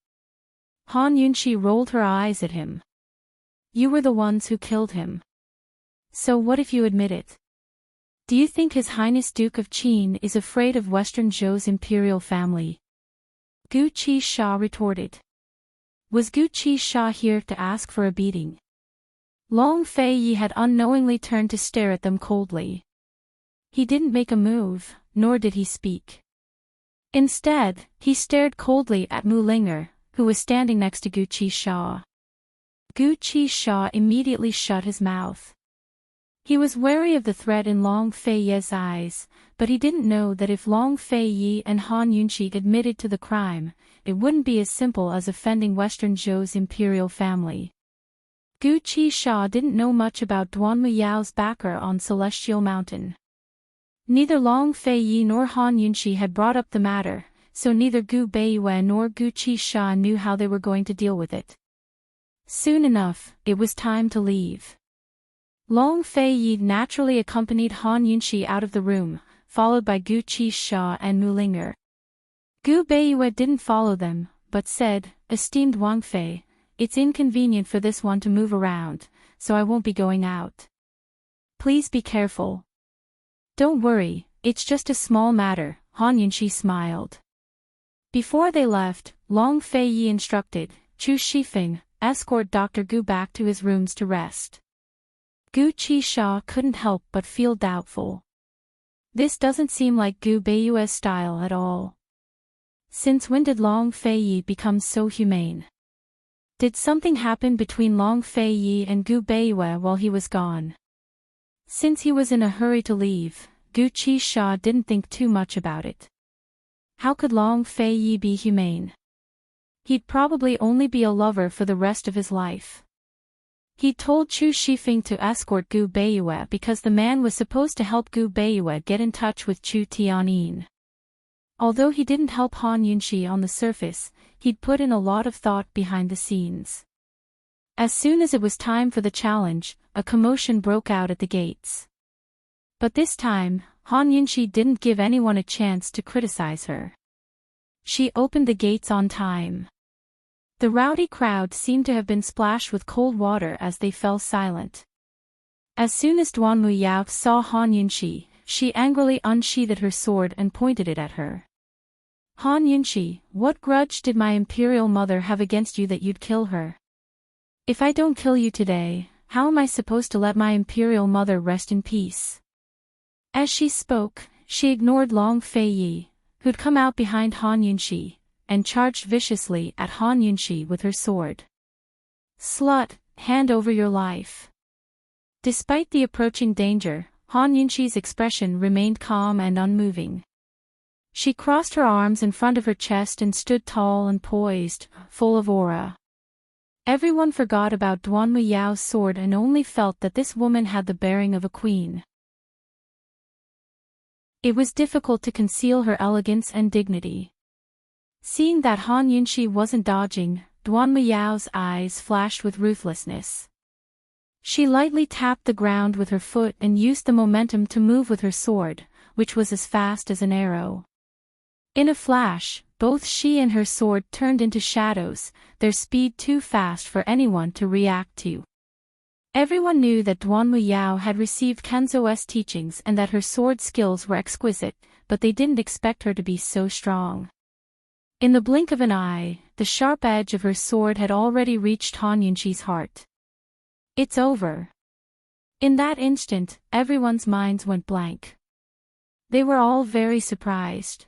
Speaker 1: Han Yunshi rolled her eyes at him. "You were the ones who killed him. So what if you admit it? Do you think His Highness Duke of Qin is afraid of Western Zhou's imperial family?" Gu Qisha retorted. Was Gu Qisha here to ask for a beating? Long Fei Yi had unknowingly turned to stare at them coldly. He didn't make a move, nor did he speak. Instead, he stared coldly at Mu Linger, who was standing next to Gu Qisha. Gu Qisha immediately shut his mouth. He was wary of the threat in Long Fei Ye's eyes, but he didn't know that if Long Fei Yi and Han Yunshi admitted to the crime, it wouldn't be as simple as offending Western Zhou's imperial family. Gu Qisha didn't know much about Duan Muyao's backer on Celestial Mountain. Neither Long Fei Yi nor Han Yunshi had brought up the matter, so neither Gu Beiyue nor Gu Qisha knew how they were going to deal with it. Soon enough, it was time to leave. Long Fei Yi naturally accompanied Han Yunshi out of the room, followed by Gu Qisha and Mu Linger. Gu Beiyue didn't follow them, but said, "Esteemed Wang Fei, it's inconvenient for this one to move around, so I won't be going out. Please be careful." "Don't worry, it's just a small matter," Han Yunshi smiled. Before they left, Long Fei Yi instructed, "Chu Shifeng, escort Dr. Gu back to his rooms to rest." Gu Qisha couldn't help but feel doubtful. This doesn't seem like Gu Beiyue's style at all. Since when did Long Fei Yi become so humane? Did something happen between Long Fei Yi and Gu Beiyue while he was gone? Since he was in a hurry to leave, Gu Qisha didn't think too much about it. How could Long Fei Yi be humane? He'd probably only be a lover for the rest of his life. He told Chu Shifeng to escort Gu Beiyue because the man was supposed to help Gu Beiyue get in touch with Chu Tianyin. Although he didn't help Han Yunxi on the surface, he'd put in a lot of thought behind the scenes. As soon as it was time for the challenge, a commotion broke out at the gates. But this time, Han Yunxi didn't give anyone a chance to criticize her. She opened the gates on time. The rowdy crowd seemed to have been splashed with cold water as they fell silent. As soon as Duanmu Yao saw Han Yunxi, she angrily unsheathed her sword and pointed it at her. Han Yunxi, what grudge did my imperial mother have against you that you'd kill her? If I don't kill you today, how am I supposed to let my imperial mother rest in peace? As she spoke, she ignored Long Fei Yi, who'd come out behind Han Yunxi, and charged viciously at Han Yunxi with her sword. Slut, hand over your life. Despite the approaching danger, Han Yunxi's expression remained calm and unmoving. She crossed her arms in front of her chest and stood tall and poised, full of aura. Everyone forgot about Duanmu Yao's sword and only felt that this woman had the bearing of a queen. It was difficult to conceal her elegance and dignity. Seeing that Han Yunxi wasn't dodging, Duanmu Yao's eyes flashed with ruthlessness. She lightly tapped the ground with her foot and used the momentum to move with her sword, which was as fast as an arrow. In a flash, both she and her sword turned into shadows, their speed too fast for anyone to react to. Everyone knew that Duanmu Yao had received Kenzo's teachings and that her sword skills were exquisite, but they didn't expect her to be so strong. In the blink of an eye, the sharp edge of her sword had already reached Han Yunxi's heart. It's over. In that instant, everyone's minds went blank. They were all very surprised.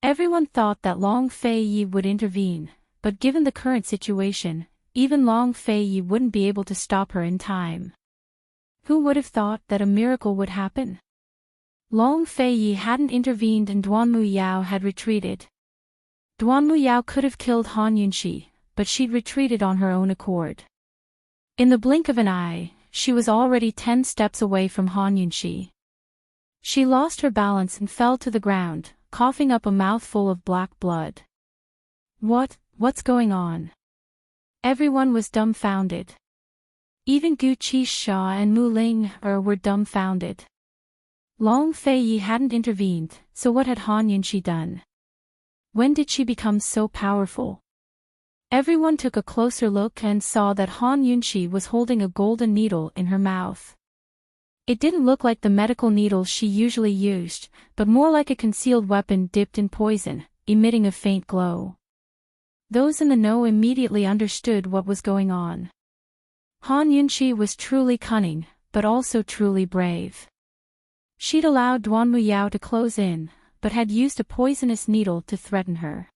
Speaker 1: Everyone thought that Long Fei Yi would intervene, but given the current situation, even Long Fei Yi wouldn't be able to stop her in time. Who would have thought that a miracle would happen? Long Fei Yi hadn't intervened and Duanmu Yao had retreated. Duanmu Yao could have killed Han Yunxi, but she'd retreated on her own accord. In the blink of an eye, she was already 10 steps away from Han Yunxi. She lost her balance and fell to the ground, coughing up a mouthful of black blood. What's going on? Everyone was dumbfounded. Even Gu Qixia and Mu Ling were dumbfounded. Long Fei Yi hadn't intervened, so what had Han Yunxi done? When did she become so powerful? Everyone took a closer look and saw that Han Yunxi was holding a golden needle in her mouth. It didn't look like the medical needles she usually used, but more like a concealed weapon dipped in poison, emitting a faint glow. Those in the know immediately understood what was going on. Han Yunxi was truly cunning, but also truly brave. She'd allowed Duanmu Yao to close in, but had used a poisonous needle to threaten her.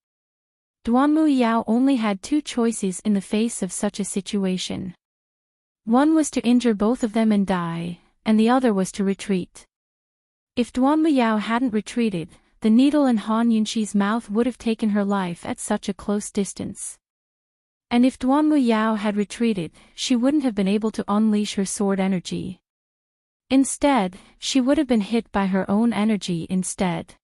Speaker 1: Duanmu Yao only had 2 choices in the face of such a situation. One was to injure both of them and die, and the other was to retreat. If Duanmu Yao hadn't retreated, the needle in Han Yunxi's mouth would have taken her life at such a close distance. And if Duanmu Yao had retreated, she wouldn't have been able to unleash her sword energy. Instead, she would have been hit by her own energy instead.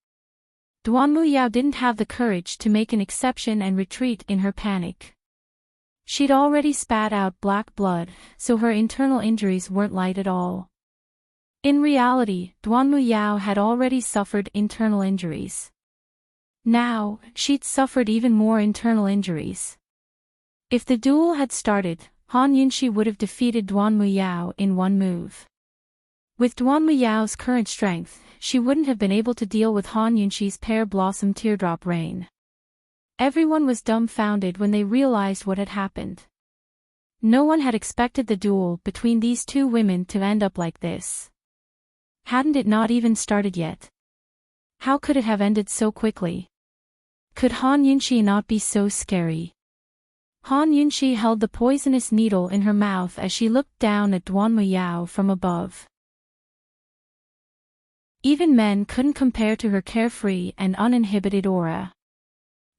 Speaker 1: Duanmu Yao didn't have the courage to make an exception and retreat in her panic. She'd already spat out black blood, so her internal injuries weren't light at all. In reality, Duanmu Yao had already suffered internal injuries. Now, she'd suffered even more internal injuries. If the duel had started, Han Yunxi would have defeated Duanmu Yao in one move. With Duanmu Yao's current strength, she wouldn't have been able to deal with Han Yunxi's pear blossom teardrop rain. Everyone was dumbfounded when they realized what had happened. No one had expected the duel between these 2 women to end up like this. Hadn't it not even started yet? How could it have ended so quickly? Could Han Yunxi not be so scary? Han Yunxi held the poisonous needle in her mouth as she looked down at Duanmu Yao from above. Even men couldn't compare to her carefree and uninhibited aura.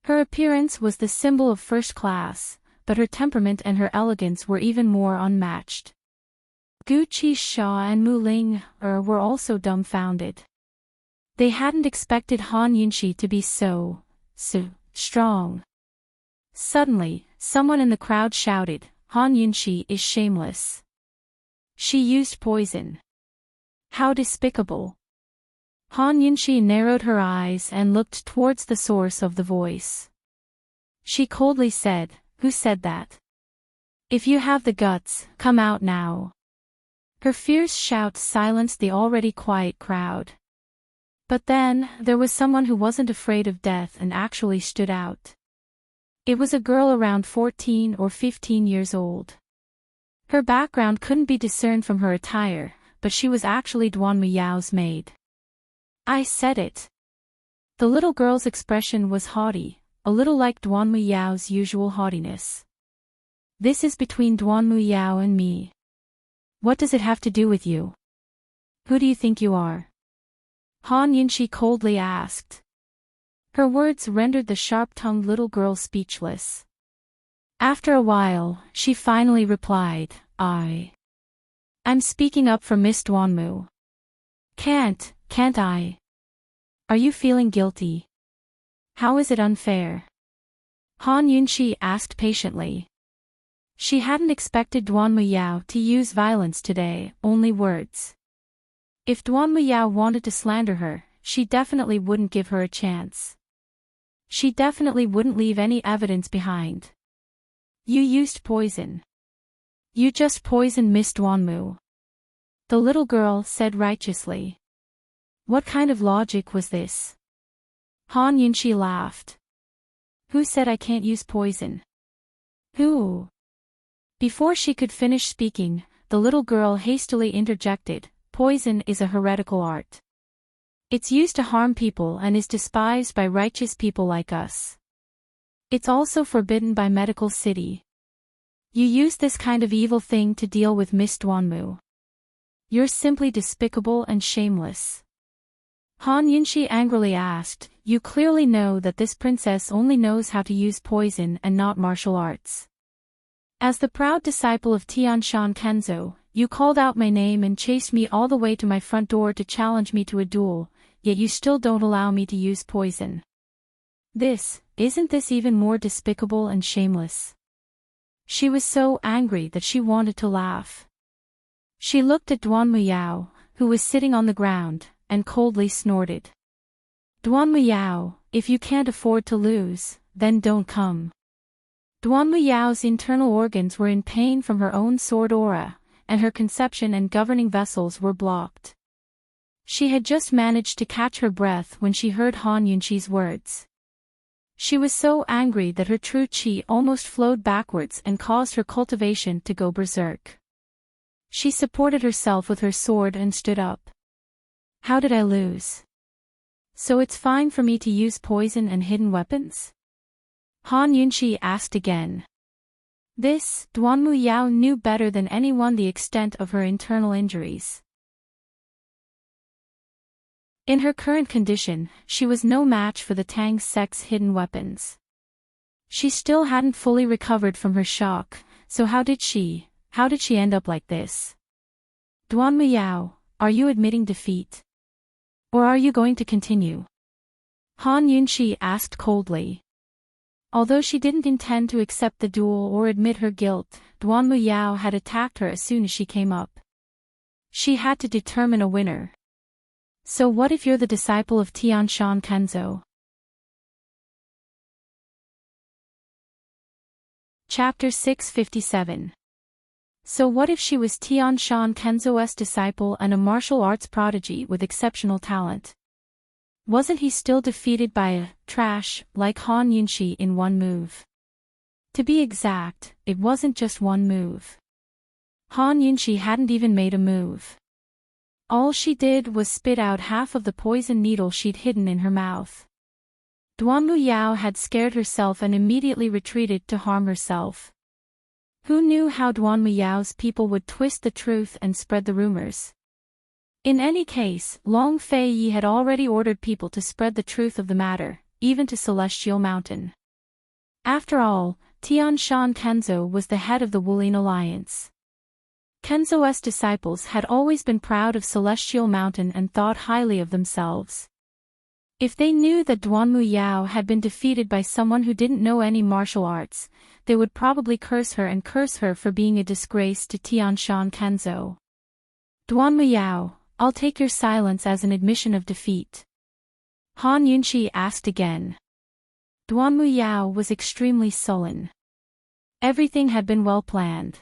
Speaker 1: Her appearance was the symbol of first class, but her temperament and her elegance were even more unmatched. Gu Qixia and Mu Ling were also dumbfounded. They hadn't expected Han Yunxi to be so strong. Suddenly, someone in the crowd shouted, "Han Yunxi is shameless. She used poison. How despicable." Han Yunxi narrowed her eyes and looked towards the source of the voice. She coldly said, "Who said that? If you have the guts, come out now." Her fierce shout silenced the already quiet crowd. But then, there was someone who wasn't afraid of death and actually stood out. It was a girl around 14 or 15 years old. Her background couldn't be discerned from her attire, but she was actually Duan Muyao's maid. "I said it." The little girl's expression was haughty, a little like Duan Muyao's usual haughtiness. "This is between Duan Muyao and me. What does it have to do with you? Who do you think you are?" Han Yunxi coldly asked. Her words rendered the sharp-tongued little girl speechless. After a while, she finally replied, I'm speaking up for Miss Duanmu. Can't I? Are you feeling guilty? How is it unfair?" Han Yunxi asked patiently. She hadn't expected Duan Muyao to use violence today, only words. If Duan Muyao wanted to slander her, she definitely wouldn't give her a chance. She definitely wouldn't leave any evidence behind. "You used poison. You just poisoned Miss Duanmu," the little girl said righteously. What kind of logic was this? Han Yunxi laughed. "Who said I can't use poison? Who?" Before she could finish speaking, the little girl hastily interjected, "Poison is a heretical art. It's used to harm people and is despised by righteous people like us. It's also forbidden by Medical City. You use this kind of evil thing to deal with Miss Duanmu. You're simply despicable and shameless." Han Yunxi angrily asked, "You clearly know that this princess only knows how to use poison and not martial arts. As the proud disciple of Tianshan Kenzo, you called out my name and chased me all the way to my front door to challenge me to a duel, yet you still don't allow me to use poison. Isn't this even more despicable and shameless?" She was so angry that she wanted to laugh. She looked at Duan Muyao, who was sitting on the ground, and coldly snorted. "Duan Muyao, if you can't afford to lose, then don't come." Duan Muyao's internal organs were in pain from her own sword aura, and her conception and governing vessels were blocked. She had just managed to catch her breath when she heard Han Yunxi's words. She was so angry that her true qi almost flowed backwards and caused her cultivation to go berserk. She supported herself with her sword and stood up. "How did I lose? So it's fine for me to use poison and hidden weapons?" Han Yunxi asked again. Duan Muyao knew better than anyone the extent of her internal injuries. In her current condition, she was no match for the Tang sect's hidden weapons. She still hadn't fully recovered from her shock, so how did she end up like this? "Duan Muyao, are you admitting defeat? Or are you going to continue?" Han Yunxi asked coldly. Although she didn't intend to accept the duel or admit her guilt, Duan Muyao had attacked her as soon as she came up. She had to determine a winner. "So what if you're the disciple of Tianshan Kenzo?" Chapter 657. So what if she was Tianshan Kenzo's disciple and a martial arts prodigy with exceptional talent? Wasn't he still defeated by a trash like Han Yunxi in one move? To be exact, it wasn't just one move. Han Yunxi hadn't even made a move. All she did was spit out half of the poison needle she'd hidden in her mouth. Duan Muyao had scared herself and immediately retreated to harm herself. Who knew how Duan Muyao's people would twist the truth and spread the rumors? In any case, Long Fei Yi had already ordered people to spread the truth of the matter, even to Celestial Mountain. After all, Tian Shan Kenzo was the head of the Wulin Alliance. Kenzo's disciples had always been proud of Celestial Mountain and thought highly of themselves. If they knew that Duanmu Yao had been defeated by someone who didn't know any martial arts, they would probably curse her for being a disgrace to Tian Shan Kenzo. Duanmu Yao, I'll take your silence as an admission of defeat. Han Yunqi asked again. Duanmu Yao was extremely sullen. Everything had been well planned.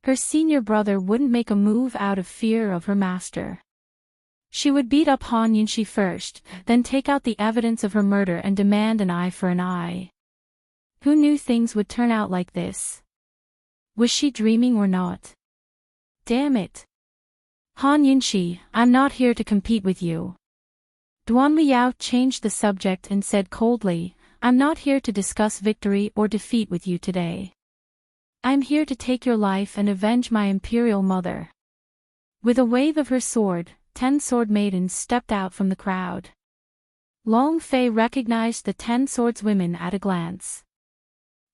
Speaker 1: Her senior brother wouldn't make a move out of fear of her master. She would beat up Han Yunqi first, then take out the evidence of her murder and demand an eye for an eye. Who knew things would turn out like this? Was she dreaming or not? Damn it. Han Yunqi, I'm not here to compete with you. Duanmu Yao changed the subject and said coldly, I'm not here to discuss victory or defeat with you today. I'm here to take your life and avenge my imperial mother. With a wave of her sword, 10 sword maidens stepped out from the crowd. Long Fei recognized the 10 swordswomen at a glance.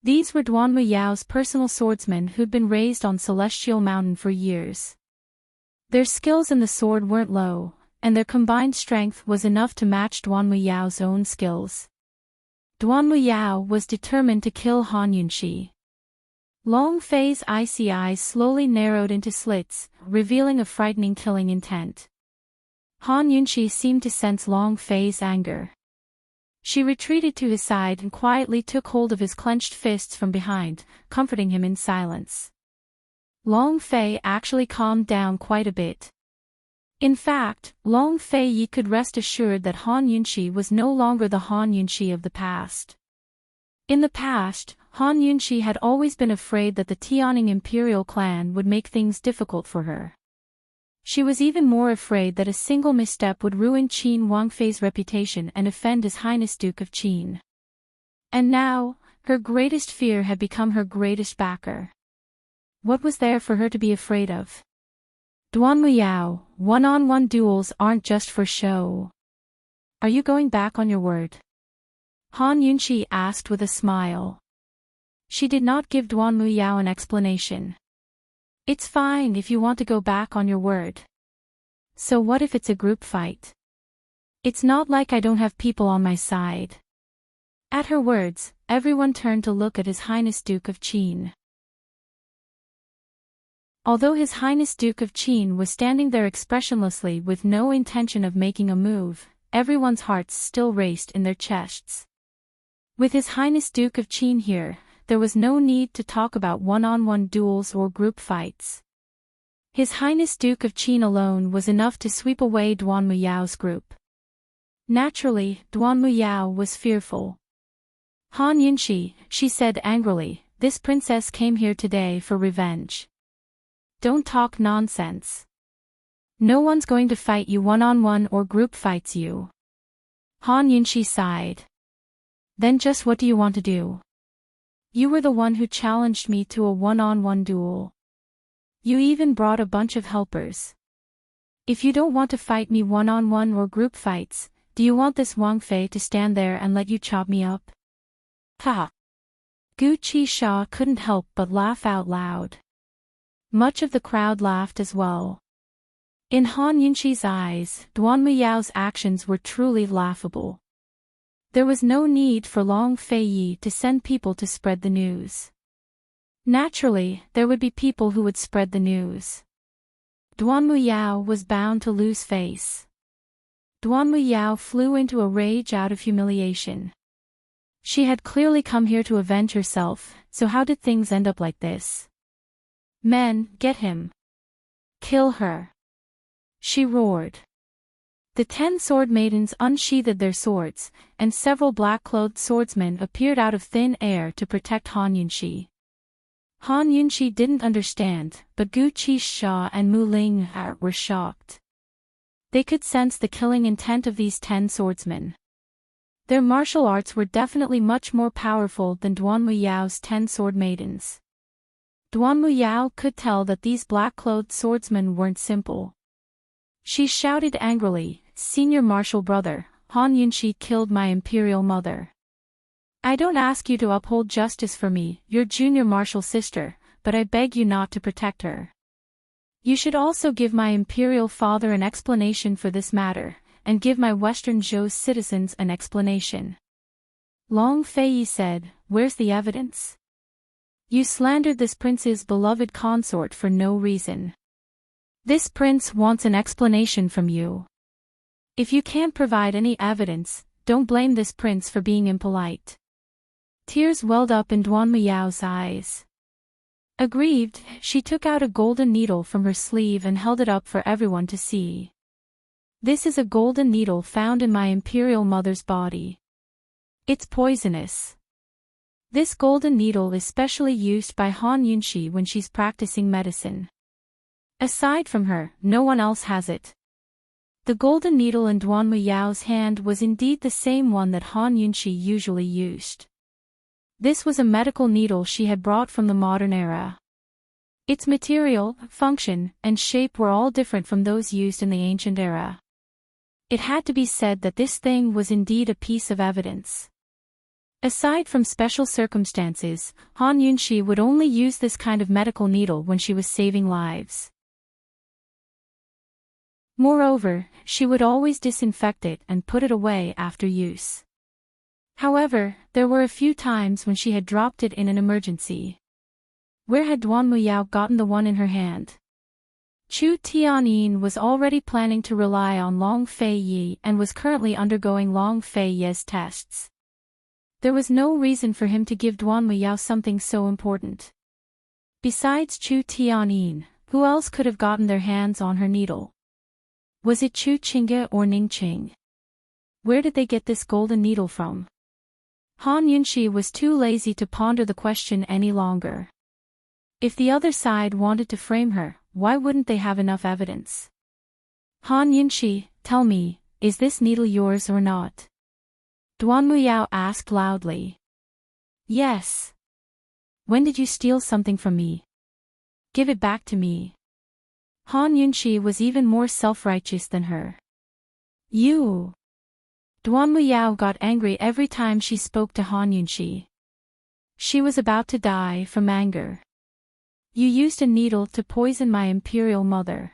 Speaker 1: These were Duanmu Yao's personal swordsmen who'd been raised on Celestial Mountain for years. Their skills in the sword weren't low, and their combined strength was enough to match Duanmu Yao's own skills. Duanmu Yao was determined to kill Han Yunqi. Long Fei's icy eyes slowly narrowed into slits, revealing a frightening killing intent. Han Yunqi seemed to sense Long Fei's anger. She retreated to his side and quietly took hold of his clenched fists from behind, comforting him in silence. Long Fei actually calmed down quite a bit. In fact, Long Fei could rest assured that Han Yunqi was no longer the Han Yunqi of the past. In the past, Han Yunqi had always been afraid that the Tianning imperial clan would make things difficult for her. She was even more afraid that a single misstep would ruin Qin Wangfei's reputation and offend His Highness Duke of Qin. And now, her greatest fear had become her greatest backer. What was there for her to be afraid of? Duanmu Yao, one-on-one duels aren't just for show. Are you going back on your word? Han Yunqi asked with a smile. She did not give Duanmu Yao an explanation. It's fine if you want to go back on your word. So what if it's a group fight? It's not like I don't have people on my side. At her words, everyone turned to look at His Highness Duke of Qin. Although His Highness Duke of Qin was standing there expressionlessly with no intention of making a move, everyone's hearts still raced in their chests. With His Highness Duke of Qin here, there was no need to talk about one-on-one duels or group fights. His Highness Duke of Qin alone was enough to sweep away Duanmu Yao's group. Naturally, Duanmu Yao was fearful. Han Yunqi, she said angrily, this princess came here today for revenge. Don't talk nonsense. No one's going to fight you one-on-one or group fights you. Han Yunqi sighed. Then just what do you want to do? You were the one who challenged me to a one-on-one duel. You even brought a bunch of helpers. If you don't want to fight me one-on-one or group fights, do you want this Wang Fei to stand there and let you chop me up? Ha! Gu Qisha couldn't help but laugh out loud. Much of the crowd laughed as well. In Han Yunqi's eyes, Duanmu Yao's actions were truly laughable. There was no need for Long Fei to send people to spread the news. Naturally, there would be people who would spread the news. Duanmu Yao was bound to lose face. Duanmu Yao flew into a rage out of humiliation. She had clearly come here to avenge herself, so how did things end up like this? Men, get him. Kill her. She roared. The 10 sword maidens unsheathed their swords, and several black-clothed swordsmen appeared out of thin air to protect Han Yunqi. Han Yunqi didn't understand, but Gu Qisha and Mu Ling were shocked. They could sense the killing intent of these 10 swordsmen. Their martial arts were definitely much more powerful than Duanmu Yao's 10 sword maidens. Duanmu Yao could tell that these black-clothed swordsmen weren't simple. She shouted angrily, Senior Marshal Brother, Han Yunqi killed my imperial mother. I don't ask you to uphold justice for me, your junior marshal sister, but I beg you not to protect her. You should also give my imperial father an explanation for this matter, and give my Western Zhou's citizens an explanation. Long Fei said, where's the evidence? You slandered this prince's beloved consort for no reason. This prince wants an explanation from you. If you can't provide any evidence, don't blame this prince for being impolite. Tears welled up in Duan Muyao's eyes. Aggrieved, she took out a golden needle from her sleeve and held it up for everyone to see. This is a golden needle found in my imperial mother's body. It's poisonous. This golden needle is specially used by Han Yunxi when she's practicing medicine. Aside from her, no one else has it. The golden needle in Duan Muyao's hand was indeed the same one that Han Yunxi usually used. This was a medical needle she had brought from the modern era. Its material, function, and shape were all different from those used in the ancient era. It had to be said that this thing was indeed a piece of evidence. Aside from special circumstances, Han Yunxi would only use this kind of medical needle when she was saving lives. Moreover, she would always disinfect it and put it away after use. However, there were a few times when she had dropped it in an emergency. Where had Duan Muyao gotten the one in her hand? Chu Tianyin was already planning to rely on Long Fei Yi and was currently undergoing Long Fei Ye's tests. There was no reason for him to give Duan Muyao something so important. Besides Chu Tianyin, who else could have gotten their hands on her needle? Was it Chu Qingge or Ning Qing? Where did they get this golden needle from? Han Yunxi was too lazy to ponder the question any longer. If the other side wanted to frame her, why wouldn't they have enough evidence? Han Yunxi, tell me, is this needle yours or not? Duan Muyao asked loudly. Yes. When did you steal something from me? Give it back to me. Han Yunxi was even more self-righteous than her. You. Duan Muyao got angry every time she spoke to Han Yunxi. She was about to die from anger. You used a needle to poison my imperial mother.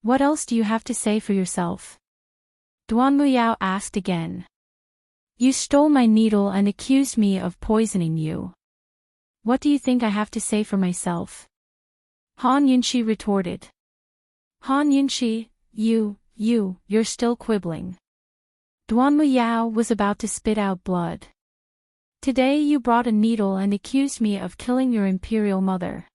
Speaker 1: What else do you have to say for yourself? Duan Muyao asked again. You stole my needle and accused me of poisoning you. What do you think I have to say for myself? Han Yunxi retorted. Han Yunxi, you're still quibbling. Duan Muyao was about to spit out blood. Today you brought a needle and accused me of killing your imperial mother.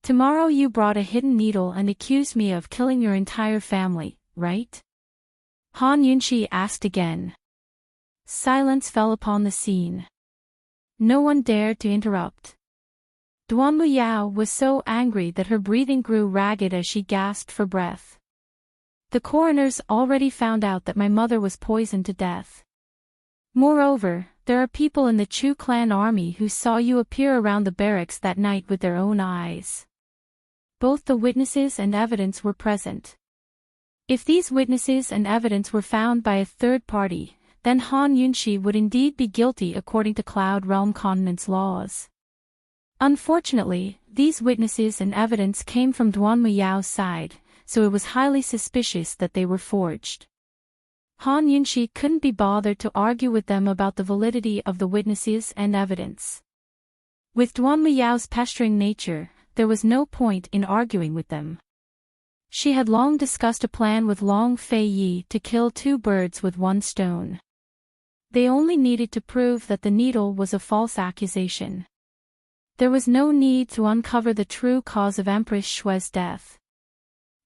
Speaker 1: Tomorrow you brought a hidden needle and accused me of killing your entire family, right? Han Yunxi asked again. Silence fell upon the scene. No one dared to interrupt. Duan Muyao was so angry that her breathing grew ragged as she gasped for breath. The coroners already found out that my mother was poisoned to death. Moreover, there are people in the Chu clan army who saw you appear around the barracks that night with their own eyes. Both the witnesses and evidence were present. If these witnesses and evidence were found by a third party, then Han Yunxi would indeed be guilty according to Cloud Realm Continent's laws. Unfortunately, these witnesses and evidence came from Duan Muyao's side, so it was highly suspicious that they were forged. Han Yunxi couldn't be bothered to argue with them about the validity of the witnesses and evidence. With Duan Muyao's pestering nature, there was no point in arguing with them. She had long discussed a plan with Long Fei Yi to kill two birds with one stone. They only needed to prove that the needle was a false accusation. There was no need to uncover the true cause of Empress Shui's death.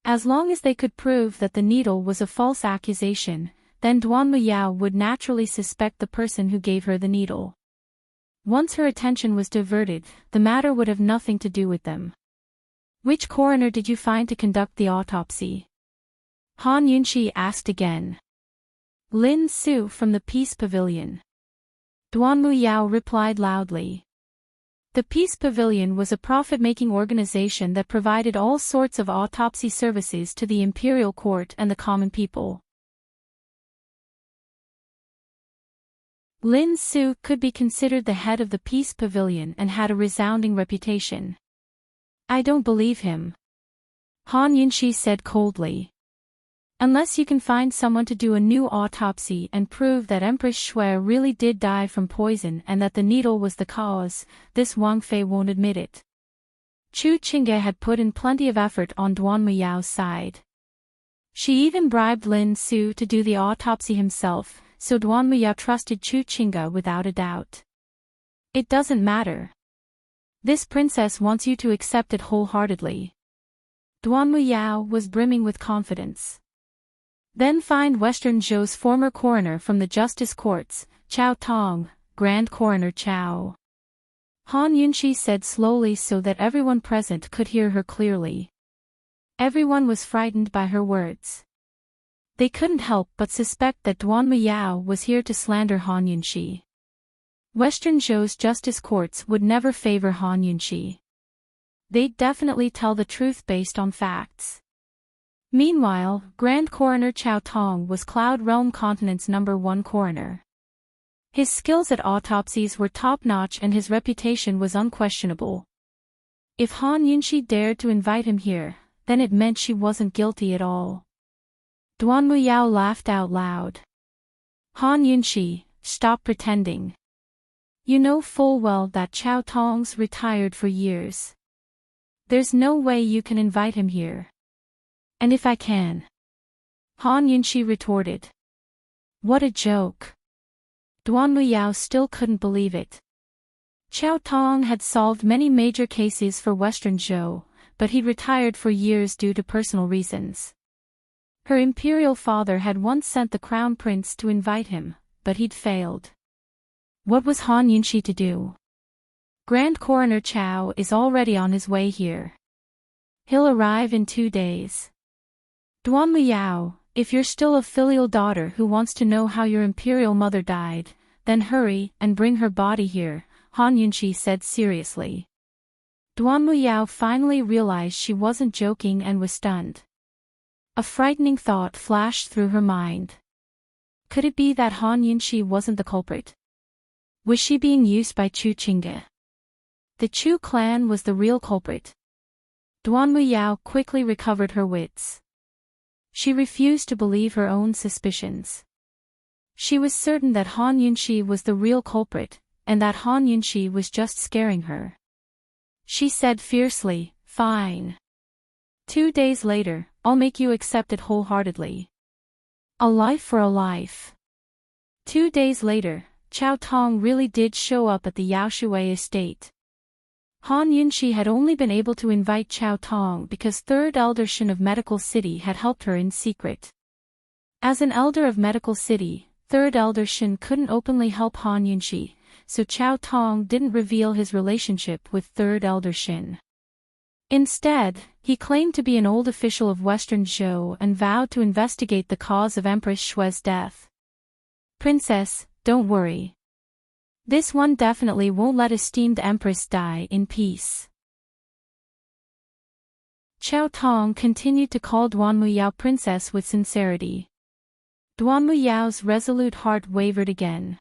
Speaker 1: As long as they could prove that the needle was a false accusation, then Duan Muyao would naturally suspect the person who gave her the needle. Once her attention was diverted, the matter would have nothing to do with them. Which coroner did you find to conduct the autopsy? Han Yunxi asked again. Lin Su from the Peace Pavilion. Duan Muyao replied loudly. The Peace Pavilion was a profit-making organization that provided all sorts of autopsy services to the imperial court and the common people. Lin Su could be considered the head of the Peace Pavilion and had a resounding reputation. I don't believe him, Han Yunxi said coldly. Unless you can find someone to do a new autopsy and prove that Empress Shui really did die from poison and that the needle was the cause, this Wang Fei won't admit it. Chu Qingge had put in plenty of effort on Duan Muyao's side. She even bribed Lin Su to do the autopsy himself, so Duan Muyao trusted Chu Qingge without a doubt. It doesn't matter. This princess wants you to accept it wholeheartedly. Duan Muyao was brimming with confidence. Then find Western Zhou's former coroner from the justice courts, Chao Tong, Grand Coroner Chao. Han Yunxi said slowly so that everyone present could hear her clearly. Everyone was frightened by her words. They couldn't help but suspect that Duan Muyao was here to slander Han Yunxi. Western Zhou's justice courts would never favor Han Yunxi. They'd definitely tell the truth based on facts. Meanwhile, Grand Coroner Chao Tong was Cloud Realm Continent's #1 coroner. His skills at autopsies were top-notch and his reputation was unquestionable. If Han Yunxi dared to invite him here, then it meant she wasn't guilty at all. Duan Muyao laughed out loud. Han Yunxi, stop pretending. You know full well that Chao Tong's retired for years. There's no way you can invite him here. And if I can? Han Yunxi retorted. What a joke. Duan Muyao still couldn't believe it. Chao Tong had solved many major cases for Western Zhou, but he'd retired for years due to personal reasons. Her imperial father had once sent the crown prince to invite him, but he'd failed. What was Han Yunxi to do? Grand Coroner Chao is already on his way here. He'll arrive in 2 days. Duan Muyao, if you're still a filial daughter who wants to know how your imperial mother died, then hurry and bring her body here, Han Yunxi said seriously. Duan Muyao finally realized she wasn't joking and was stunned. A frightening thought flashed through her mind. Could it be that Han Yunxi wasn't the culprit? Was she being used by Chu Qingge? The Chu clan was the real culprit. Duan Muyao quickly recovered her wits. She refused to believe her own suspicions. She was certain that Han Yunxi was the real culprit, and that Han Yunxi was just scaring her. She said fiercely, "Fine. 2 days later, I'll make you accept it wholeheartedly. A life for a life." 2 days later, Chao Tong really did show up at the Yaoshui estate. Han Yunxi had only been able to invite Chao Tong because 3rd Elder Shen of Medical City had helped her in secret. As an elder of Medical City, 3rd Elder Shen couldn't openly help Han Yunxi, so Chao Tong didn't reveal his relationship with 3rd Elder Shen. Instead, he claimed to be an old official of Western Zhou and vowed to investigate the cause of Empress Shui's death. Princess, don't worry. This one definitely won't let esteemed Empress die in peace. Chao Tong continued to call Duan Muyao princess with sincerity. Duan Muyao's resolute heart wavered again.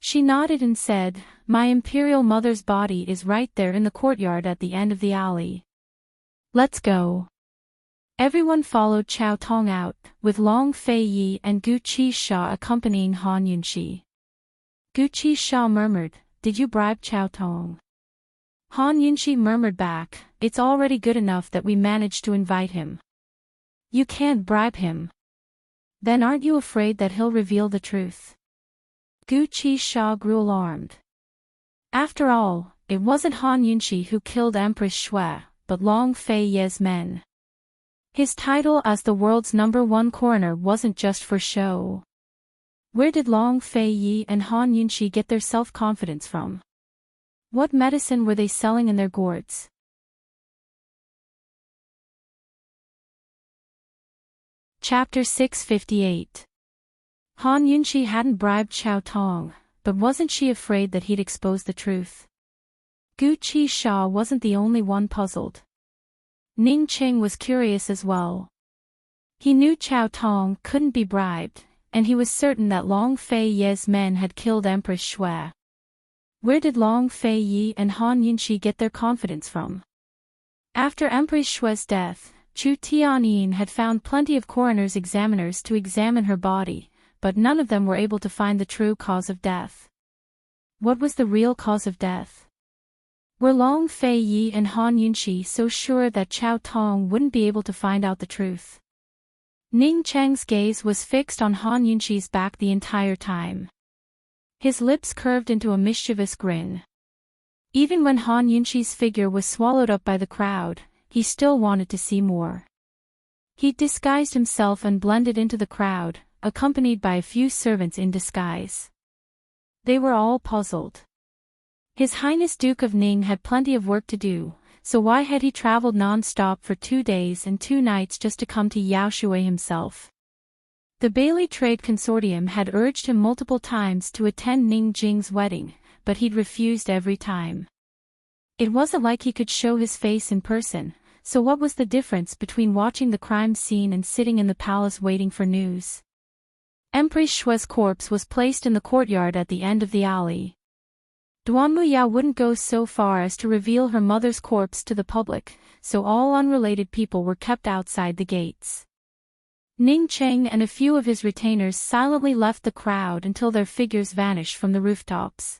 Speaker 1: She nodded and said, "My imperial mother's body is right there in the courtyard at the end of the alley. Let's go." Everyone followed Chao Tong out, with Long Fei Yi and Gu Qisha accompanying Han Yunxi. Gu Qisha murmured, "Did you bribe Chao Tong?" Han Yunxi murmured back, "It's already good enough that we managed to invite him." "You can't bribe him. Then aren't you afraid that he'll reveal the truth?" Gu Qisha grew alarmed. After all, it wasn't Han Yunxi who killed Empress Shui, but Long Fei Yi's men. His title as the world's #1 coroner wasn't just for show. Where did Long Fei Yi and Han Yunxi get their self-confidence from? What medicine were they selling in their gourds? Chapter 658. Han Yunxi hadn't bribed Chao Tong, but wasn't she afraid that he'd expose the truth? Gu Qisha wasn't the only one puzzled. Ning Qing was curious as well. He knew Chao Tong couldn't be bribed, and he was certain that Long Fei Ye's men had killed Empress Shui. Where did Long Fei Ye and Han Yunxi get their confidence from? After Empress Shui's death, Chu Tianyin had found plenty of coroner's examiners to examine her body, but none of them were able to find the true cause of death. What was the real cause of death? Were Long Fei Yi and Han Yunxi so sure that Chao Tong wouldn't be able to find out the truth? Ning Cheng's gaze was fixed on Han Yunxi's back the entire time. His lips curved into a mischievous grin. Even when Han Yunxi's figure was swallowed up by the crowd, he still wanted to see more. He disguised himself and blended into the crowd, accompanied by a few servants in disguise. They were all puzzled. His Highness Duke of Ning had plenty of work to do, so why had he traveled non-stop for 2 days and 2 nights just to come to Yaoshui himself? The Bailey Trade Consortium had urged him multiple times to attend Ning Jing's wedding, but he'd refused every time. It wasn't like he could show his face in person, so what was the difference between watching the crime scene and sitting in the palace waiting for news? Empress Shui's corpse was placed in the courtyard at the end of the alley. Duanmu Yao wouldn't go so far as to reveal her mother's corpse to the public, so all unrelated people were kept outside the gates. Ning Cheng and a few of his retainers silently left the crowd until their figures vanished from the rooftops.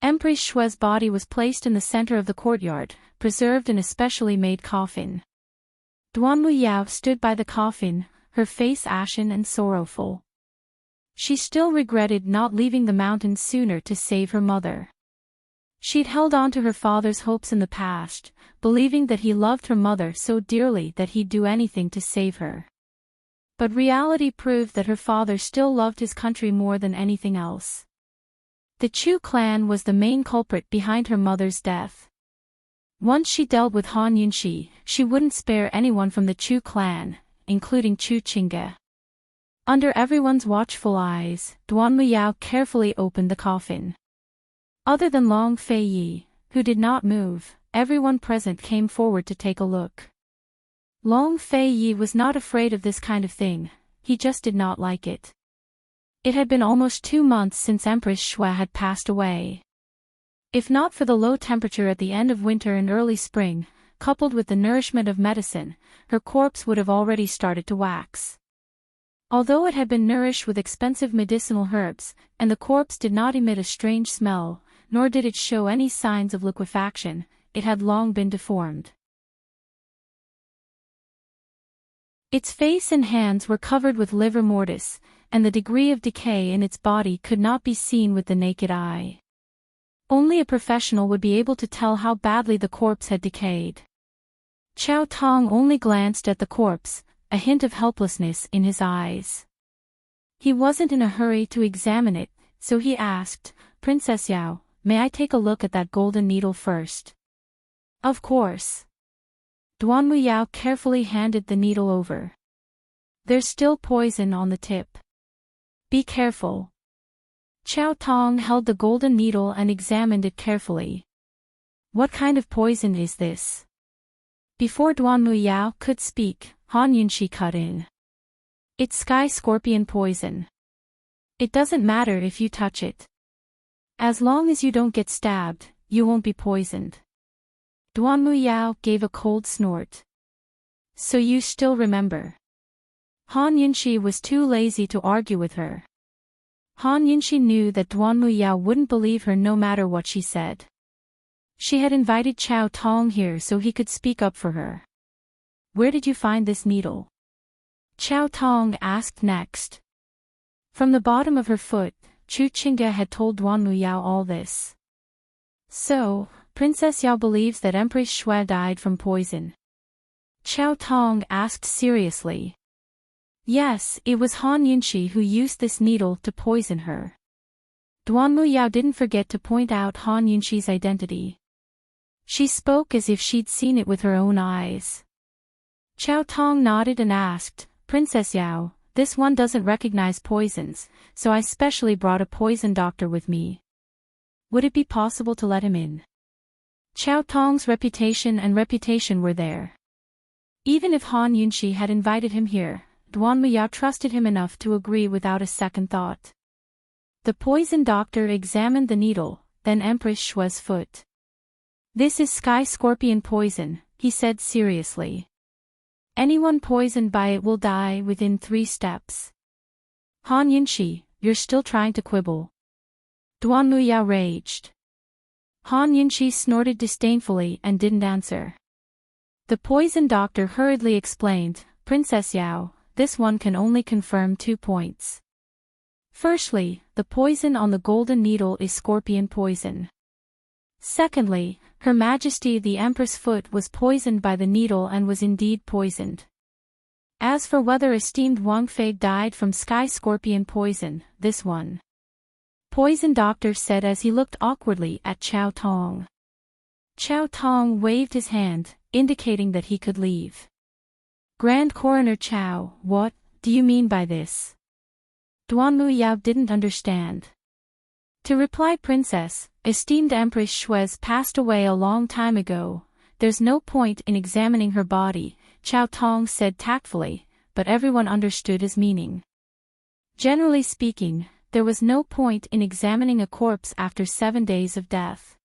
Speaker 1: Empress Shui's body was placed in the center of the courtyard, preserved in a specially made coffin. Duanmu Yao stood by the coffin, her face ashen and sorrowful. She still regretted not leaving the mountains sooner to save her mother. She'd held on to her father's hopes in the past, believing that he loved her mother so dearly that he'd do anything to save her. But reality proved that her father still loved his country more than anything else. The Chu clan was the main culprit behind her mother's death. Once she dealt with Han Yunxi, she wouldn't spare anyone from the Chu clan, including Chu Qingge. Under everyone's watchful eyes, Duanmu Yao carefully opened the coffin. Other than Long Fei Yi, who did not move, everyone present came forward to take a look. Long Fei Yi was not afraid of this kind of thing, he just did not like it. It had been almost 2 months since Empress Shui had passed away. If not for the low temperature at the end of winter and early spring, coupled with the nourishment of medicine, her corpse would have already started to wax. Although it had been nourished with expensive medicinal herbs, and the corpse did not emit a strange smell, nor did it show any signs of liquefaction, it had long been deformed. Its face and hands were covered with livor mortis, and the degree of decay in its body could not be seen with the naked eye. Only a professional would be able to tell how badly the corpse had decayed. Chao Tong only glanced at the corpse, a hint of helplessness in his eyes. He wasn't in a hurry to examine it, so he asked, "Princess Yao, may I take a look at that golden needle first?" "Of course." Duanmu Yao carefully handed the needle over. "There's still poison on the tip. Be careful." Chao Tong held the golden needle and examined it carefully. "What kind of poison is this?" Before Duanmu Yao could speak, Han Yunxi cut in. "It's sky scorpion poison. It doesn't matter if you touch it. As long as you don't get stabbed, you won't be poisoned." Duanmu Yao gave a cold snort. "So you still remember?" Han Yunxi was too lazy to argue with her. Han Yunxi knew that Duanmu Yao wouldn't believe her no matter what she said. She had invited Chao Tong here so he could speak up for her. "Where did you find this needle?" Chao Tong asked next. From the bottom of her foot, Chu Qingge had told Duanmu Yao all this. "So, Princess Yao believes that Empress Shui died from poison?" Chao Tong asked seriously. "Yes, it was Han Yunxi who used this needle to poison her." Duanmu Yao didn't forget to point out Han Yunxi's identity. She spoke as if she'd seen it with her own eyes. Chao Tong nodded and asked, "Princess Yao, this one doesn't recognize poisons, so I specially brought a poison doctor with me. Would it be possible to let him in?" Chao Tong's reputation were there. Even if Han Yunxi had invited him here, Duan Muyao trusted him enough to agree without a second thought. The poison doctor examined the needle, then Empress Shue's foot. "This is sky scorpion poison," he said seriously. "Anyone poisoned by it will die within 3 steps. Han Yinshi, you're still trying to quibble." Duan Muyao raged. Han Yinshi snorted disdainfully and didn't answer. The poison doctor hurriedly explained, "Princess Yao, this one can only confirm 2 points. Firstly, the poison on the golden needle is scorpion poison. Secondly, Her Majesty the Empress Foot was poisoned by the needle and was indeed poisoned. As for whether esteemed Wang Fei died from sky scorpion poison, this one." Poison doctor said as he looked awkwardly at Chao Tong. Chao Tong waved his hand, indicating that he could leave. "Grand Coroner Chao, what do you mean by this?" Duan Muyao didn't understand. To reply, "Princess, esteemed Empress Shue's passed away a long time ago. There's no point in examining her body," Chao Tong said tactfully, but everyone understood his meaning. Generally speaking, there was no point in examining a corpse after 7 days of death.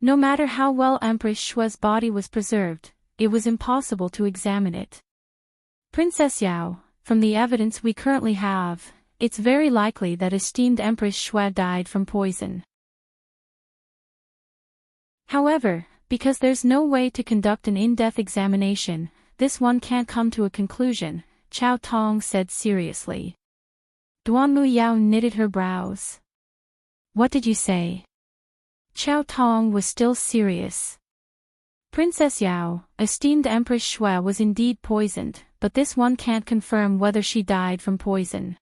Speaker 1: No matter how well Empress Shue's body was preserved, it was impossible to examine it. "Princess Yao, from the evidence we currently have, it's very likely that esteemed Empress Shue died from poison. However, because there's no way to conduct an in-depth examination, this one can't come to a conclusion," Chao Tong said seriously. Duan Muyao knitted her brows. "What did you say?" Chao Tong was still serious. "Princess Yao, esteemed Empress Shue was indeed poisoned, but this one can't confirm whether she died from poison.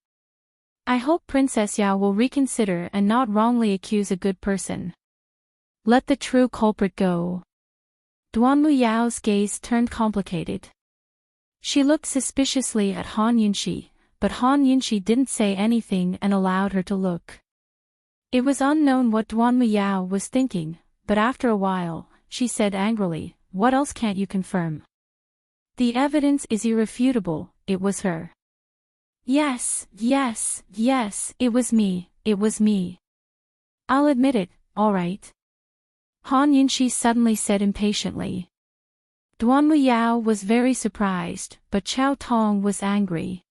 Speaker 1: I hope Princess Yao will reconsider and not wrongly accuse a good person. Let the true culprit go." Duan Muyao's gaze turned complicated. She looked suspiciously at Han Yinshi, but Han Yinshi didn't say anything and allowed her to look. It was unknown what Duan Muyao was thinking, but after a while, she said angrily, "What else can't you confirm? The evidence is irrefutable, it was her." Yes, it was me. I'll admit it, all right." Han Yinshi suddenly said impatiently. Duan Muyao was very surprised, but Chao Tong was angry.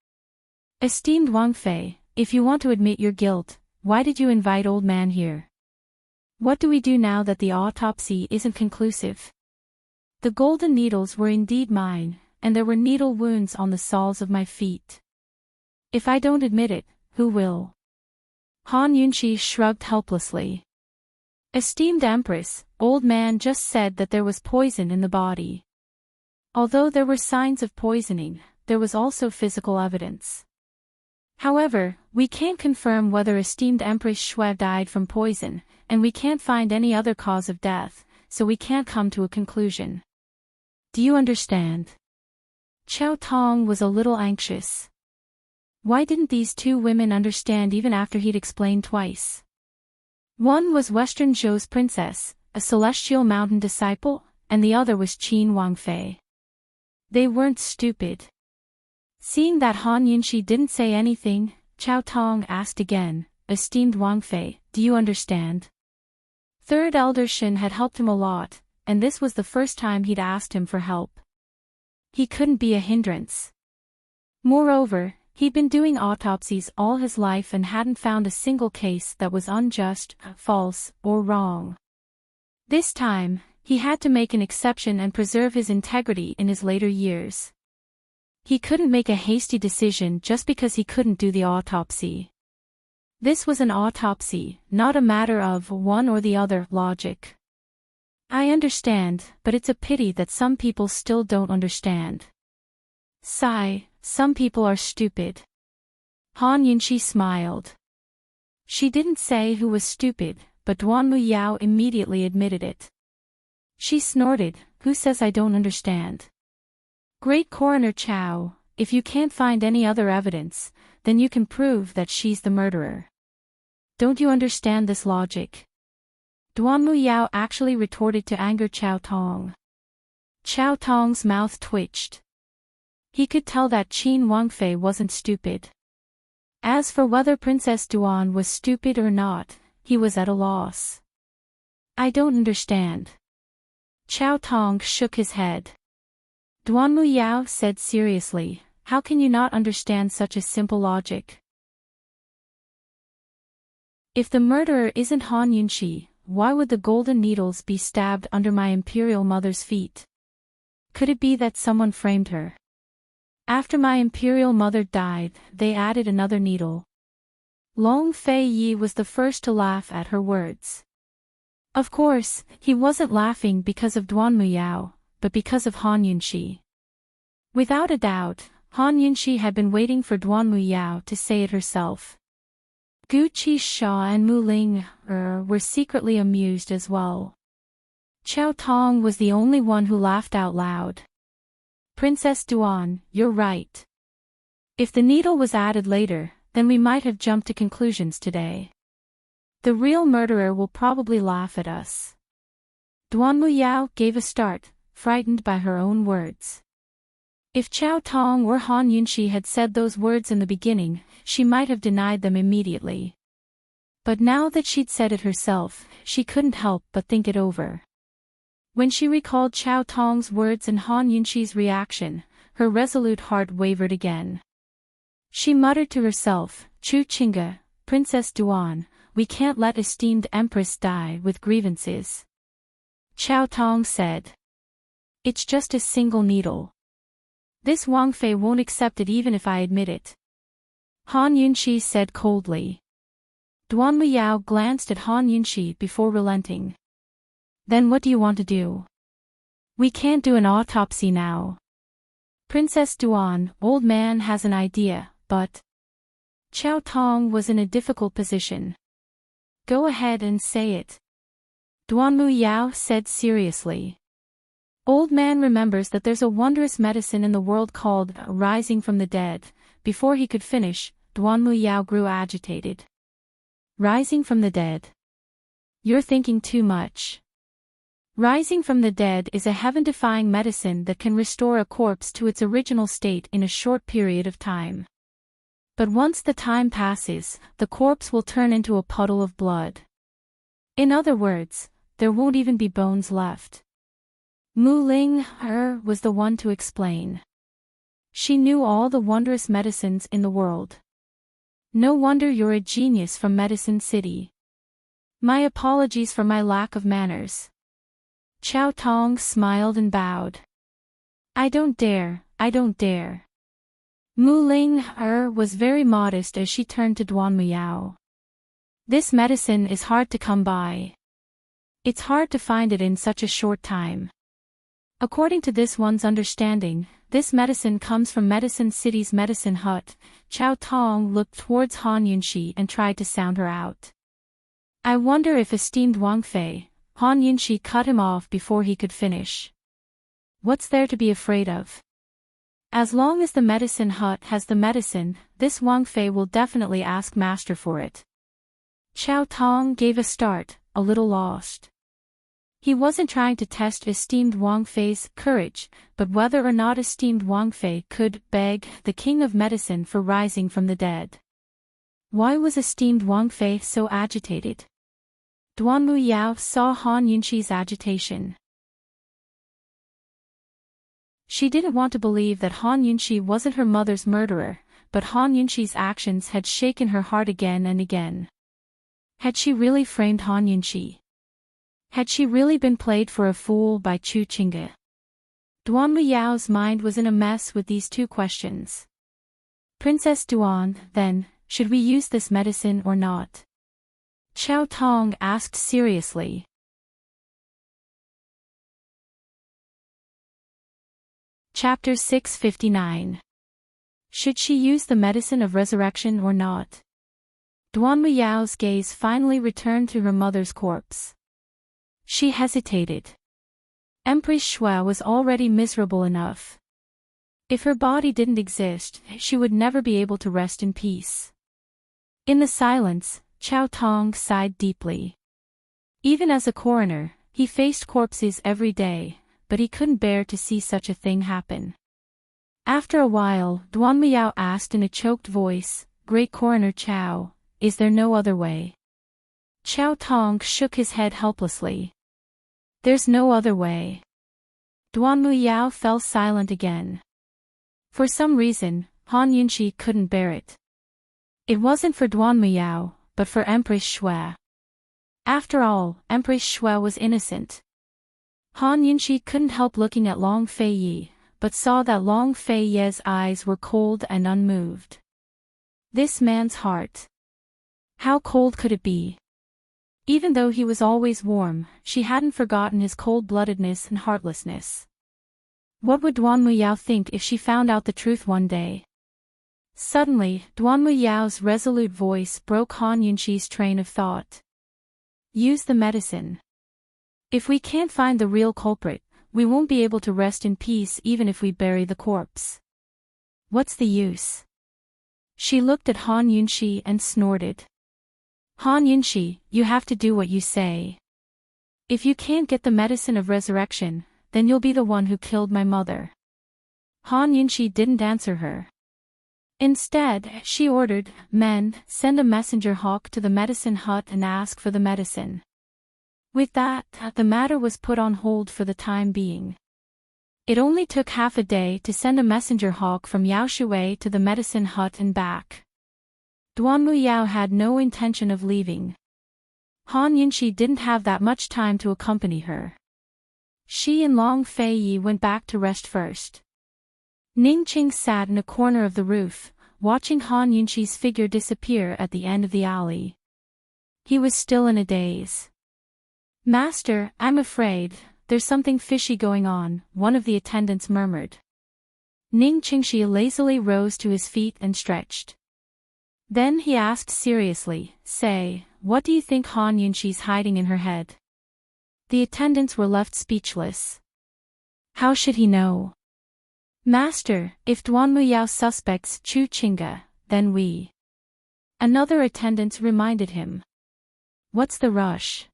Speaker 1: "Esteemed Wang Fei, if you want to admit your guilt, why did you invite old man here? What do we do now that the autopsy isn't conclusive? The golden needles were indeed mine, and there were needle wounds on the soles of my feet. If I don't admit it, who will?" Han Yunqi shrugged helplessly. "Esteemed Empress, old man just said that there was poison in the body. Although there were signs of poisoning, there was also physical evidence. However, we can't confirm whether esteemed Empress Shui died from poison, and we can't find any other cause of death, so we can't come to a conclusion. Do you understand?" Chao Tong was a little anxious. Why didn't these 2 women understand even after he'd explained twice? One was Western Zhou's princess, a celestial mountain disciple, and the other was Qin Wangfei. They weren't stupid. Seeing that Han Yinshi didn't say anything, Chao Tong asked again, "Esteemed Wangfei, do you understand?" Third Elder Shin had helped him a lot, and this was the first time he'd asked him for help. He couldn't be a hindrance. Moreover, he'd been doing autopsies all his life and hadn't found a single case that was unjust, false, or wrong. This time, he had to make an exception and preserve his integrity in his later years. He couldn't make a hasty decision just because he couldn't do the autopsy. This was an autopsy, not a matter of one or the other logic. I understand, but it's a pity that some people still don't understand. Sigh, some people are stupid. Han Yinshi smiled. She didn't say who was stupid, but Duan Muyao immediately admitted it. She snorted, "Who says I don't understand? Great Coroner Chao, if you can't find any other evidence, then you can prove that she's the murderer. Don't you understand this logic?" Duan Muyao actually retorted to anger Chao Tong. Chao Tong's mouth twitched. He could tell that Qin Wangfei wasn't stupid. As for whether Princess Duan was stupid or not, he was at a loss. I don't understand. Qiao Tong shook his head. Duan Muyao said seriously, how can you not understand such a simple logic? If the murderer isn't Han Yunxi, why would the golden needles be stabbed under my imperial mother's feet? Could it be that someone framed her? After my imperial mother died, they added another needle. Long Fei Yi was the first to laugh at her words. Of course, he wasn't laughing because of Duan Muyao, but because of Han Yunxi. Without a doubt, Han Yunxi had been waiting for Duan Muyao to say it herself. Gu Qisha and Mu Ling were secretly amused as well. Qiao Tong was the only one who laughed out loud. Princess Duan, you're right. If the needle was added later, then we might have jumped to conclusions today. The real murderer will probably laugh at us. Duan Muyao gave a start, frightened by her own words. If Qiao Tong or Han Yunxi had said those words in the beginning, she might have denied them immediately. But now that she'd said it herself, she couldn't help but think it over. When she recalled Qiao Tong's words and Han Yunxi's reaction, her resolute heart wavered again. She muttered to herself, Chu Qingge, Princess Duan, we can't let esteemed Empress die with grievances. Qiao Tong said. It's just a single needle. This Wang Fei won't accept it even if I admit it. Han Yunxi said coldly. Duan Muyao glanced at Han Yunxi before relenting. Then what do you want to do? We can't do an autopsy now. Princess Duan, old man has an idea, but... Qiao Tong was in a difficult position. Go ahead and say it. Duan Muyao said seriously. Old man remembers that there's a wondrous medicine in the world called rising from the dead. Before he could finish, Duan Muyao grew agitated. Rising from the dead. You're thinking too much. Rising from the dead is a heaven-defying medicine that can restore a corpse to its original state in a short period of time. But once the time passes, the corpse will turn into a puddle of blood. In other words, there won't even be bones left. Mu Ling was the one to explain. She knew all the wondrous medicines in the world. No wonder you're a genius from Medicine City. My apologies for my lack of manners. Qiao Tong smiled and bowed. I don't dare. Mu Ling was very modest as she turned to Duan Muyao. This medicine is hard to come by. It's hard to find it in such a short time. According to this one's understanding, this medicine comes from Medicine City's medicine hut. Qiao Tong looked towards Han Yunxi and tried to sound her out. I wonder if esteemed Wang Fei. Han Yunxi cut him off before he could finish. What's there to be afraid of? As long as the medicine hut has the medicine, this Wang Fei will definitely ask master for it. Qiao Tong gave a start, a little lost. He wasn't trying to test esteemed Wang Fei's courage, but whether or not esteemed Wang Fei could beg the king of medicine for rising from the dead. Why was esteemed Wang Fei so agitated? Duan Muyao saw Han Yunxi's agitation. She didn't want to believe that Han Yunxi wasn't her mother's murderer, but Han Yunxi's actions had shaken her heart again and again. Had she really framed Han Yunxi? Had she really been played for a fool by Chu Qingge? Duan Muyao's mind was in a mess with these two questions. Princess Duan, then, should we use this medicine or not? Qiao Tong asked seriously. Chapter 659. Should she use the medicine of resurrection or not? Duan Muyao's gaze finally returned to her mother's corpse. She hesitated. Empress Shui was already miserable enough. If her body didn't exist, she would never be able to rest in peace. In the silence, Qiao Tong sighed deeply. Even as a coroner, he faced corpses every day, but he couldn't bear to see such a thing happen. After a while, Duan Muyao asked in a choked voice, "Great Coroner Chao, is there no other way?" Chao Tong shook his head helplessly. "There's no other way." Duan Muyao fell silent again. For some reason, Han Yunshi couldn't bear it. It wasn't for Duan Muyao, but for Empress Shui. After all, Empress Shui was innocent. Han Yunshi couldn't help looking at Long Fei Yi, but saw that Long Fei Ye's eyes were cold and unmoved. This man's heart. How cold could it be? Even though he was always warm, she hadn't forgotten his cold-bloodedness and heartlessness. What would Duan Muyao think if she found out the truth one day? Suddenly, Duan Muyao's resolute voice broke Han Yunshi's train of thought. "Use the medicine. If we can't find the real culprit, we won't be able to rest in peace even if we bury the corpse. What's the use?" She looked at Han Yunshi and snorted. "Han Yunshi, you have to do what you say. If you can't get the medicine of resurrection, then you'll be the one who killed my mother." Han Yunshi didn't answer her. Instead, she ordered, "Men, send a messenger hawk to the medicine hut and ask for the medicine." With that, the matter was put on hold for the time being. It only took half a day to send a messenger hawk from Yaoshui to the medicine hut and back. Duan Muyao had no intention of leaving. Han Yunshi didn't have that much time to accompany her. She and Long Fei Yi went back to rest first. Ning Qing sat in a corner of the roof, watching Han Yunshi's figure disappear at the end of the alley. He was still in a daze. "Master, I'm afraid, there's something fishy going on," one of the attendants murmured. Ning Qingxi lazily rose to his feet and stretched. Then he asked seriously, "Say, what do you think Han Yunshi's hiding in her head?" The attendants were left speechless. How should he know? "Master, if Duan Muyao suspects Chu Qingge, then we..." Another attendant reminded him. "What's the rush?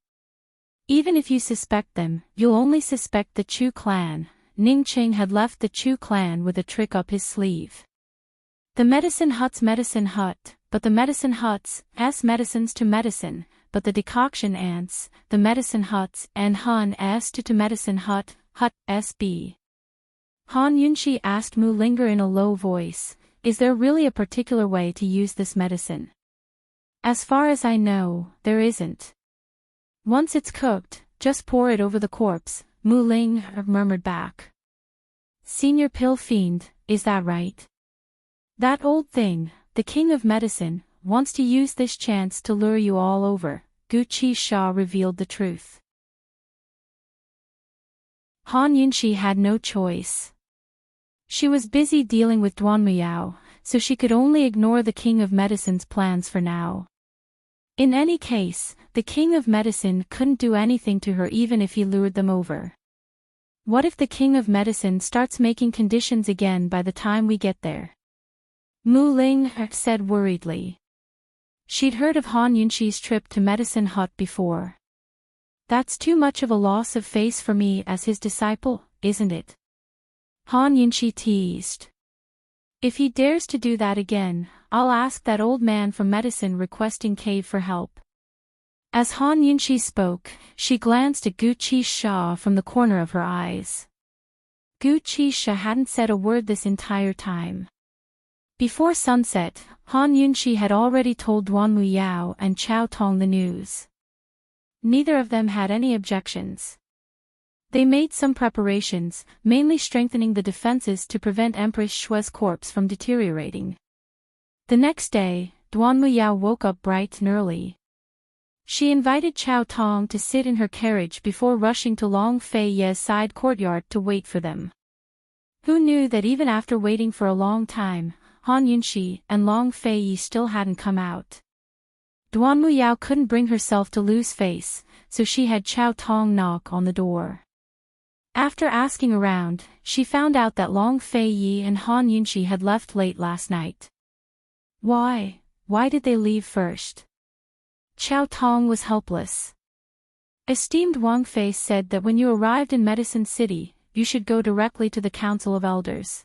Speaker 1: Even if you suspect them, you'll only suspect the Chu clan." Ning Qing had left the Chu clan with a trick up his sleeve. The medicine hut's medicine hut, but the medicine hut's medicines to medicine, but the decoction ants, the medicine huts and Han s to medicine hut sb. Han Yunshi asked Mu Linger in a low voice, "Is there really a particular way to use this medicine?" "As far as I know, there isn't. Once it's cooked, just pour it over the corpse," Mu Ling murmured back. "Senior pill fiend, is that right? That old thing, the king of medicine, wants to use this chance to lure you all over." Gu Qi Sha revealed the truth. Han Yunshi had no choice. She was busy dealing with Duan Muyao, so she could only ignore the king of medicine's plans for now. In any case, the king of medicine couldn't do anything to her even if he lured them over. What if the king of medicine starts making conditions again by the time we get there? Mu Ling said worriedly. She'd heard of Han Yunshi's trip to Medicine Hut before. "That's too much of a loss of face for me as his disciple, isn't it?" Han Yunshi teased. "If he dares to do that again, I'll ask that old man from medicine requesting cave for help." As Han Yunshi spoke, she glanced at Gu Qi Sha from the corner of her eyes. Gu Qi Sha hadn't said a word this entire time. Before sunset, Han Yunshi had already told Duan Muyao and Chao Tong the news. Neither of them had any objections. They made some preparations, mainly strengthening the defenses to prevent Empress Shui's corpse from deteriorating. The next day, Duan Muyao woke up bright and early. She invited Chao Tong to sit in her carriage before rushing to Long Fei Ye's side courtyard to wait for them. Who knew that even after waiting for a long time, Han Yunshi and Long Fei Yi still hadn't come out? Duan Muyao couldn't bring herself to lose face, so she had Chao Tong knock on the door. After asking around, she found out that Long Fei Yi and Han Yunshi had left late last night. Why did they leave first? Chao Tong was helpless. Esteemed Wang Fei said that when you arrived in Medicine City, you should go directly to the Council of Elders.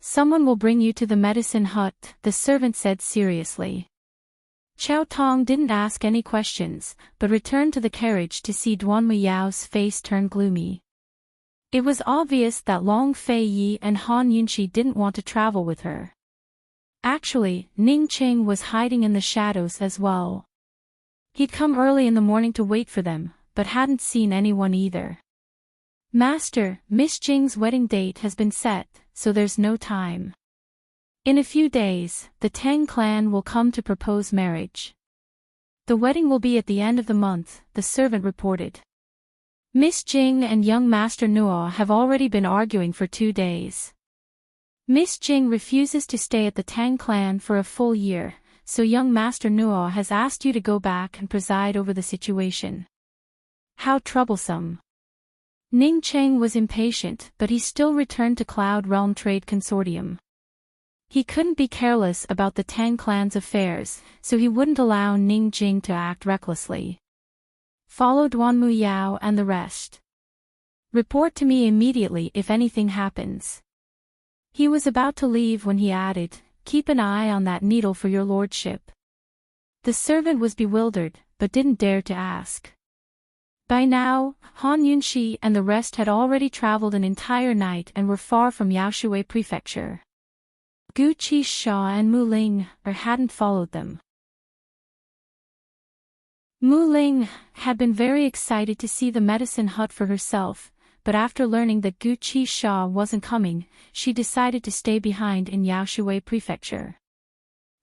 Speaker 1: Someone will bring you to the medicine hut, the servant said seriously. Qiao Tong didn't ask any questions, but returned to the carriage to see Duan Muyao's face turn gloomy. It was obvious that Long Fei Yi and Han Yunxi didn't want to travel with her. Actually, Ning Qing was hiding in the shadows as well. He'd come early in the morning to wait for them, but hadn't seen anyone either. Master, Miss Jing's wedding date has been set, so there's no time. In a few days, the Tang clan will come to propose marriage. The wedding will be at the end of the month, the servant reported. Miss Jing and young Master Nuo have already been arguing for 2 days. Miss Jing refuses to stay at the Tang clan for a full year, so young Master Nuo has asked you to go back and preside over the situation. How troublesome. Ning Cheng was impatient, but he still returned to Cloud Realm Trade Consortium. He couldn't be careless about the Tang clan's affairs, so he wouldn't allow Ning Jing to act recklessly. Follow Duan Muyao and the rest. Report to me immediately if anything happens. He was about to leave when he added, keep an eye on that needle for your lordship. The servant was bewildered, but didn't dare to ask. By now, Han Yunxi and the rest had already traveled an entire night and were far from Yaoshui Prefecture. Gu Qisha and Mu Ling hadn't followed them. Mu Ling had been very excited to see the medicine hut for herself, but after learning that Gu Qisha wasn't coming, she decided to stay behind in Yaoshui Prefecture.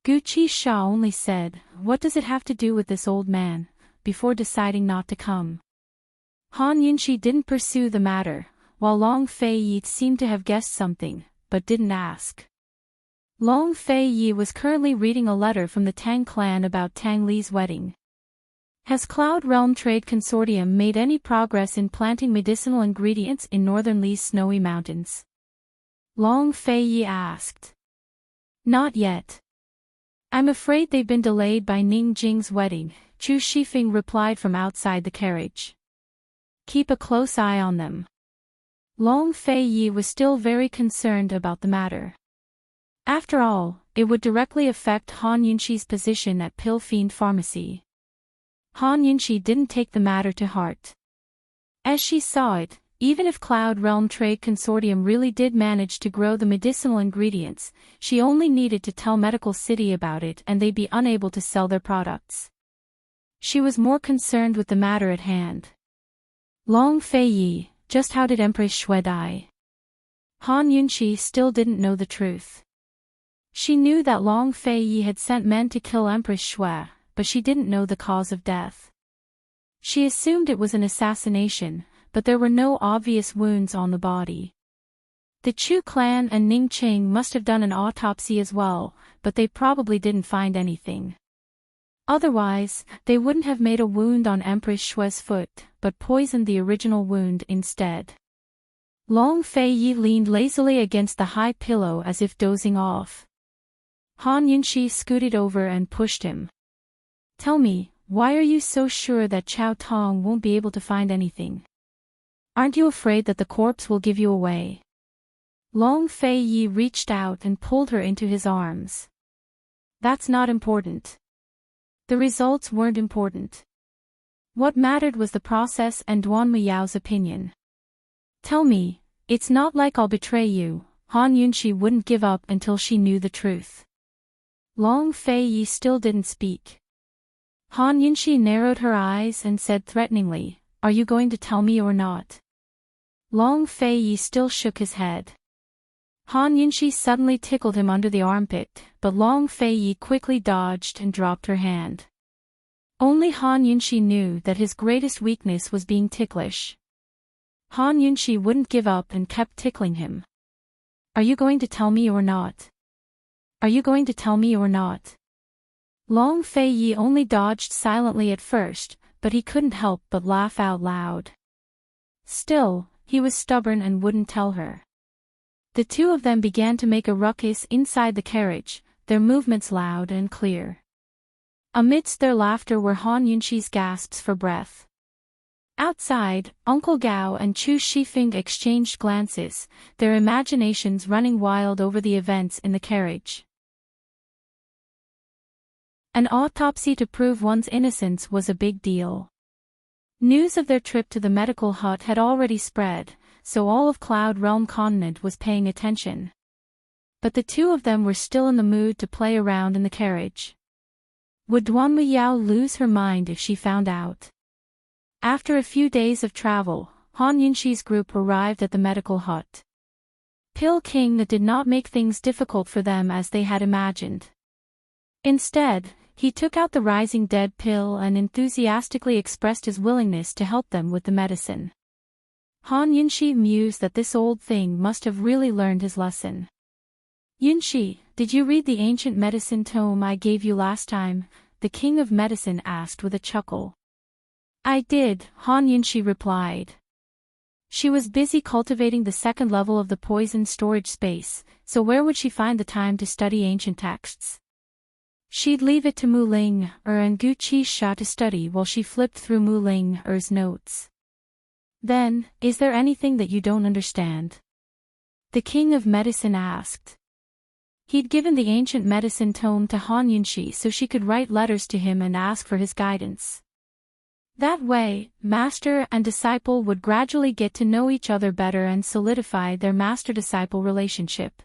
Speaker 1: Gu Qisha only said, "What does it have to do with this old man?" before deciding not to come. Han Yunxi didn't pursue the matter, while Long Fei Yi seemed to have guessed something, but didn't ask. Long Fei Yi was currently reading a letter from the Tang clan about Tang Li's wedding. Has Cloud Realm Trade Consortium made any progress in planting medicinal ingredients in northern Li's snowy mountains? Long Fei Yi asked. Not yet. I'm afraid they've been delayed by Ning Jing's wedding, Chu Shifeng replied from outside the carriage. Keep a close eye on them. Long Fei Yi was still very concerned about the matter. After all, it would directly affect Han Yunxi's position at Pill Fiend Pharmacy. Han Yunxi didn't take the matter to heart. As she saw it, even if Cloud Realm Trade Consortium really did manage to grow the medicinal ingredients, she only needed to tell Medical City about it and they'd be unable to sell their products. She was more concerned with the matter at hand. Long Fei Yi, just how did Empress Shui die? Han Yunxi still didn't know the truth. She knew that Long Fei Yi had sent men to kill Empress Shui, but she didn't know the cause of death. She assumed it was an assassination, but there were no obvious wounds on the body. The Chu clan and Ning Qing must have done an autopsy as well, but they probably didn't find anything. Otherwise, they wouldn't have made a wound on Empress Shui's foot, but poisoned the original wound instead. Long Fei Yi leaned lazily against the high pillow as if dozing off. Han Yunxi scooted over and pushed him. Tell me, why are you so sure that Qiao Tong won't be able to find anything? Aren't you afraid that the corpse will give you away? Long Fei Yi reached out and pulled her into his arms. That's not important. The results weren't important. What mattered was the process and Duan Muyao's opinion. Tell me, it's not like I'll betray you. Han Yunxi wouldn't give up until she knew the truth. Long Fei Yi still didn't speak. Han Yunxi narrowed her eyes and said threateningly, "Are you going to tell me or not?" Long Fei Yi still shook his head. Han Yunxi suddenly tickled him under the armpit, but Long Fei Yi quickly dodged and dropped her hand. Only Han Yunxi knew that his greatest weakness was being ticklish. Han Yunxi wouldn't give up and kept tickling him. "Are you going to tell me or not? Are you going to tell me or not?" Long Fei Yi only dodged silently at first, but he couldn't help but laugh out loud. Still, he was stubborn and wouldn't tell her. The two of them began to make a ruckus inside the carriage, their movements loud and clear. Amidst their laughter were Han Yunxi's gasps for breath. Outside, Uncle Gao and Chu Shifeng exchanged glances, their imaginations running wild over the events in the carriage. An autopsy to prove one's innocence was a big deal. News of their trip to the medical hut had already spread, so all of Cloud Realm Continent was paying attention. But the two of them were still in the mood to play around in the carriage. Would Duan Yao lose her mind if she found out? After a few days of travel, Han Yunxi's group arrived at the medical hut. Pill King did not make things difficult for them as they had imagined. Instead, he took out the Rising Dead pill and enthusiastically expressed his willingness to help them with the medicine. Han Yunxi mused that this old thing must have really learned his lesson. Yunxi, did you read the ancient medicine tome I gave you last time? The King of Medicine asked with a chuckle. I did, Han Yunxi replied. She was busy cultivating the second level of the poison storage space, so where would she find the time to study ancient texts? She'd leave it to Mu Ling and Gu Qixia to study while she flipped through Mu Ling notes. Then, is there anything that you don't understand? The King of Medicine asked. He'd given the ancient medicine tome to Han Yunxi so she could write letters to him and ask for his guidance. That way, master and disciple would gradually get to know each other better and solidify their master-disciple relationship.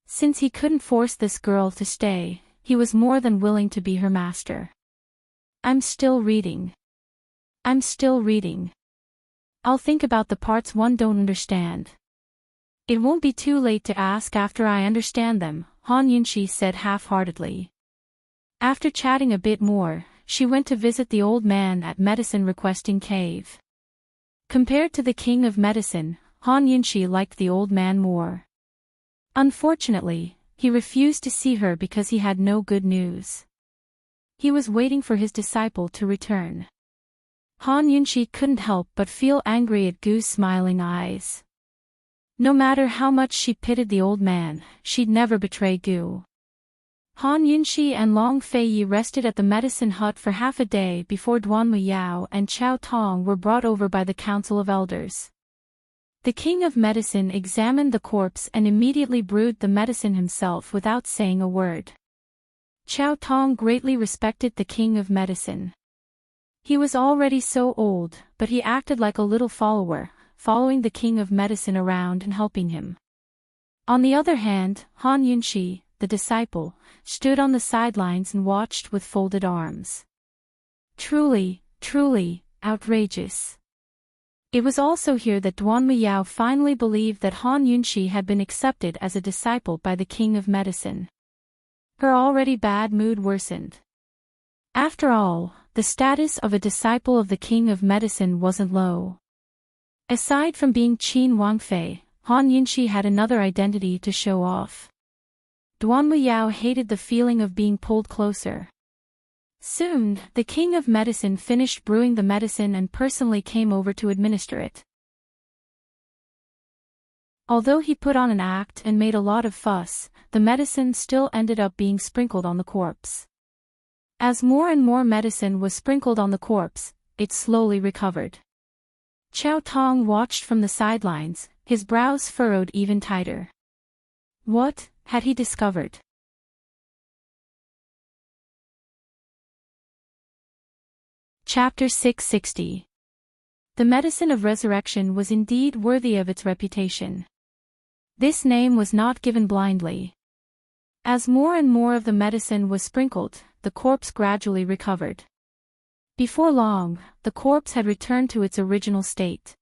Speaker 1: Since he couldn't force this girl to stay, he was more than willing to be her master. I'm still reading. I'll think about the parts one don't understand. It won't be too late to ask after I understand them, Han Yunxi said half-heartedly. After chatting a bit more, she went to visit the old man at Medicine Requesting Cave. Compared to the King of Medicine, Han Yunxi liked the old man more. Unfortunately, he refused to see her because he had no good news. He was waiting for his disciple to return. Han Yunxi couldn't help but feel angry at Gu's smiling eyes. No matter how much she pitied the old man, she'd never betray Gu. Han Yunxi and Long Feiyi rested at the medicine hut for half a day before Duan Muyao and Qiao Tong were brought over by the Council of Elders. The King of Medicine examined the corpse and immediately brewed the medicine himself without saying a word. Qiao Tong greatly respected the King of Medicine. He was already so old, but he acted like a little follower, following the King of Medicine around and helping him. On the other hand, Han Yunxi, the disciple, stood on the sidelines and watched with folded arms. Truly outrageous. It was also here that Duan Muyao finally believed that Han Yunxi had been accepted as a disciple by the King of Medicine. Her already bad mood worsened. After all, the status of a disciple of the King of Medicine wasn't low. Aside from being Qin Wangfei, Han Yunxi had another identity to show off. Duan Muyao hated the feeling of being pulled closer. Soon, the King of Medicine finished brewing the medicine and personally came over to administer it. Although he put on an act and made a lot of fuss, the medicine still ended up being sprinkled on the corpse. As more and more medicine was sprinkled on the corpse, it slowly recovered. Qiao Tong watched from the sidelines, his brows furrowed even tighter. What had he discovered? Chapter 660. The medicine of resurrection was indeed worthy of its reputation. This name was not given blindly. As more and more of the medicine was sprinkled, the corpse gradually recovered. Before long, the corpse had returned to its original state.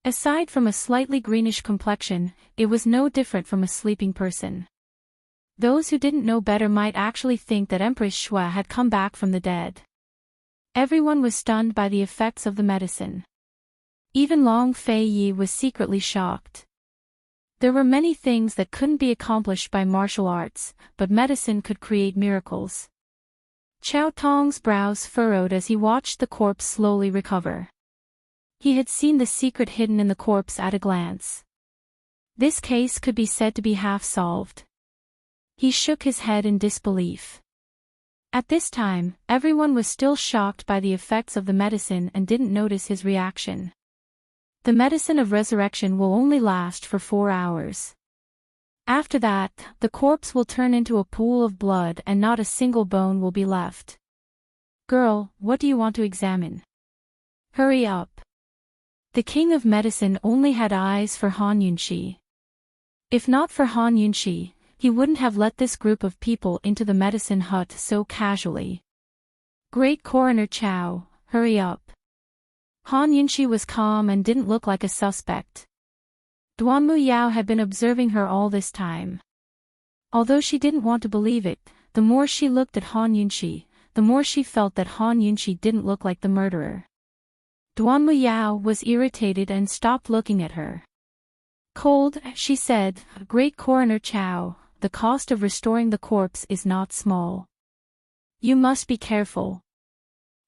Speaker 1: Aside from a slightly greenish complexion, it was no different from a sleeping person. Those who didn't know better might actually think that Empress Xue had come back from the dead. Everyone was stunned by the effects of the medicine. Even Long Feiyi was secretly shocked. There were many things that couldn't be accomplished by martial arts, but medicine could create miracles. Qiao Tong's brows furrowed as he watched the corpse slowly recover. He had seen the secret hidden in the corpse at a glance. This case could be said to be half solved. He shook his head in disbelief. At this time, everyone was still shocked by the effects of the medicine and didn't notice his reaction. The medicine of resurrection will only last for 4 hours. After that, the corpse will turn into a pool of blood and not a single bone will be left. Girl, what do you want to examine? Hurry up. The king of medicine only had eyes for Han Yunshi. If not for Han Yunshi, he wouldn't have let this group of people into the medicine hut so casually. Great Coroner Chow, hurry up. Han Yunshi was calm and didn't look like a suspect. Duanmu Yao had been observing her all this time. Although she didn't want to believe it, the more she looked at Han Yunshi, the more she felt that Han Yunshi didn't look like the murderer. Duanmu Yao was irritated and stopped looking at her. Cold, she said, Great Coroner Chow, the cost of restoring the corpse is not small. You must be careful.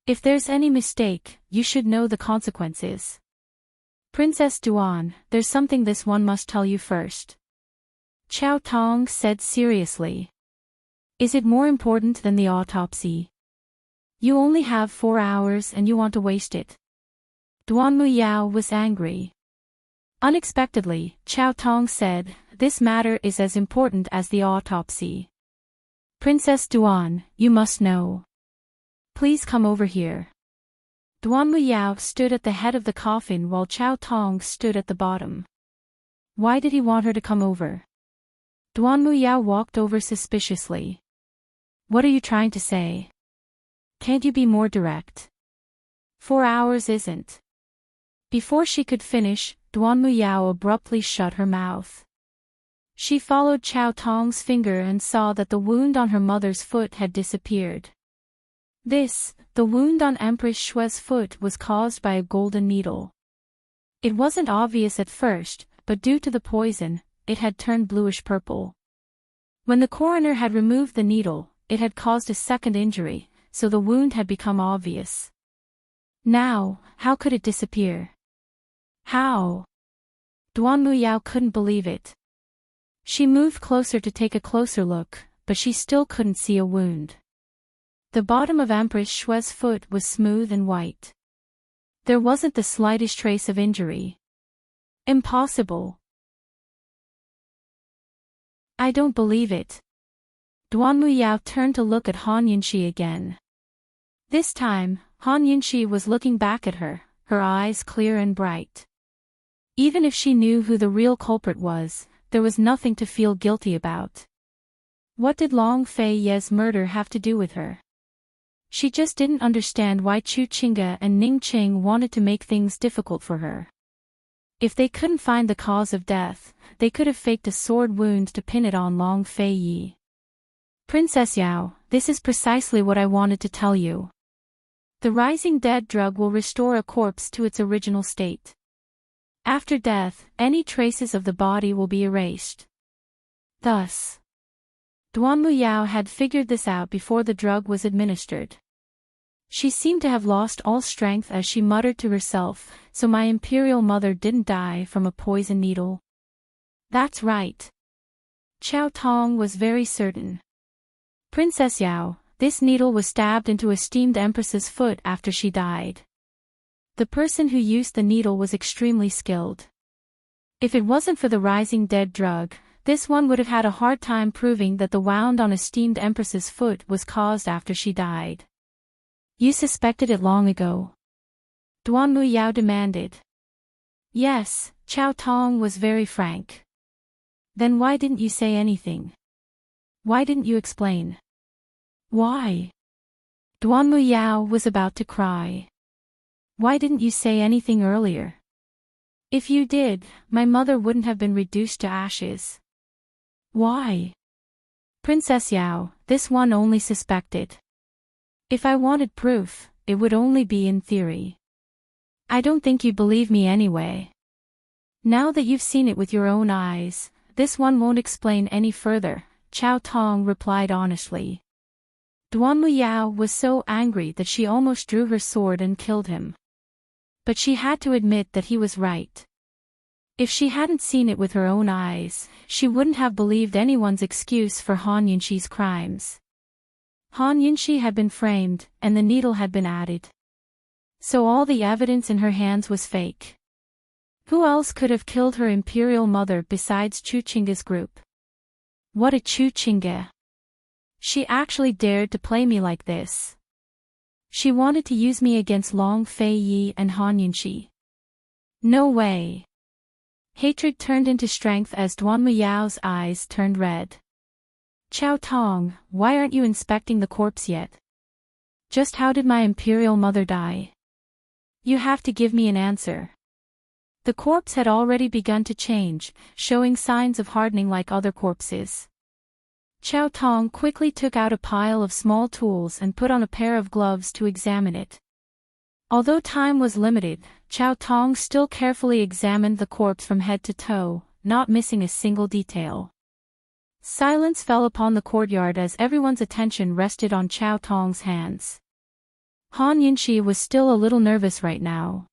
Speaker 1: If there's any mistake, you should know the consequences. Princess Duan, there's something this one must tell you first. Chow Tong said seriously. Is it more important than the autopsy? You only have 4 hours and you want to waste it. Duanmu Yao was angry. Unexpectedly, Chow Tong said, this matter is as important as the autopsy. Princess Duan, you must know. Please come over here. Duanmu Yao stood at the head of the coffin while Chow Tong stood at the bottom. Why did he want her to come over? Duanmu Yao walked over suspiciously. What are you trying to say? Can't you be more direct? 4 hours isn't. Before she could finish, Duanmu Yao abruptly shut her mouth. She followed Chow Tong's finger and saw that the wound on her mother's foot had disappeared. The wound on Empress Shue's foot was caused by a golden needle. It wasn't obvious at first, but due to the poison, it had turned bluish-purple. When the coroner had removed the needle, it had caused a second injury, so the wound had become obvious. Now, how could it disappear? How? Duanmu Yao couldn't believe it. She moved closer to take a closer look, but she still couldn't see a wound. The bottom of Empress Shue's foot was smooth and white. There wasn't the slightest trace of injury. Impossible. I don't believe it. Duanmu Yao turned to look at Han Yunshi again. This time, Han Yunshi was looking back at her, her eyes clear and bright. Even if she knew who the real culprit was, there was nothing to feel guilty about. What did Long Fei Ye's murder have to do with her? She just didn't understand why Chu Qingge and Ning Qing wanted to make things difficult for her. If they couldn't find the cause of death, they could have faked a sword wound to pin it on Long Fei Ye. Princess Yao, this is precisely what I wanted to tell you. The rising dead drug will restore a corpse to its original state. After death, any traces of the body will be erased. Thus, Duanmu Yao had figured this out before the drug was administered. She seemed to have lost all strength as she muttered to herself, so my imperial mother didn't die from a poison needle. That's right. Chow Tong was very certain. Princess Yao, this needle was stabbed into esteemed empress's foot after she died. The person who used the needle was extremely skilled. If it wasn't for the rising dead drug, this one would have had a hard time proving that the wound on esteemed empress's foot was caused after she died. You suspected it long ago? Duanmu Yao demanded. Yes, Chow Tong was very frank. Then why didn't you say anything? Why didn't you explain? Why? Duanmu Yao was about to cry. Why didn't you say anything earlier? If you did, my mother wouldn't have been reduced to ashes. Why? Princess Yao, this one only suspected. If I wanted proof, it would only be in theory. I don't think you believe me anyway. Now that you've seen it with your own eyes, this one won't explain any further, Chow Tong replied honestly. Duanmu Yao was so angry that she almost drew her sword and killed him. But she had to admit that he was right. If she hadn't seen it with her own eyes, she wouldn't have believed anyone's excuse for Han Yunshi's crimes. Han Yunxi had been framed, and the needle had been added. So all the evidence in her hands was fake. Who else could have killed her imperial mother besides Chu Qingge's group? What a Chu Qingge! She actually dared to play me like this. She wanted to use me against Long Fei Yi and Han Yunxi. No way. Hatred turned into strength as Duanmu Yao's eyes turned red. Qiao Tong, why aren't you inspecting the corpse yet? Just how did my imperial mother die? You have to give me an answer. The corpse had already begun to change, showing signs of hardening like other corpses. Qiao Tong quickly took out a pile of small tools and put on a pair of gloves to examine it. Although time was limited, Qiao Tong still carefully examined the corpse from head to toe, not missing a single detail. Silence fell upon the courtyard as everyone's attention rested on Qiao Tong's hands. Han Yunxi was still a little nervous right now.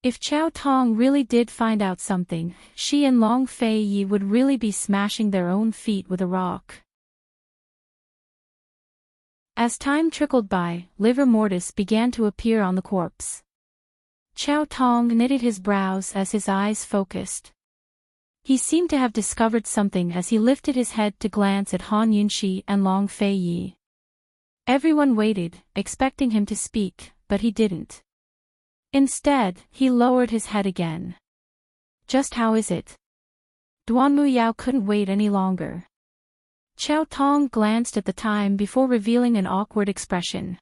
Speaker 1: If Qiao Tong really did find out something, she and Long Fei Yi would really be smashing their own feet with a rock. As time trickled by, livor mortis began to appear on the corpse. Qiao Tong knitted his brows as his eyes focused. He seemed to have discovered something as he lifted his head to glance at Han Yunxi and Long Fei Yi. Everyone waited, expecting him to speak, but he didn't. Instead, he lowered his head again. Just how is it? Duanmu Yao couldn't wait any longer. Qiao Tong glanced at the time before revealing an awkward expression.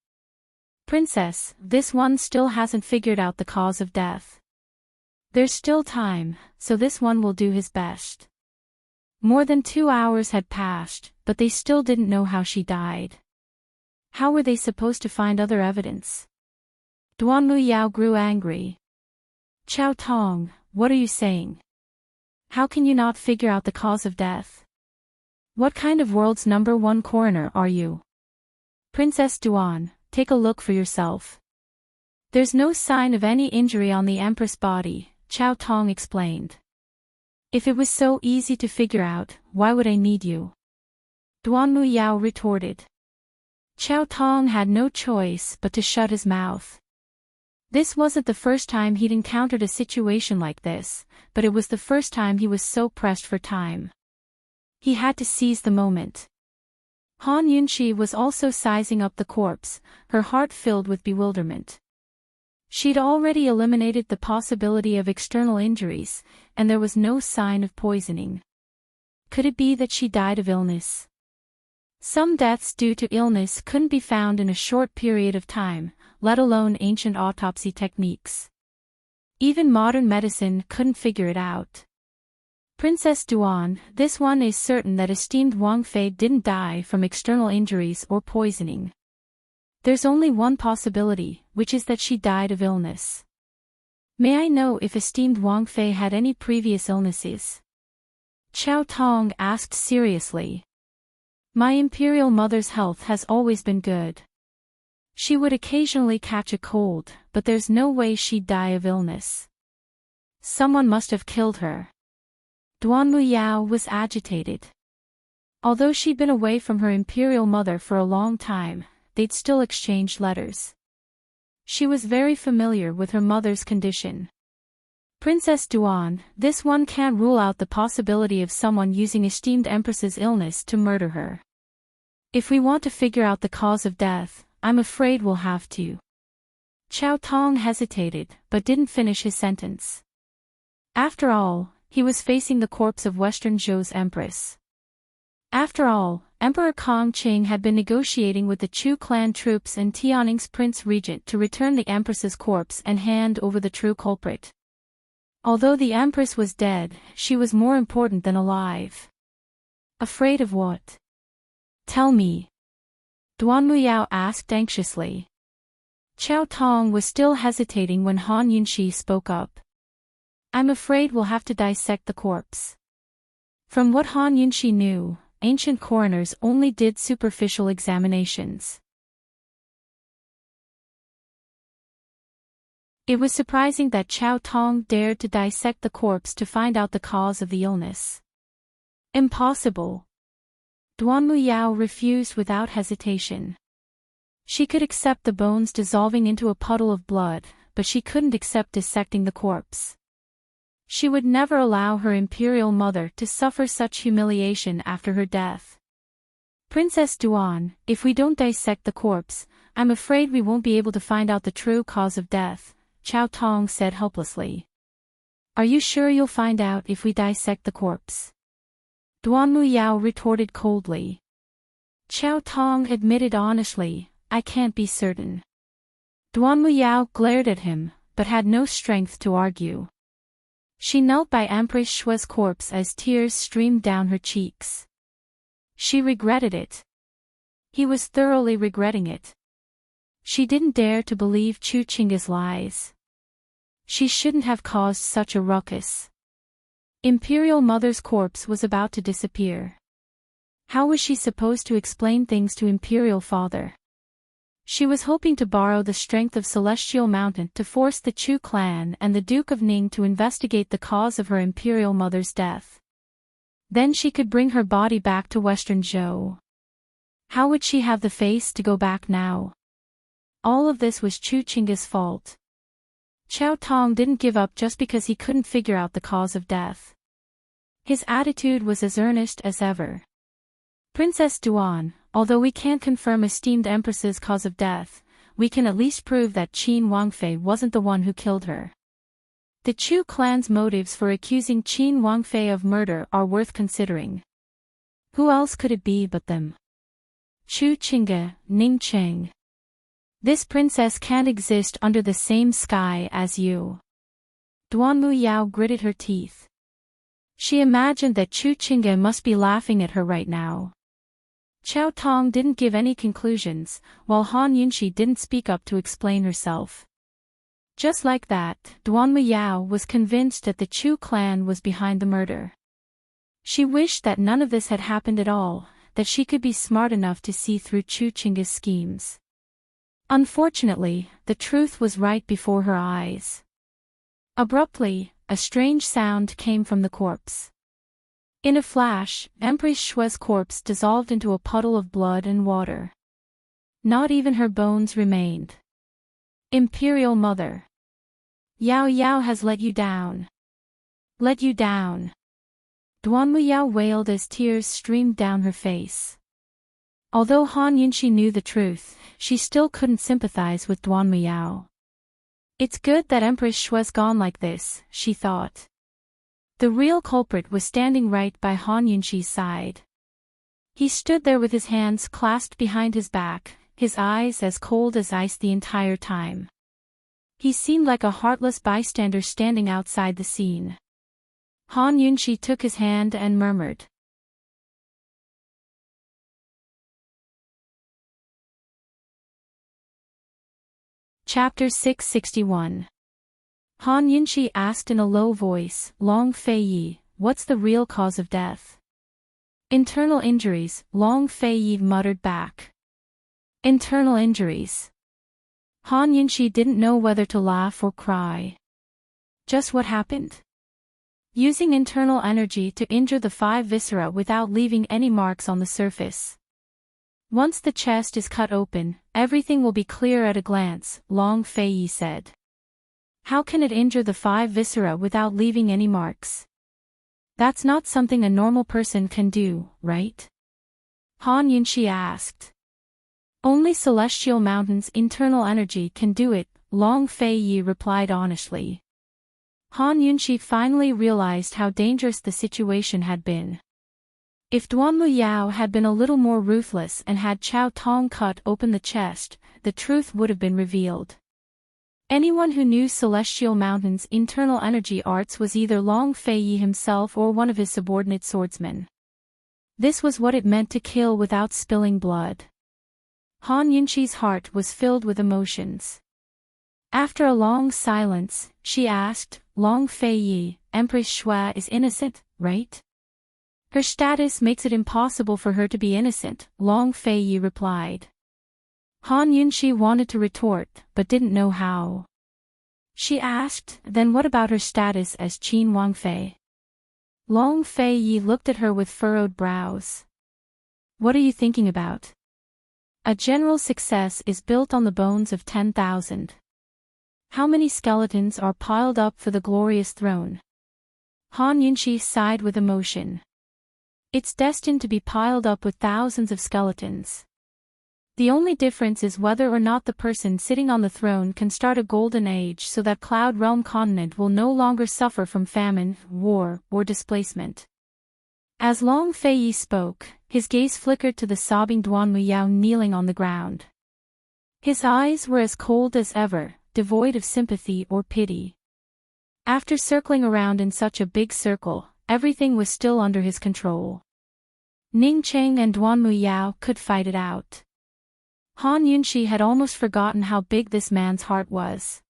Speaker 1: Princess, this one still hasn't figured out the cause of death. There's still time, so this one will do his best. More than 2 hours had passed, but they still didn't know how she died. How were they supposed to find other evidence? Duanmu Yao grew angry. Qiao Tong, what are you saying? How can you not figure out the cause of death? What kind of world's #1 coroner are you? Princess Duan, take a look for yourself. There's no sign of any injury on the Empress body, Qiao Tong explained. If it was so easy to figure out, why would I need you? Duanmu Yao retorted. Qiao Tong had no choice but to shut his mouth. This wasn't the first time he'd encountered a situation like this, but it was the first time he was so pressed for time. He had to seize the moment. Han Yunxi was also sizing up the corpse, her heart filled with bewilderment. She'd already eliminated the possibility of external injuries, and there was no sign of poisoning. Could it be that she died of illness? Some deaths due to illness couldn't be found in a short period of time, let alone ancient autopsy techniques. Even modern medicine couldn't figure it out. Princess Duan, this one is certain that esteemed Wang Fei didn't die from external injuries or poisoning. There's only one possibility, which is that she died of illness. May I know if esteemed Wang Fei had any previous illnesses? Qiao Tong asked seriously. My imperial mother's health has always been good. She would occasionally catch a cold, but there's no way she'd die of illness. Someone must have killed her. Duanmu Yao was agitated. Although she'd been away from her imperial mother for a long time, they'd still exchanged letters. She was very familiar with her mother's condition. Princess Duan, this one can't rule out the possibility of someone using esteemed Empress's illness to murder her. If we want to figure out the cause of death, I'm afraid we'll have to. Qiao Tong hesitated, but didn't finish his sentence. After all, he was facing the corpse of Western Zhou's Empress. After all, Emperor Kongqing had been negotiating with the Chu clan troops and Tianning's Prince Regent to return the Empress's corpse and hand over the true culprit. Although the Empress was dead, she was more important than alive. Afraid of what? Tell me. Duanmu Yao asked anxiously. Qiao Tong was still hesitating when Han Yunxi spoke up. I'm afraid we'll have to dissect the corpse. From what Han Yunxi knew, ancient coroners only did superficial examinations. It was surprising that Qiao Tong dared to dissect the corpse to find out the cause of the illness. Impossible. Duan Muyao refused without hesitation. She could accept the bones dissolving into a puddle of blood, but she couldn't accept dissecting the corpse. She would never allow her imperial mother to suffer such humiliation after her death. Princess Duan, if we don't dissect the corpse, I'm afraid we won't be able to find out the true cause of death, Qiao Tong said helplessly. Are you sure you'll find out if we dissect the corpse? Duan Muyao retorted coldly. Qiao Tong admitted honestly, I can't be certain. Duan Muyao glared at him, but had no strength to argue. She knelt by Empress Shua's corpse as tears streamed down her cheeks. She regretted it. He was thoroughly regretting it. She didn't dare to believe Chu Qingge's lies. She shouldn't have caused such a ruckus. Imperial Mother's corpse was about to disappear. How was she supposed to explain things to Imperial Father? She was hoping to borrow the strength of Celestial Mountain to force the Chu clan and the Duke of Ning to investigate the cause of her Imperial Mother's death. Then she could bring her body back to Western Zhou. How would she have the face to go back now? All of this was Chu Qingge's fault. Qiao Tong didn't give up just because he couldn't figure out the cause of death. His attitude was as earnest as ever. Princess Duan, although we can't confirm esteemed Empress's cause of death, we can at least prove that Qin Wangfei wasn't the one who killed her. The Chu clan's motives for accusing Qin Wangfei of murder are worth considering. Who else could it be but them? Chu Qingge, Ning Cheng. This princess can't exist under the same sky as you. Duan Muyao gritted her teeth. She imagined that Chu Qingge must be laughing at her right now. Qiao Tong didn't give any conclusions, while Han Yunxi didn't speak up to explain herself. Just like that, Duan Muyao was convinced that the Chu clan was behind the murder. She wished that none of this had happened at all, that she could be smart enough to see through Chu Qingge's schemes. Unfortunately, the truth was right before her eyes. Abruptly, a strange sound came from the corpse. In a flash, Empress Shua's corpse dissolved into a puddle of blood and water. Not even her bones remained. Imperial Mother. Yao Yao has let you down. Let you down. Duan Muyao wailed as tears streamed down her face. Although Han Yunxi knew the truth, she still couldn't sympathize with Duan Muyao. It's good that Empress Shua's gone like this, she thought. The real culprit was standing right by Han Yunxi's side. He stood there with his hands clasped behind his back, his eyes as cold as ice the entire time. He seemed like a heartless bystander standing outside the scene. Han Yunxi took his hand and murmured. Chapter 661. Han Yunxi asked in a low voice, Long Fei Yi, what's the real cause of death? Internal injuries, Long Fei Yi muttered back. Internal injuries. Han Yunxi didn't know whether to laugh or cry. Just what happened? Using internal energy to injure the 5 viscera without leaving any marks on the surface. Once the chest is cut open, everything will be clear at a glance, Long Fei Yi said. How can it injure the 5 viscera without leaving any marks? That's not something a normal person can do, right? Han Yunxi asked. Only Celestial Mountain's internal energy can do it, Long Fei Yi replied honestly. Han Yunxi finally realized how dangerous the situation had been. If Duan Muyao had been a little more ruthless and had Qiao Tong cut open the chest, the truth would have been revealed. Anyone who knew Celestial Mountain's internal energy arts was either Long Fei Yi himself or one of his subordinate swordsmen. This was what it meant to kill without spilling blood. Han Yunxi's heart was filled with emotions. After a long silence, she asked, Long Fei Yi, Empress Shua is innocent, right? Her status makes it impossible for her to be innocent, Long Fei Yi replied. Han Yunxi wanted to retort, but didn't know how. She asked, then what about her status as Qin Wangfei? Long Fei Yi looked at her with furrowed brows. What are you thinking about? A general success is built on the bones of 10,000. How many skeletons are piled up for the glorious throne? Han Yunshi sighed with emotion. It's destined to be piled up with thousands of skeletons. The only difference is whether or not the person sitting on the throne can start a golden age so that Cloud Realm continent will no longer suffer from famine, war, or displacement. As Long Feiyi spoke, his gaze flickered to the sobbing Duan Muyao kneeling on the ground. His eyes were as cold as ever, devoid of sympathy or pity. After circling around in such a big circle, everything was still under his control. Ning Cheng and Duan Muyao could fight it out. Han Yunshi had almost forgotten how big this man's heart was.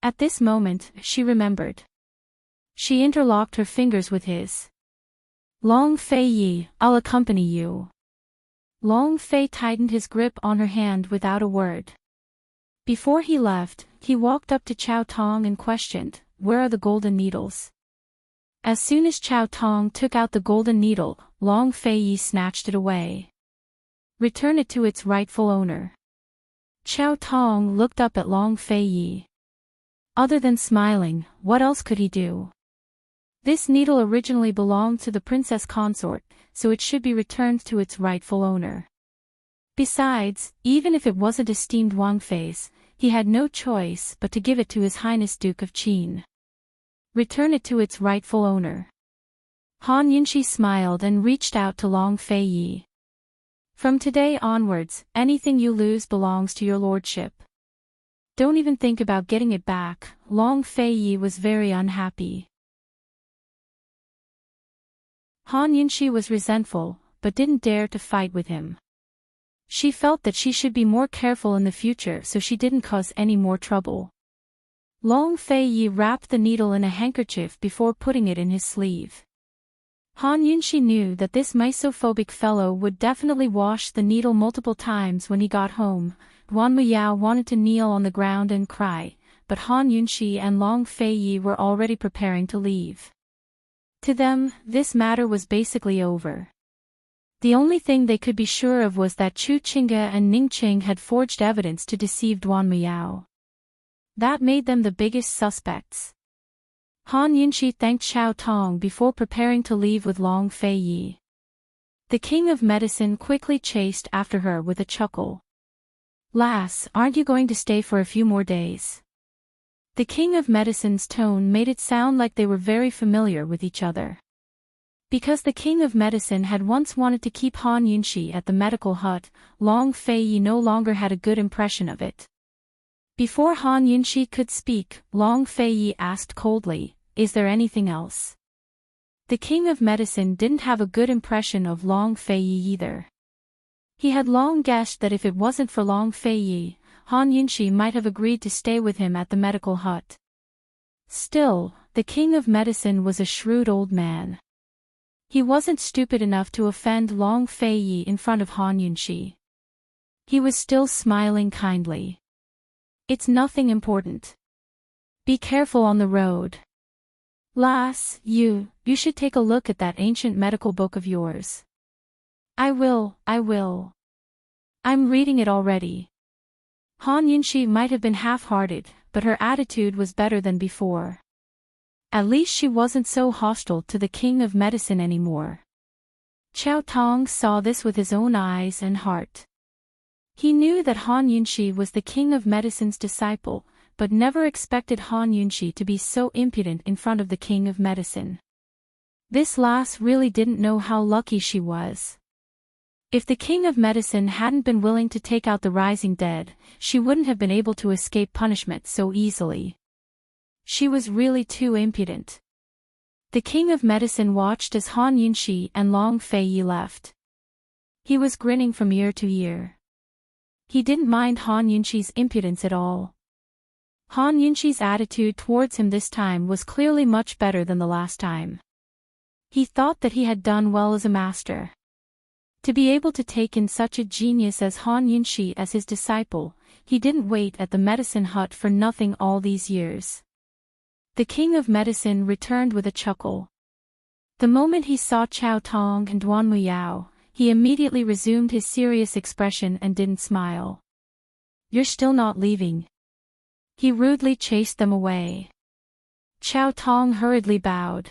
Speaker 1: At this moment, she remembered. She interlocked her fingers with his. Long Feiyi, I'll accompany you. Long Fei tightened his grip on her hand without a word. Before he left, he walked up to Chao Tong and questioned, "Where are the golden needles?" As soon as Chao Tong took out the golden needle, Long Feiyi snatched it away. "Return it to its rightful owner." Chao Tong looked up at Long Feiyi. Other than smiling, what else could he do? This needle originally belonged to the Princess Consort, so it should be returned to its rightful owner. Besides, even if it wasn't esteemed Wang Fei's, he had no choice but to give it to His Highness Duke of Qin. Return it to its rightful owner. Han Yunshi smiled and reached out to Long Feiyi. From today onwards, anything you lose belongs to your lordship. Don't even think about getting it back. Long Feiyi was very unhappy. Han Yunshi was resentful, but didn't dare to fight with him. She felt that she should be more careful in the future so she didn't cause any more trouble. Long Feiyi wrapped the needle in a handkerchief before putting it in his sleeve. Han Yunshi knew that this misophobic fellow would definitely wash the needle multiple times when he got home. Duan Muyao wanted to kneel on the ground and cry, but Han Yunshi and Long Feiyi were already preparing to leave. To them, this matter was basically over. The only thing they could be sure of was that Chu Qingge and Ning Qing had forged evidence to deceive Duan Muyao. That made them the biggest suspects. Han Yunshi thanked Chao Tong before preparing to leave with Long Feiyi. The King of Medicine quickly chased after her with a chuckle. "Lass, aren't you going to stay for a few more days?" The King of Medicine's tone made it sound like they were very familiar with each other. Because the King of Medicine had once wanted to keep Han Yunshi at the medical hut, Long Feiyi no longer had a good impression of it. Before Han Yunshi could speak, Long Feiyi asked coldly, "Is there anything else?" The King of Medicine didn't have a good impression of Long Feiyi either. He had long guessed that if it wasn't for Long Feiyi, Han Yunshi might have agreed to stay with him at the medical hut. Still, the King of Medicine was a shrewd old man. He wasn't stupid enough to offend Long Feiyi in front of Han Yunshi. He was still smiling kindly. "It's nothing important. Be careful on the road. Lass, you should take a look at that ancient medical book of yours." I will. I'm reading it already." Han Yunshi might have been half-hearted, but her attitude was better than before. At least she wasn't so hostile to the King of Medicine anymore. Chao Tong saw this with his own eyes and heart. He knew that Han Yunshi was the King of Medicine's disciple, but never expected Han Yunshi to be so impudent in front of the King of Medicine. This lass really didn't know how lucky she was. If the King of Medicine hadn't been willing to take out the rising dead, she wouldn't have been able to escape punishment so easily. She was really too impudent. The King of Medicine watched as Han Yunshi and Long Feiyi left. He was grinning from ear to ear. He didn't mind Han Yunshi's impudence at all. Han Yunshi's attitude towards him this time was clearly much better than the last time. He thought that he had done well as a master. To be able to take in such a genius as Han Yunshi as his disciple, he didn't wait at the medicine hut for nothing all these years. The King of Medicine returned with a chuckle. The moment he saw Chao Tong and Duan Muyao, He immediately resumed his serious expression and didn't smile. "You're still not leaving." He rudely chased them away. Chow Tong hurriedly bowed.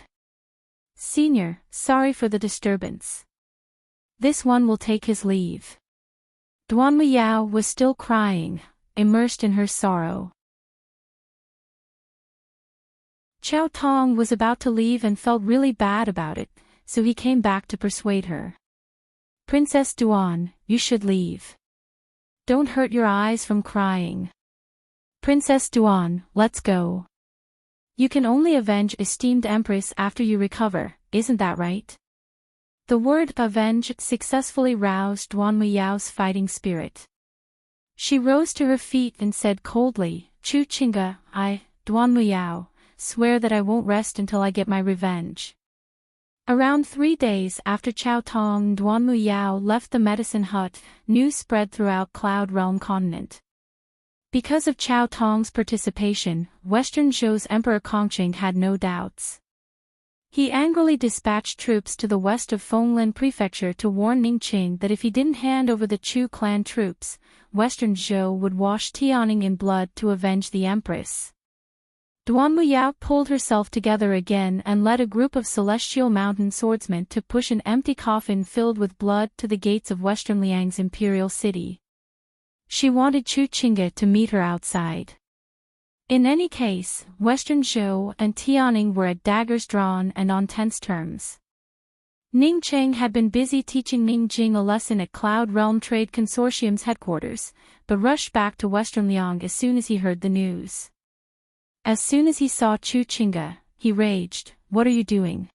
Speaker 1: "Senior, sorry for the disturbance. This one will take his leave." Duan Muyao was still crying, immersed in her sorrow. Chow Tong was about to leave and felt really bad about it, so he came back to persuade her. "Princess Duan, you should leave. Don't hurt your eyes from crying. Princess Duan, let's go. You can only avenge esteemed Empress after you recover, isn't that right?" The word avenge successfully roused Duan Muyao's fighting spirit. She rose to her feet and said coldly, "Chu Chinga, Duan Muyao, swear that I won't rest until I get my revenge." Around 3 days after Chow Tong and Duan Muyao left the medicine hut, news spread throughout Cloud Realm continent. Because of Chow Tong's participation, Western Zhou's Emperor Kongqing had no doubts. He angrily dispatched troops to the west of Fenglin Prefecture to warn Ningqing that if he didn't hand over the Chu clan troops, Western Zhou would wash Tianning in blood to avenge the Empress. Duan Muyao pulled herself together again and led a group of Celestial Mountain swordsmen to push an empty coffin filled with blood to the gates of Western Liang's imperial city. She wanted Chu Chinga to meet her outside. In any case, Western Zhou and Tianning were at daggers drawn and on tense terms. Ningqing had been busy teaching Ningjing a lesson at Cloud Realm Trade Consortium's headquarters, but rushed back to Western Liang as soon as he heard the news. As soon as he saw Chu Chinga, he raged, "What are you doing?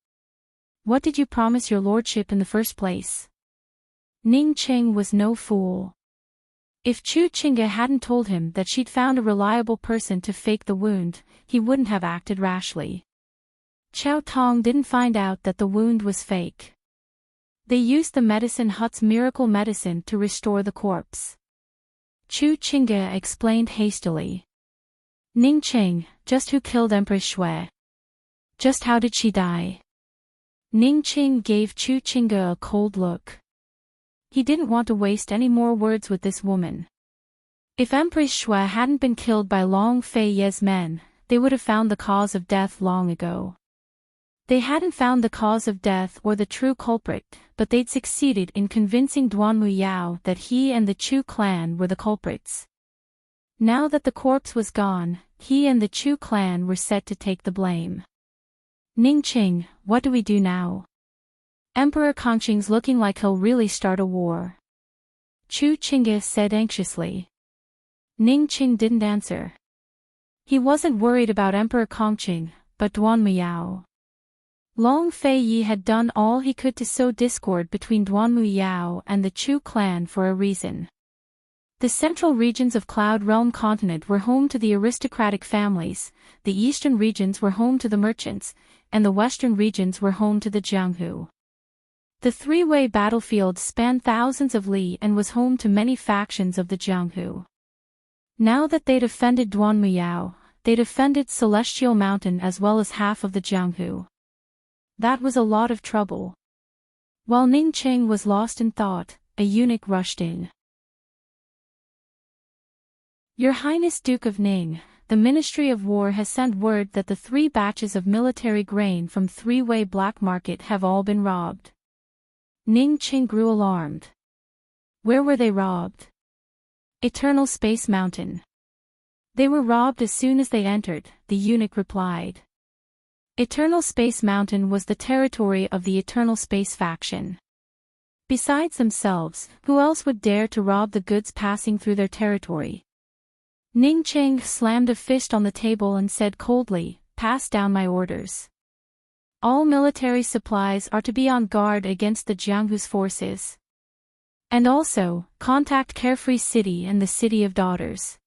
Speaker 1: What did you promise your lordship in the first place?" Ningqing was no fool. If Chu Chinga hadn't told him that she'd found a reliable person to fake the wound, he wouldn't have acted rashly. Chow Tong didn't find out that the wound was fake. They used the medicine hut's miracle medicine to restore the corpse. Chu Chinga explained hastily. "Ningqing, just who killed Empress Shui? Just how did she die?" Ningqing gave Chu Chinga a cold look. He didn't want to waste any more words with this woman. If Empress Shui hadn't been killed by Long Fei Ye's men, they would have found the cause of death long ago. They hadn't found the cause of death or the true culprit, but they'd succeeded in convincing Duan Muyao that he and the Chu clan were the culprits. Now that the corpse was gone, he and the Chu clan were set to take the blame. "Ningqing, what do we do now? Emperor Kongqing's looking like he'll really start a war." Chu Chinga said anxiously. Ningqing didn't answer. He wasn't worried about Emperor Kongqing, but Duan Muyao. Long Fei Yi had done all he could to sow discord between Duan Muyao and the Chu clan for a reason. The central regions of Cloud Realm continent were home to the aristocratic families, the eastern regions were home to the merchants, and the western regions were home to the Jianghu. The three-way battlefield spanned thousands of li and was home to many factions of the Jianghu. Now that they'd offended Duan Muyao, they'd offended Celestial Mountain as well as half of the Jianghu. That was a lot of trouble. While Ningqing was lost in thought, a eunuch rushed in. "Your Highness Duke of Ning, the Ministry of War has sent word that the 3 batches of military grain from three-way black market have all been robbed." Ningqing grew alarmed. Where were they robbed? Eternal Space Mountain. They were robbed as soon as they entered, the eunuch replied. Eternal Space Mountain was the territory of the Eternal Space faction. Besides themselves, who else would dare to rob the goods passing through their territory? Ningqing slammed a fist on the table and said coldly, "Pass down my orders. All military supplies are to be on guard against the Jianghu's forces. And also, contact Carefree City and the City of Daughters.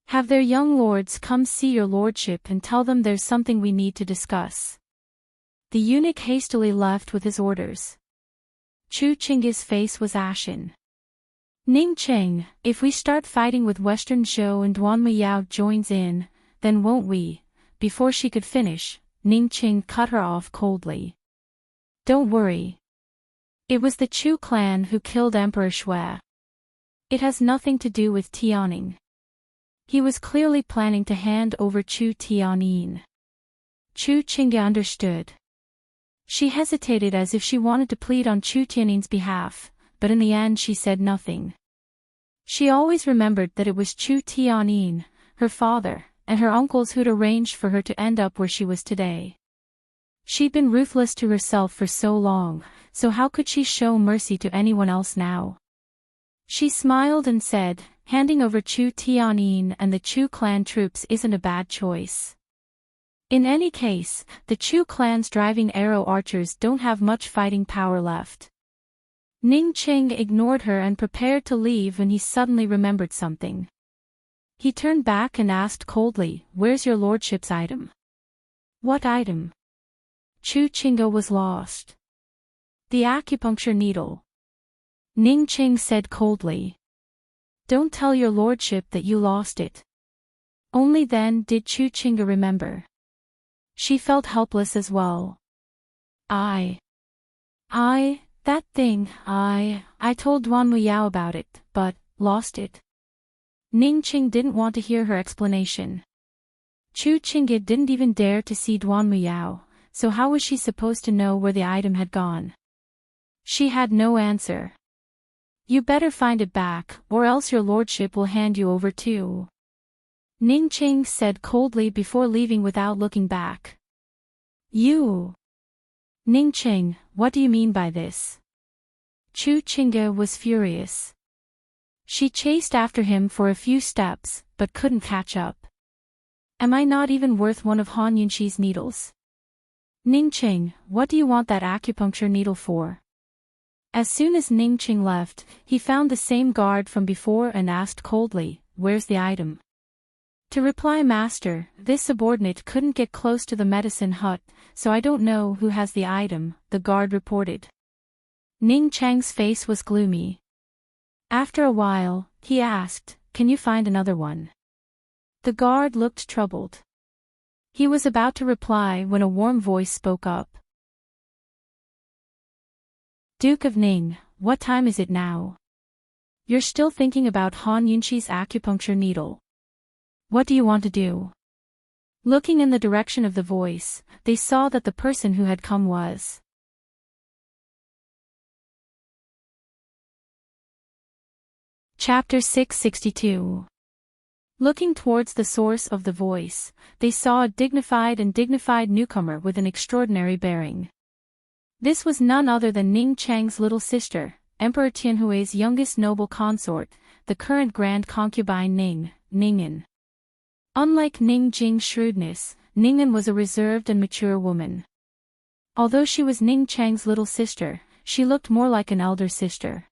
Speaker 1: Have their young lords come see your lordship and tell them there's something we need to discuss." The eunuch hastily left with his orders. Chu Chinga's face was ashen. "Ningqing, if we start fighting with Western Zhou and Duan Muyao joins in, then won't we?" Before she could finish, Ningqing cut her off coldly. "Don't worry. It was the Chu clan who killed Emperor Shui. It has nothing to do with Tianning. He was clearly planning to hand over Chu Tianyin. Chu Qingge understood. She hesitated as if she wanted to plead on Chu Tianyin's behalf, but in the end she said nothing. She always remembered that it was Chu Tianyin, her father, and her uncles who'd arranged for her to end up where she was today. She'd been ruthless to herself for so long, so how could she show mercy to anyone else now? She smiled and said, handing over Chu Tianyin and the Chu clan troops isn't a bad choice. In any case, the Chu clan's driving arrow archers don't have much fighting power left. Ning Qing ignored her and prepared to leave when he suddenly remembered something. He turned back and asked coldly, "Where's your lordship's item?" "What item?" Chu Qingge was lost. "The acupuncture needle." Ning Qing said coldly. "Don't tell your lordship that you lost it." Only then did Chu Qingge remember. She felt helpless as well. That thing, I told Duan Muyao about it, but, lost it." Ning Qing didn't want to hear her explanation. Chu Qingge didn't even dare to see Duan Muyao, so how was she supposed to know where the item had gone? She had no answer. "You better find it back, or else your lordship will hand you over too," Ning Qing said coldly before leaving without looking back. "You?" "Ning Qing, what do you mean by this?" Chu Qingge was furious. She chased after him for a few steps, but couldn't catch up. "Am I not even worth one of Han Yunxi's needles?" "Ning Qing, what do you want that acupuncture needle for?" As soon as Ning Qing left, he found the same guard from before and asked coldly, "Where's the item?" To reply, "Master, this subordinate couldn't get close to the medicine hut, so I don't know who has the item," the guard reported. Ning Cheng's face was gloomy. After a while, he asked, "Can you find another one?" The guard looked troubled. He was about to reply when a warm voice spoke up. "Duke of Ning, what time is it now? You're still thinking about Han Yunxi's acupuncture needle. What do you want to do?" Looking in the direction of the voice, they saw that the person who had come was Chapter 662. Looking towards the source of the voice, they saw a dignified newcomer with an extraordinary bearing. This was none other than Ning Cheng's little sister, Emperor Tianhui's youngest noble consort, the current grand concubine Ning'an. Unlike Ning Jing's shrewdness, Ning'an was a reserved and mature woman. Although she was Ning Cheng's little sister, she looked more like an elder sister.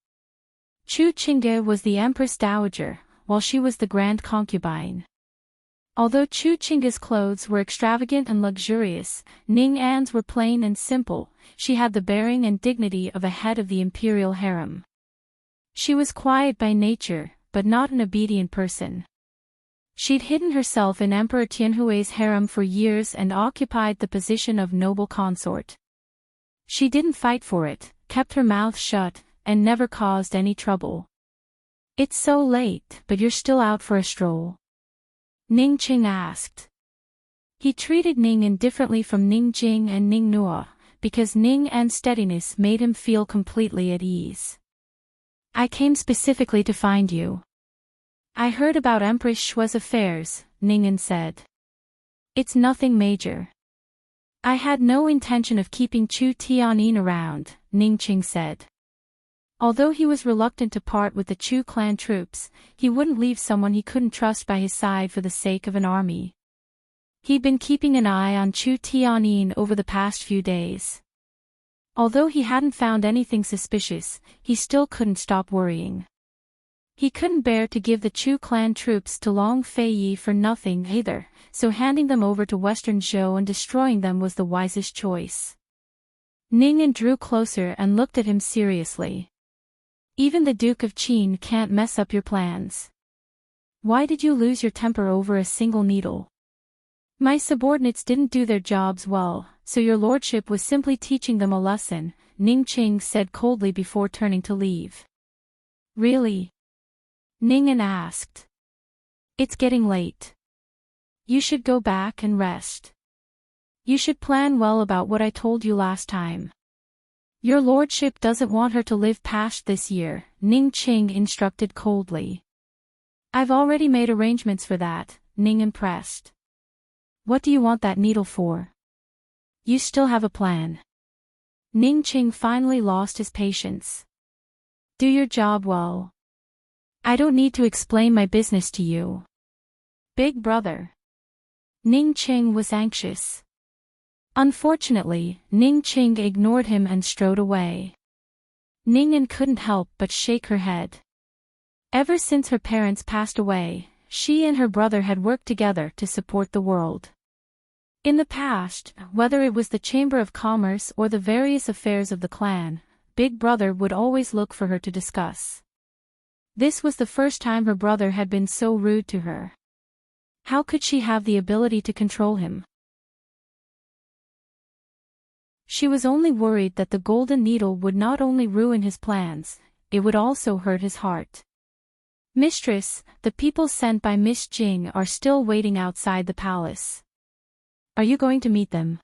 Speaker 1: Chu Qingge was the Empress Dowager, while she was the grand concubine. Although Chu Qingge's clothes were extravagant and luxurious, Ning'an's were plain and simple. She had the bearing and dignity of a head of the imperial harem. She was quiet by nature, but not an obedient person. She'd hidden herself in Emperor Tianhui's harem for years and occupied the position of noble consort. She didn't fight for it, kept her mouth shut, and never caused any trouble. "It's so late, but you're still out for a stroll?" Ning Qing asked. He treated Ning indifferently from Ning Jing and Ning Nua, because Ning'an's steadiness made him feel completely at ease. "I came specifically to find you." "I heard about Empress Shui's affairs," Ning'an said. "It's nothing major." "I had no intention of keeping Chu Tianyin around," Ning Qing said. Although he was reluctant to part with the Chu clan troops, he wouldn't leave someone he couldn't trust by his side for the sake of an army. He'd been keeping an eye on Chu Tianyin over the past few days. Although he hadn't found anything suspicious, he still couldn't stop worrying. He couldn't bear to give the Chu clan troops to Long Feiyi for nothing either, so handing them over to Western Zhou and destroying them was the wisest choice. Ning'an drew closer and looked at him seriously. "Even the Duke of Qin can't mess up your plans. Why did you lose your temper over a single needle?" My subordinates didn't do their jobs well, so your lordship was simply teaching them a lesson, Ning Qing said coldly before turning to leave. Really? Ning asked. It's getting late. You should go back and rest. You should plan well about what I told you last time. Your lordship doesn't want her to live past this year, Ning Qing instructed coldly. I've already made arrangements for that, Ning impressed. What do you want that needle for? You still have a plan. Ning Qing finally lost his patience. Do your job well. I don't need to explain my business to you. Big brother. Ning Qing was anxious. Unfortunately, Ning Qing ignored him and strode away. Ning couldn't help but shake her head. Ever since her parents passed away, she and her brother had worked together to support the world. In the past, whether it was the Chamber of Commerce or the various affairs of the clan, Big Brother would always look for her to discuss. This was the first time her brother had been so rude to her. How could she have the ability to control him? She was only worried that the golden needle would not only ruin his plans, it would also hurt his heart. Mistress, the people sent by Miss Jing are still waiting outside the palace. Are you going to meet them?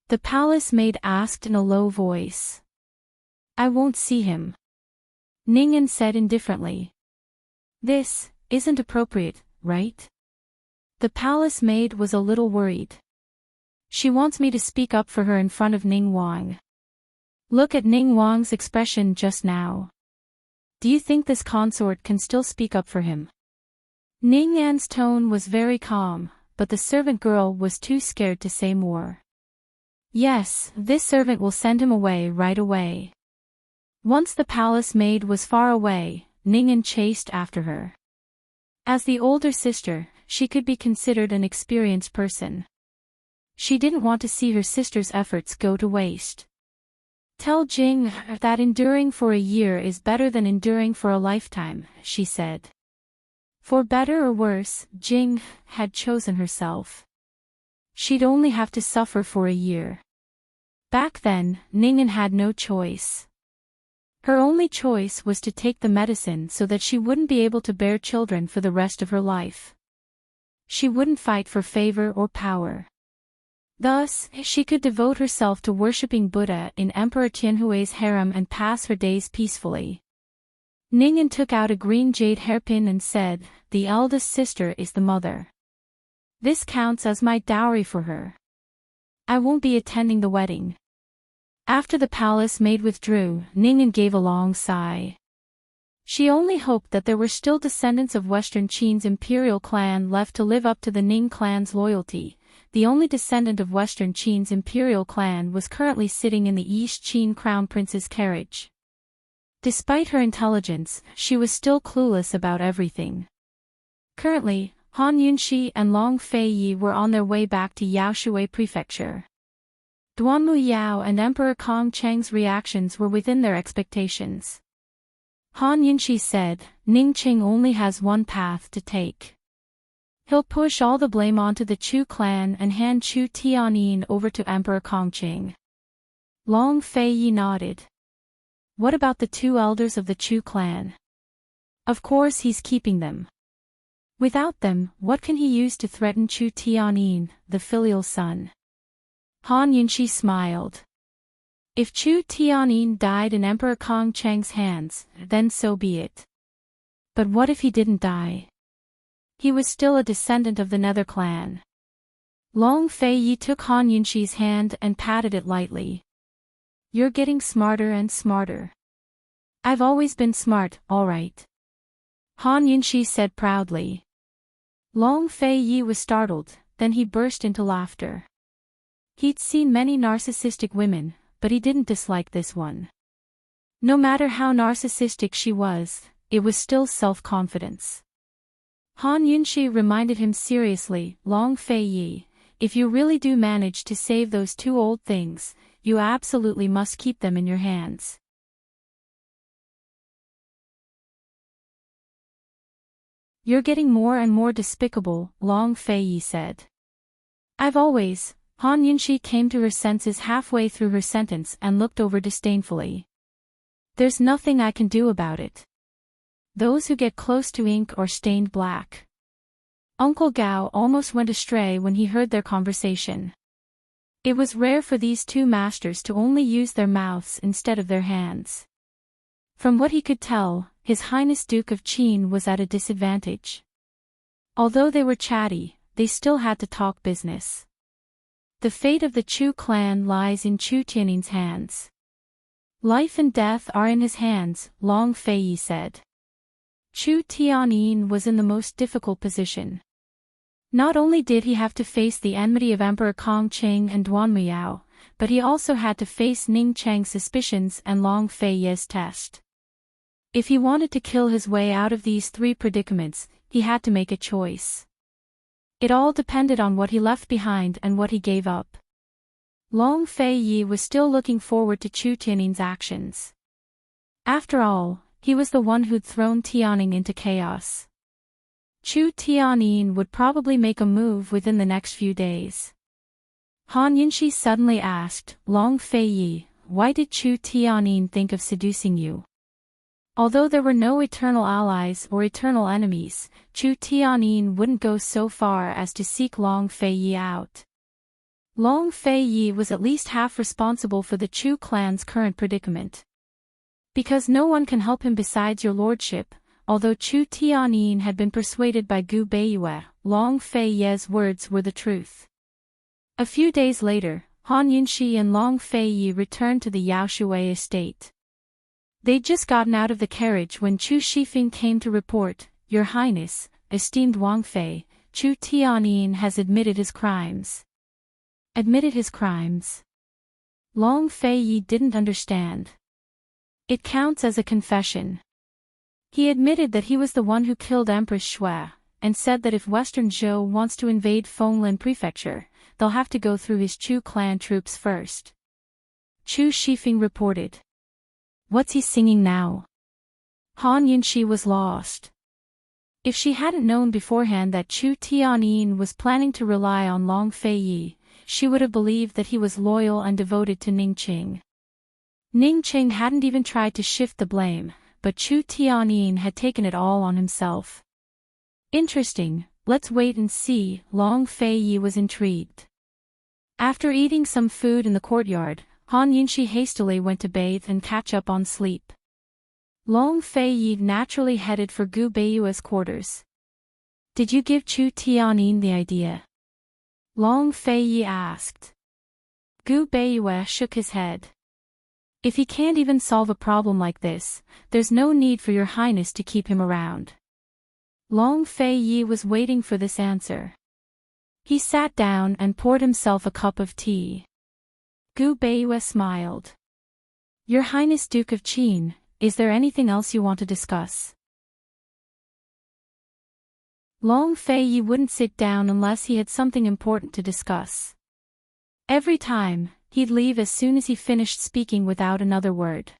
Speaker 1: The palace maid asked in a low voice. I won't see him. Ning said indifferently. This isn't appropriate, right? The palace maid was a little worried. She wants me to speak up for her in front of Ning Wang. Look at Ning Wang's expression just now. Do you think this consort can still speak up for him? Ning An's tone was very calm, but the servant girl was too scared to say more. Yes, this servant will send him away right away. Once the palace maid was far away, Ning chased after her. As the older sister, she could be considered an experienced person. She didn't want to see her sister's efforts go to waste. Tell Jing that enduring for a year is better than enduring for a lifetime, she said. For better or worse, Jing had chosen herself. She'd only have to suffer for a year. Back then, Ning had no choice. Her only choice was to take the medicine so that she wouldn't be able to bear children for the rest of her life. She wouldn't fight for favor or power. Thus, she could devote herself to worshipping Buddha in Emperor Tianhui's harem and pass her days peacefully. Ning took out a green jade hairpin and said, "The eldest sister is the mother. This counts as my dowry for her. I won't be attending the wedding." After the palace maid withdrew, Ning gave a long sigh. She only hoped that there were still descendants of Western Qin's imperial clan left to live up to the Ning clan's loyalty. The only descendant of Western Qin's imperial clan was currently sitting in the East Qin crown prince's carriage. Despite her intelligence, she was still clueless about everything. Currently, Han Yunxi and Long Feiyi were on their way back to Yaoshui Prefecture. Duanmu Yao and Emperor Kong Cheng's reactions were within their expectations. Han Yunxi said, Ning Qing only has one path to take. He'll push all the blame onto the Chu clan and hand Chu Tianyin over to Emperor Kongqing. Long Feiyi nodded. What about the two elders of the Chu clan? Of course he's keeping them. Without them, what can he use to threaten Chu Tianyin, the filial son? Han Yunxi smiled. If Chu Tianyin died in Emperor Kongqing's hands, then so be it. But what if he didn't die? He was still a descendant of the Nether clan. Long Feiyi took Han Yunxi's hand and patted it lightly. You're getting smarter and smarter. I've always been smart, all right. Han Yunxi said proudly. Long Feiyi was startled, then he burst into laughter. He'd seen many narcissistic women, but he didn't dislike this one. No matter how narcissistic she was, it was still self-confidence. Han Yunxi reminded him seriously, Long Feiyi, if you really do manage to save those two old things, you absolutely must keep them in your hands. You're getting more and more despicable, Long Feiyi said. I've always. Han Yunxi came to her senses halfway through her sentence and looked over disdainfully. There's nothing I can do about it. Those who get close to ink are stained black. Uncle Gao almost went astray when he heard their conversation. It was rare for these two masters to only use their mouths instead of their hands. From what he could tell, His Highness Duke of Qin was at a disadvantage. Although they were chatty, they still had to talk business. The fate of the Chu clan lies in Chu Tiannin's hands. Life and death are in his hands, Long Feiyi said. Chu Tiannin was in the most difficult position. Not only did he have to face the enmity of Emperor Kong Qing and Duan Muyao, but he also had to face Ning Cheng's suspicions and Long Feiyi's test. If he wanted to kill his way out of these three predicaments, he had to make a choice. It all depended on what he left behind and what he gave up. Long Feiyi was still looking forward to Chu Tiannin's actions. After all, he was the one who'd thrown Tianning into chaos. Chu Tiannin would probably make a move within the next few days. Han Yunxi suddenly asked, Long Feiyi, why did Chu Tiannin think of seducing you? Although there were no eternal allies or eternal enemies, Chu Tiannin wouldn't go so far as to seek Long Feiyi out. Long Feiyi was at least half responsible for the Chu clan's current predicament. Because no one can help him besides your lordship, although Chu Tiannin had been persuaded by Gu Beiyue, Long Feiyi's words were the truth. A few days later, Han Yunxi and Long Feiyi returned to the Yaoshui estate. They'd just gotten out of the carriage when Chu Shifeng came to report, Your Highness, esteemed Wang Fei, Chu Tiannin has admitted his crimes. Admitted his crimes? Long Feiyi didn't understand. It counts as a confession. He admitted that he was the one who killed Empress Shui, and said that if Western Zhou wants to invade Fenglin Prefecture, they'll have to go through his Chu clan troops first. Chu Shifeng reported. What's he singing now? Han Yunxi was lost. If she hadn't known beforehand that Chu Tiannin was planning to rely on Long Feiyi, she would have believed that he was loyal and devoted to Ning Qing. Ning Qing hadn't even tried to shift the blame, but Chu Tiannin had taken it all on himself. Interesting, let's wait and see, Long Feiyi was intrigued. After eating some food in the courtyard, Han Yunxi hastily went to bathe and catch up on sleep. Long Feiyi naturally headed for Gu Beiyue's quarters. Did you give Chu Tiannin the idea? Long Feiyi asked. Gu Beiyue shook his head. If he can't even solve a problem like this, there's no need for your highness to keep him around. Long Feiyi was waiting for this answer. He sat down and poured himself a cup of tea. Gu Beiyue smiled. Your Highness Duke of Qin, is there anything else you want to discuss? Long Feiyi wouldn't sit down unless he had something important to discuss. Every time, he'd leave as soon as he finished speaking without another word.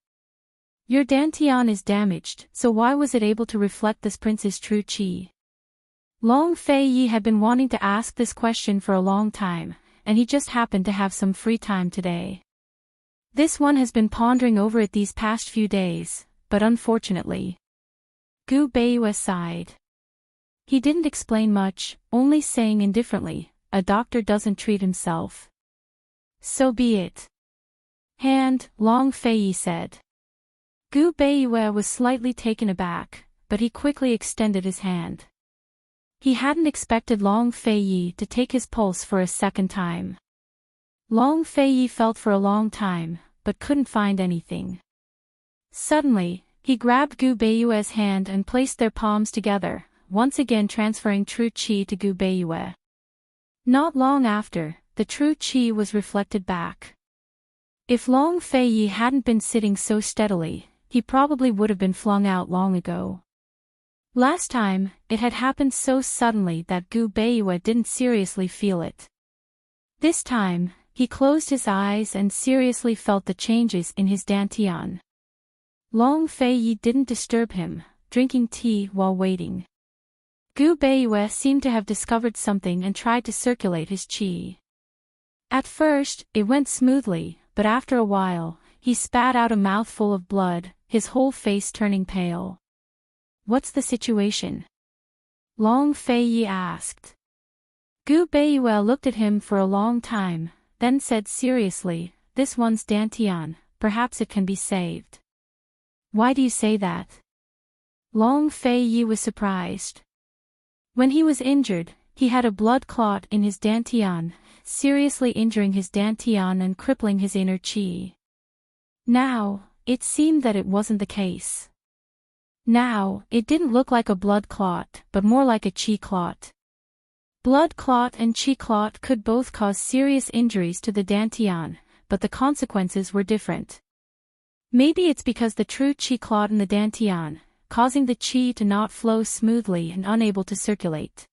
Speaker 1: Your dantian is damaged, so why was it able to reflect this prince's true qi? Long Feiyi had been wanting to ask this question for a long time, and he just happened to have some free time today. This one has been pondering over it these past few days, but unfortunately. Gu Beiyue sighed. He didn't explain much, only saying indifferently, a doctor doesn't treat himself. So be it. Hand, Long Feiyi said. Gu Beiyue was slightly taken aback, but he quickly extended his hand. He hadn't expected Long Feiyi to take his pulse for a second time. Long Feiyi felt for a long time, but couldn't find anything. Suddenly, he grabbed Gu Beiyue's hand and placed their palms together, once again transferring true qi to Gu Beiyue. Not long after, the true qi was reflected back. If Long Feiyi hadn't been sitting so steadily, he probably would have been flung out long ago. Last time, it had happened so suddenly that Gu Beiyue didn't seriously feel it. This time, he closed his eyes and seriously felt the changes in his dantian. Long Feiyi didn't disturb him, drinking tea while waiting. Gu Beiyue seemed to have discovered something and tried to circulate his qi. At first, it went smoothly, but after a while, he spat out a mouthful of blood, his whole face turning pale. "What's the situation?" Long Feiyi asked. Gu Beiyue looked at him for a long time, then said seriously, "This one's Dantian, perhaps it can be saved." "Why do you say that?" Long Feiyi was surprised. When he was injured, he had a blood clot in his Dantian, seriously injuring his Dantian and crippling his inner qi. Now, it seemed that it wasn't the case. Now, it didn't look like a blood clot, but more like a qi clot. Blood clot and qi clot could both cause serious injuries to the Dantian, but the consequences were different. Maybe it's because the true qi clot in the Dantian, causing the qi to not flow smoothly and unable to circulate.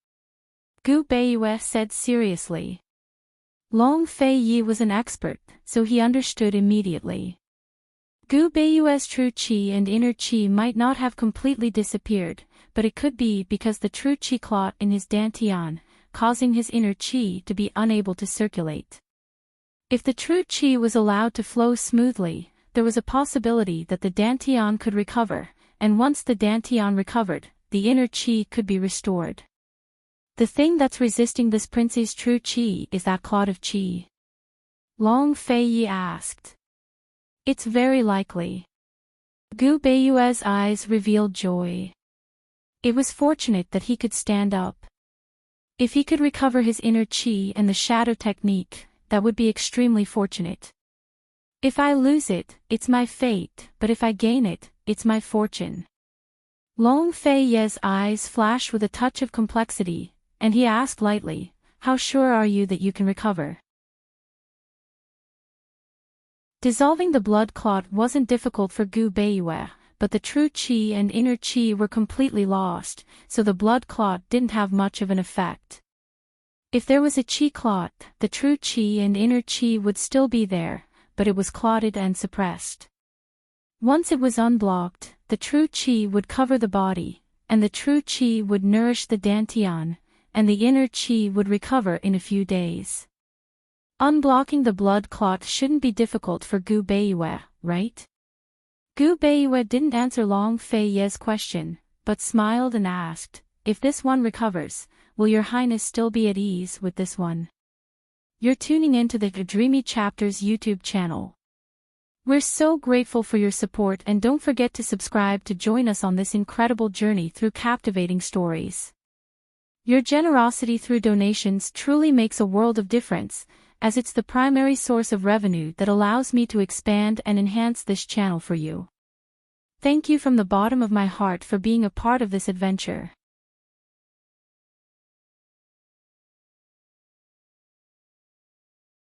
Speaker 1: Gu Beiyue said seriously. Long Feiyi was an expert, so he understood immediately. Gu Beiyue's true qi and inner qi might not have completely disappeared, but it could be because the true qi clot in his Dantian, causing his inner qi to be unable to circulate. If the true qi was allowed to flow smoothly, there was a possibility that the Dantian could recover, and once the Dantian recovered, the inner qi could be restored. The thing that's resisting this prince's true qi is that clot of qi. Long Feiyi asked. It's very likely. Gu Beiyue's eyes revealed joy. It was fortunate that he could stand up. If he could recover his inner qi and the shadow technique, that would be extremely fortunate. If I lose it, it's my fate, but if I gain it, it's my fortune. Long Feiyi's eyes flashed with a touch of complexity, and he asked lightly, "How sure are you that you can recover?" Dissolving the blood clot wasn't difficult for Gu Beiyue, but the true qi and inner qi were completely lost, so the blood clot didn't have much of an effect. If there was a qi clot, the true qi and inner qi would still be there, but it was clotted and suppressed. Once it was unblocked, the true qi would cover the body, and the true qi would nourish the Dantian, and the inner qi would recover in a few days. Unblocking the blood clot shouldn't be difficult for Gu Beiyue, right? Gu Beiyue didn't answer Long Feiyi's question, but smiled and asked, "If this one recovers, will your highness still be at ease with this one?" You're tuning into the Dreamy Chapters YouTube channel. We're so grateful for your support, and don't forget to subscribe to join us on this incredible journey through captivating stories. Your generosity through donations truly makes a world of difference, as it's the primary source of revenue that allows me to expand and enhance this channel for you. Thank you from the bottom of my heart for being a part of this adventure.